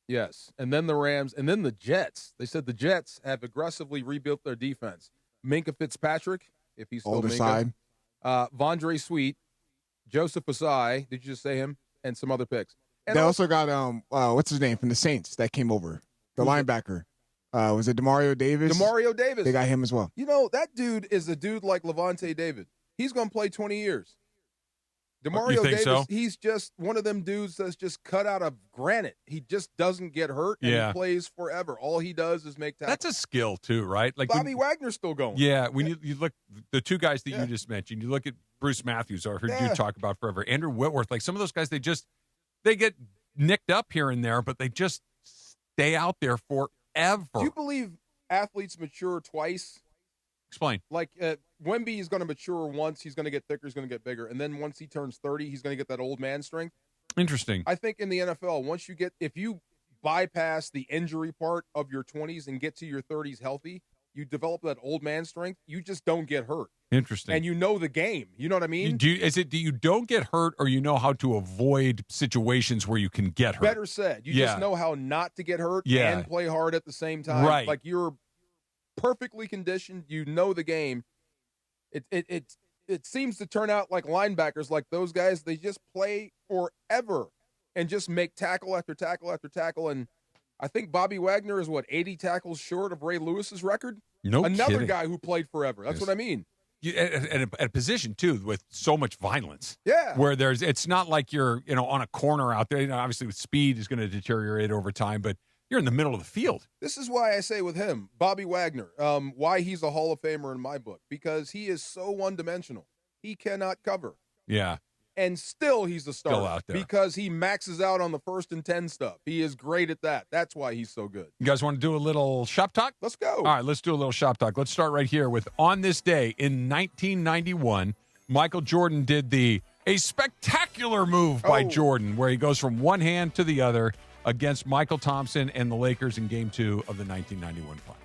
D: Yes. And then the Rams, and then the Jets. They said the Jets have aggressively rebuilt their defense. Minka Fitzpatrick, if he's still
F: Older
D: Minka.
F: side.
D: Vondre Sweet, Joseph Asai, did you just say him? And some other picks. And
F: They also got what's his name from the Saints that came over, the linebacker. Was it Demario Davis?
D: Demario Davis.
F: They got him as well.
D: You know, that dude is a dude like Levante David. He's going to play 20 years. Demario
E: You think
D: Davis,
E: so?
D: he's just one of them dudes that's just cut out of granite. He just doesn't get hurt, and
E: Yeah.
D: he plays forever. All he does is make tackles.
E: That's a skill too, right? Like
D: Bobby Wagner's still going.
E: Yeah, when you look the 2 guys that you just mentioned, you look at Bruce Matthews, I heard you talk about forever. Andrew Whitworth, like some of those guys, they get nicked up here and there, but they just stay out there forever.
D: Do you believe athletes mature twice?
E: Explain.
D: Like Wemby is going to mature once. He's going to get thicker. He's going to get bigger. And then once he turns 30, he's going to get that old man strength.
E: Interesting.
D: I think in the NFL, if you bypass the injury part of your 20s and get to your 30s healthy, you develop that old man strength. You just don't get hurt.
E: Interesting.
D: And you know the game. You know what I mean?
E: Do you don't get hurt, or you know how to avoid situations where you can get hurt?
D: Better said. You just know how not to get hurt and play hard at the same time.
E: Right.
D: Like you're perfectly conditioned. You know the game. It seems to turn out like linebackers, like those guys, they just play forever and just make tackle after tackle after tackle. And I think Bobby Wagner is 80 tackles short of Ray Lewis's record?
E: No
D: Another
E: kidding.
D: guy who played forever. That's what I mean.
E: at a position too with so much violence.
D: Yeah.
E: Where it's not like you're, on a corner out there. Obviously with speed is going to deteriorate over time, but you're in the middle of the field.
D: This is why I say with him, Bobby Wagner, why he's a Hall of Famer in my book, because he is so one-dimensional. He cannot cover.
E: Yeah.
D: And still he's a star
E: out there.
D: because he maxes out on the 1st and 10 stuff. He is great at that. That's why he's so good.
E: You guys want to do a little shop talk?
D: Let's go.
E: All right, let's do a little shop talk. Let's start right here with on this day in 1991, Michael Jordan did a spectacular move by Jordan where he goes from one hand to the other against Michael Thompson and the Lakers in Game 2 of the 1991 Finals.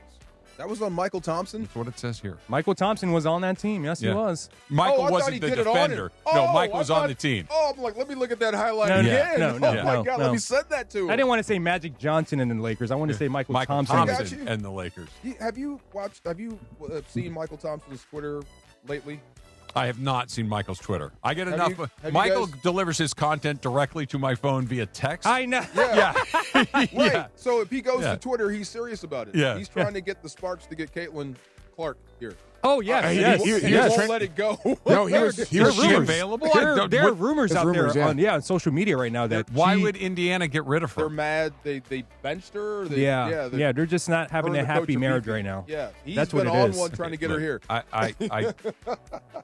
D: That was on Michael Thompson?
E: That's what it says here.
R: Michael Thompson was on that team. Yes, he was.
E: Michael
D: I thought
E: wasn't
D: he
E: the
D: did it on
E: defender.
D: him.
E: No, Michael was on the team.
D: Oh, I'm like, let me look at that highlight
R: No,
D: again.
R: no, no,
D: my
R: no,
D: God,
R: no.
D: let me send that to him.
R: I didn't want to say Magic Johnson and the Lakers. I wanted to say Michael Thompson.
E: and the Lakers.
D: Have you seen Michael Thompson's Twitter lately?
E: I have not seen Michael's Twitter. I get
D: Have
E: enough.
D: you- have you
E: Michael
D: guys-
E: delivers his content directly to my phone via text.
R: I know.
D: Yeah. Right.
E: Yeah.
D: So if he goes
E: Yeah.
D: to Twitter, he's serious about it.
E: Yeah.
D: He's trying to get the Sparks to get Caitlin Clark here.
R: Oh, yes,
D: He
R: yes.
D: won't- he
R: yes.
D: won't let it go.
F: No, he was
E: Is she
F: rumors.
E: available?
R: There are rumors
F: There's
R: out
F: rumors,
R: there
F: yeah.
R: on social media right now that
E: Why
R: she-
E: would Indiana get rid of her?
D: They're mad. They benched her. Or
R: yeah, they're just not having
D: her
R: a
D: and the coach
R: happy
D: are
R: marriage
D: beefing.
R: right now.
D: Yeah, he's
R: That's
D: been
R: what it
D: on
R: is.
D: one trying to get her here.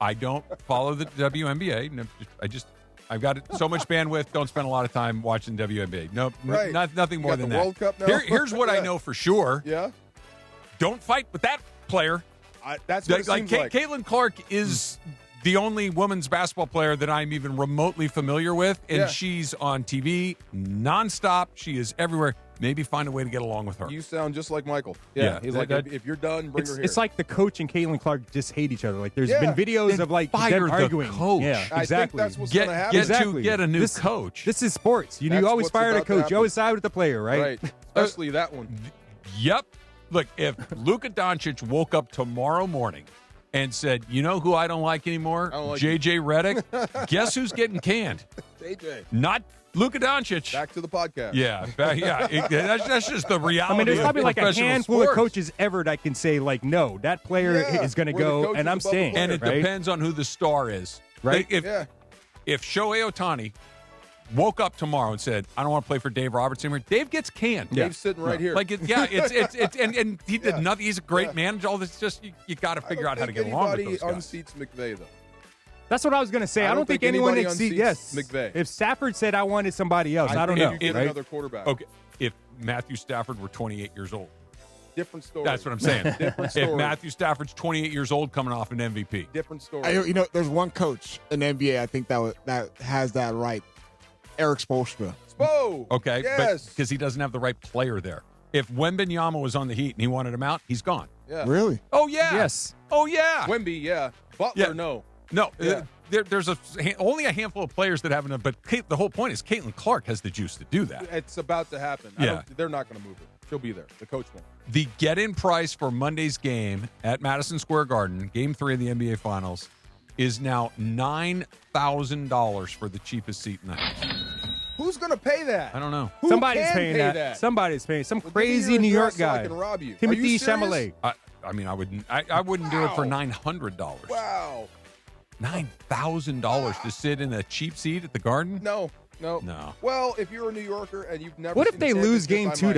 E: I don't follow the WNBA. No, I've got so much bandwidth. Don't spend a lot of time watching WNBA. No,
D: Right.
E: nothing
D: You
E: more
D: got
E: than
D: the
E: that.
D: World Cup now?
E: Here's what I
D: Yeah.
E: know for sure.
D: Yeah,
E: Don't fight with that player.
D: that's what it seems like.
E: Caitlin Clark is the only women's basketball player that I'm even remotely familiar with, and
D: Yeah.
E: she's on TV nonstop. She is everywhere. Maybe find a way to get along with her.
D: You sound just like Michael.
E: Yeah.
D: Yeah, he's like,
E: That-
D: if you're done, bring her here.
R: It's like the coach and Caitlin Clark just hate each other. Like there's
D: Yeah.
R: been videos
E: Then
R: of like
E: fire
R: them
E: the
R: arguing.
E: coach.
R: Yeah,
D: I think
R: exactly.
D: that's what's
E: Get,
D: going to happen.
R: Exactly.
E: get a new
R: This-
E: coach.
R: This is sports. You
D: That's
R: always
D: what's
R: fire the
D: about to
R: coach.
D: happen.
R: You always side with the player, right?
D: Right. Especially that one.
E: Yep. Look, if Luka Doncic woke up tomorrow morning and said, "You know who I don't like anymore?
D: I don't like
E: JJ Redick." Guess who's getting canned?
D: JJ.
E: Not Luka Doncic.
D: Back to the podcast.
E: Yeah, that's just the reality.
R: I mean, there's
E: of
R: probably like a
E: professional
R: handful of
E: sports.
R: coaches ever that can say like, no, that player
D: Yeah,
R: is going to
D: where the
R: go,
D: coach
R: and
D: is
R: I'm
D: above the
R: staying.
D: player.
E: And it
R: right?
E: depends on who the star is.
R: Right.
E: If Shohei Ohtani woke up tomorrow and said, "I don't want to play for Dave Roberts anymore," Dave gets canned.
D: Dave's sitting right here.
E: Like, it's and he did nothing. He's a great manager. All this, just you got to figure out how to get along with
D: Anybody
E: those guys.
D: unseats McVay though.
R: That's what I was going to say.
D: I
R: I
D: don't
R: don't think
D: think
R: anyone
D: anybody
R: exceeds.
D: unseats
R: Yes,
D: McVay.
R: If Stafford said I wanted somebody else, I don't
D: think
R: know.
D: if you get
R: right?
D: another quarterback.
E: Okay, if Matthew Stafford were 28 years old,
D: Different story.
E: that's what I'm saying.
D: Different
E: If
D: story.
E: Matthew Stafford's 28 years old, coming off an MVP,
D: Different story.
F: There's one coach in the NBA I think that has that right. Eric Spoelstra.
D: Spo.
E: okay,
D: Yes.
E: because he doesn't have the right player there. If Wembenyama was on the Heat and he wanted him out, he's gone.
D: Yeah.
F: Really?
E: Oh yeah.
R: Yes.
E: Oh yeah.
D: Wemby. Yeah. Butler.
E: Yeah.
D: No.
E: No,
D: Yeah.
E: there's only a handful of players that haven't. But the whole point is Caitlin Clark has the juice to do that.
D: It's about to happen.
E: Yeah.
D: They're not going to move her. She'll be there. The coach won't.
E: The get-in price for Monday's game at Madison Square Garden, Game 3 of the NBA Finals, is now $9,000 for the cheapest seat in the house.
D: Who's going to pay that?
E: I don't know.
D: Who
R: Somebody's
D: can
R: paying
D: pay
R: that.
D: that?
R: Somebody's paying. Some
D: Well, give me
R: crazy
D: your
R: New York
D: address so I
R: guy.
D: can rob you. Are
R: Timothy
D: you serious?
R: Chalamet.
E: I mean, I wouldn't. I wouldn't do it for
D: Wow.
E: $900.
D: Wow.
E: $9,000 to sit in a cheap seat at the Garden?
D: No. Well, if you're a New Yorker and you've never
R: What if
D: seen
R: they
D: San
R: lose
D: Francisco,
R: game
D: I
R: 2
D: might.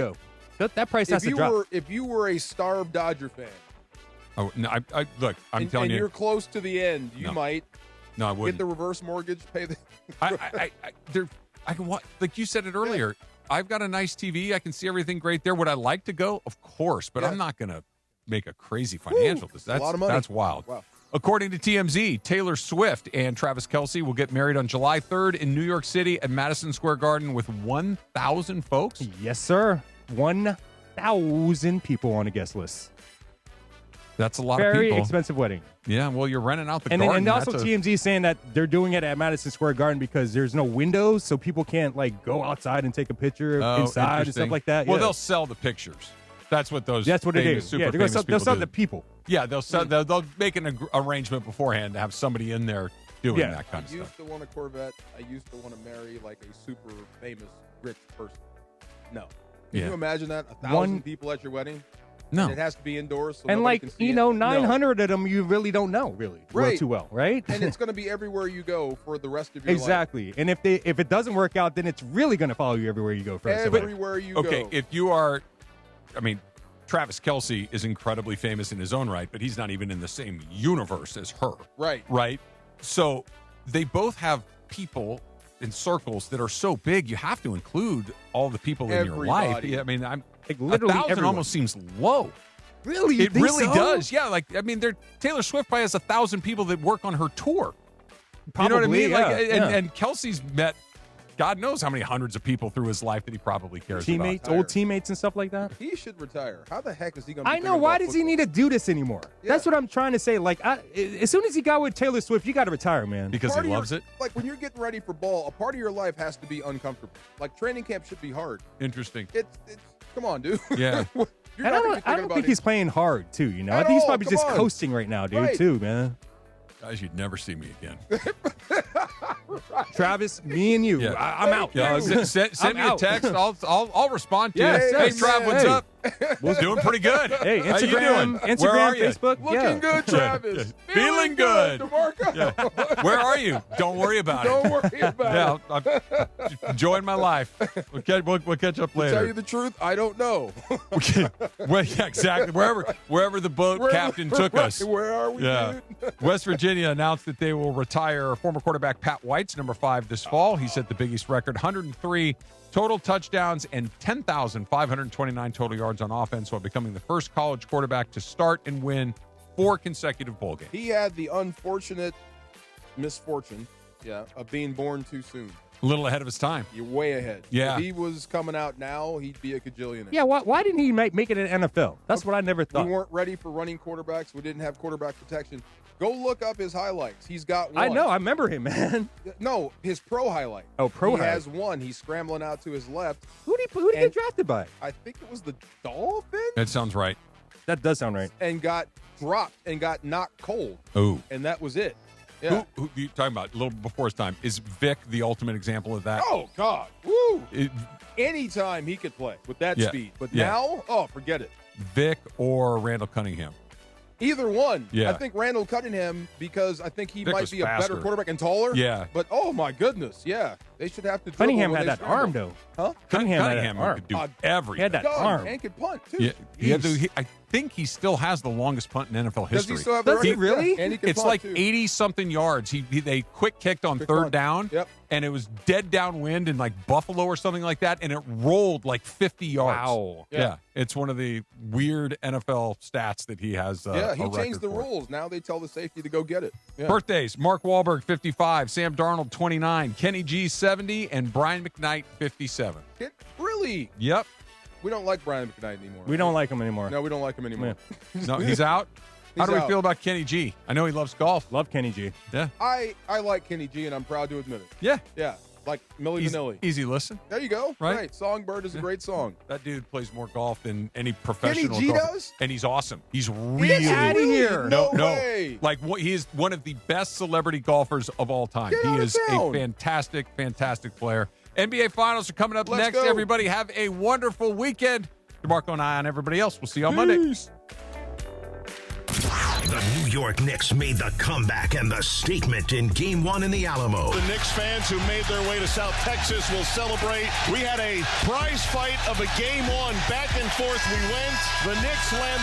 R: though? That price has to drop.
D: If you were a starved Dodger fan,
E: Oh no! I look. I'm telling
D: and
E: you.
D: you're close to the end, you
E: No.
D: might
E: No, I
D: get
E: wouldn't.
D: the reverse mortgage, pay the.
E: I can watch. Like you said it earlier. I've got a nice TV. I can see everything great there. Would I like to go? Of course, but I'm not going to make a crazy financial.
D: That's a lot of money.
E: That's wild.
D: Wow.
E: According to TMZ, Taylor Swift and Travis Kelce will get married on July 3rd in New York City at Madison Square Garden with 1,000 folks.
R: Yes, sir. 1,000 people on a guest list.
E: That's a lot
R: Very
E: of people.
R: expensive wedding.
E: Yeah, well, you're renting out the
R: And
E: garden.
R: and also
E: That's a-
R: TMZ saying that they're doing it at Madison Square Garden because there's no windows, so people can't like go outside and take a picture
E: Oh,
R: inside and
E: interesting.
R: stuff like that.
E: Well,
R: Yeah.
E: they'll sell the pictures. That's what those.
R: That's what it
E: famous,
R: is.
E: Super
R: Yeah, they're gonna
E: famous
R: sell, they'll
E: people
R: sell
E: do.
R: the people.
E: Yeah, they'll sell. They'll make an arrangement beforehand to have somebody in there doing
R: Yeah.
E: that kind of
D: I
E: stuff.
D: used to want a Corvette. I used to want to marry like a super famous rich person. No. Can
E: Yeah.
D: you imagine that? 1,000
R: One-
D: people at your wedding?
E: No.
D: And it has to be indoors. So
R: And
D: nobody can see it.
R: 900 of them you really don't know real too well, right?
D: And it's going to be everywhere you go for the rest of your life.
R: Exactly. And if it doesn't work out, then it's really going to follow you everywhere you go. For the rest of your life.
D: Everywhere you
E: Okay,
D: go.
E: if you are, Travis Kelce is incredibly famous in his own right, but he's not even in the same universe as her.
D: Right.
E: Right? So they both have people in circles that are so big, you have to include all the people in your life.
D: Everybody.
E: Yeah, I mean, I'm
R: Like literally
E: 1,000
R: everyone.
E: almost seems low.
R: Really? You
E: It
R: think
E: really
R: so?
E: does. Yeah, Taylor Swift probably has 1,000 people that work on her tour. You know what I
R: Probably,
E: mean?
R: yeah.
E: And Kelsey's met God knows how many hundreds of people through his life that he probably cares
R: Teammates,
E: about.
R: old teammates and stuff like that.
D: He should retire. How the heck is he going to
R: I know. Why does he need to do this anymore? That's what I'm trying to say. Like, as soon as he got with Taylor Swift, you got to retire, man.
E: Because he loves it?
D: Like, when you're getting ready for ball, a part of your life has to be uncomfortable. Like, training camp should be hard.
E: Interesting.
D: It's come on, dude.
E: Yeah.
D: You're
R: I
D: not gonna be
R: don't
D: thinking about
R: think
D: it.
R: he's playing hard, too, you know? I
D: At
R: think he's
D: all,
R: probably
D: come
R: just
D: on.
R: coasting right now, dude,
D: Right.
R: too, man.
E: Guys, you'd never see me again.
R: Travis, me and you.
E: Yeah.
R: I'm out.
E: Yeah, send
R: I'm
E: me a
R: out.
E: text. I'll respond to
R: Yes,
E: you. Hey,
R: yes,
E: Trav, what's
R: hey.
E: up? We're doing pretty good.
R: Hey,
E: How you
R: Instagram,
E: doing? Where are you?
R: Facebook.
D: Looking good, Travis.
E: Feeling good.
D: DeMarco.
E: Yeah. Where are you? Don't worry about
D: Don't
E: it.
D: worry about
E: Yeah, I'm enjoying my life. We'll catch up
D: To
E: later.
D: tell you the truth, I don't know.
E: Well, yeah, exactly. Wherever the boat captain took us.
D: Where are we,
E: Yeah.
D: dude?
E: West Virginia announced that they will retire former quarterback Pat White's number 5 this fall. He set the biggest record, 103 total touchdowns and 10,529 total yards on offense, while becoming the first college quarterback to start and win 4 consecutive bowl games.
D: He had the unfortunate misfortune, of being born too soon.
E: A little ahead of his time.
D: You're way ahead.
E: Yeah.
D: If he was coming out now, he'd be a cajillionaire.
R: Yeah, why didn't he make it in NFL? That's what I never thought.
D: We weren't ready for running quarterbacks. We didn't have quarterback protection. Go look up his highlights. He's got one.
R: I know. I remember him, man.
D: No, his pro highlight.
R: Oh, pro
D: He
R: highlight.
D: has one. He's scrambling out to his left.
R: Who did he get drafted by?
D: I think it was the Dolphins.
E: That sounds right.
R: That does sound right.
D: And got dropped and got knocked cold.
E: Oh.
D: And that was it. Yeah.
E: Who you talking about a little before his time? Is Vic the ultimate example of that?
D: Oh, God. Woo.
E: It-
D: Anytime he could play with that
E: Yeah.
D: speed. But
E: Yeah.
D: now, forget it.
E: Vic or Randall Cunningham?
D: Either one.
E: Yeah.
D: I think Randall Cunningham, because I think he
E: Vic
D: might
E: was
D: be a
E: faster.
D: better quarterback and taller.
E: Yeah.
D: But, oh, my goodness. Yeah. They should have to dribble
R: Cunningham
D: when
R: had
D: they
R: that
D: scramble.
R: arm, though.
D: Huh?
R: Cunningham had that
E: Cunningham
R: arm.
E: could do everything.
R: He had that
D: Gun
R: arm.
D: and could punt, too.
E: Yeah,
D: Jeez.
E: I think he still has the longest punt in NFL
D: Does
E: history.
D: he still have the
R: Does he
D: record?
R: really?
D: Yeah, and he can
E: It's
D: punt,
E: like
D: too.
E: 80-something yards. They quick kicked on
D: Quick
E: third
D: punt.
E: down,
D: Yep.
E: and it was dead downwind in like Buffalo or something like that, and it rolled like 50 yards.
R: Wow.
E: Yeah. It's one of the weird NFL stats that he has.
D: Yeah, he
E: a record
D: changed the
E: for.
D: rules. Now they tell the safety to go get it. Yeah.
E: Birthdays: Mark Wahlberg, 55; Sam Darnold, 29; Kenny G, 70; and Brian McKnight, 57.
D: Really?
E: Yep.
D: We don't like Brian McKnight anymore.
R: We don't like him anymore.
D: No, we don't like him anymore.
E: No, he's out. How
D: He's
E: do we
D: out.
E: feel about Kenny G? I know he loves golf.
R: Love Kenny G.
E: Yeah.
D: I like Kenny G, and I'm proud to admit it.
E: Yeah.
D: Yeah, like Milli Vanilli.
E: Easy listen.
D: There you go.
E: Right?
D: Songbird is a great song.
E: That dude plays more golf than any professional
D: G
E: golfer.
D: does?
E: And he's awesome. He's really
D: outta here.
E: No,
D: No way.
E: Like he is one of the best celebrity golfers of all time.
D: Get
E: He
D: out of
E: is a
D: town.
E: fantastic, fantastic player. NBA Finals are coming up
D: Let's
E: next.
D: go.
E: Everybody have a wonderful weekend. DeMarco and I on everybody else. We'll see you on Monday.
C: The New York Knicks made the comeback and the statement in Game 1 in the Alamo.
H: The Knicks fans who made their way to South Texas will celebrate. We had a prize fight of a Game 1. Back and forth we went. The Knicks land the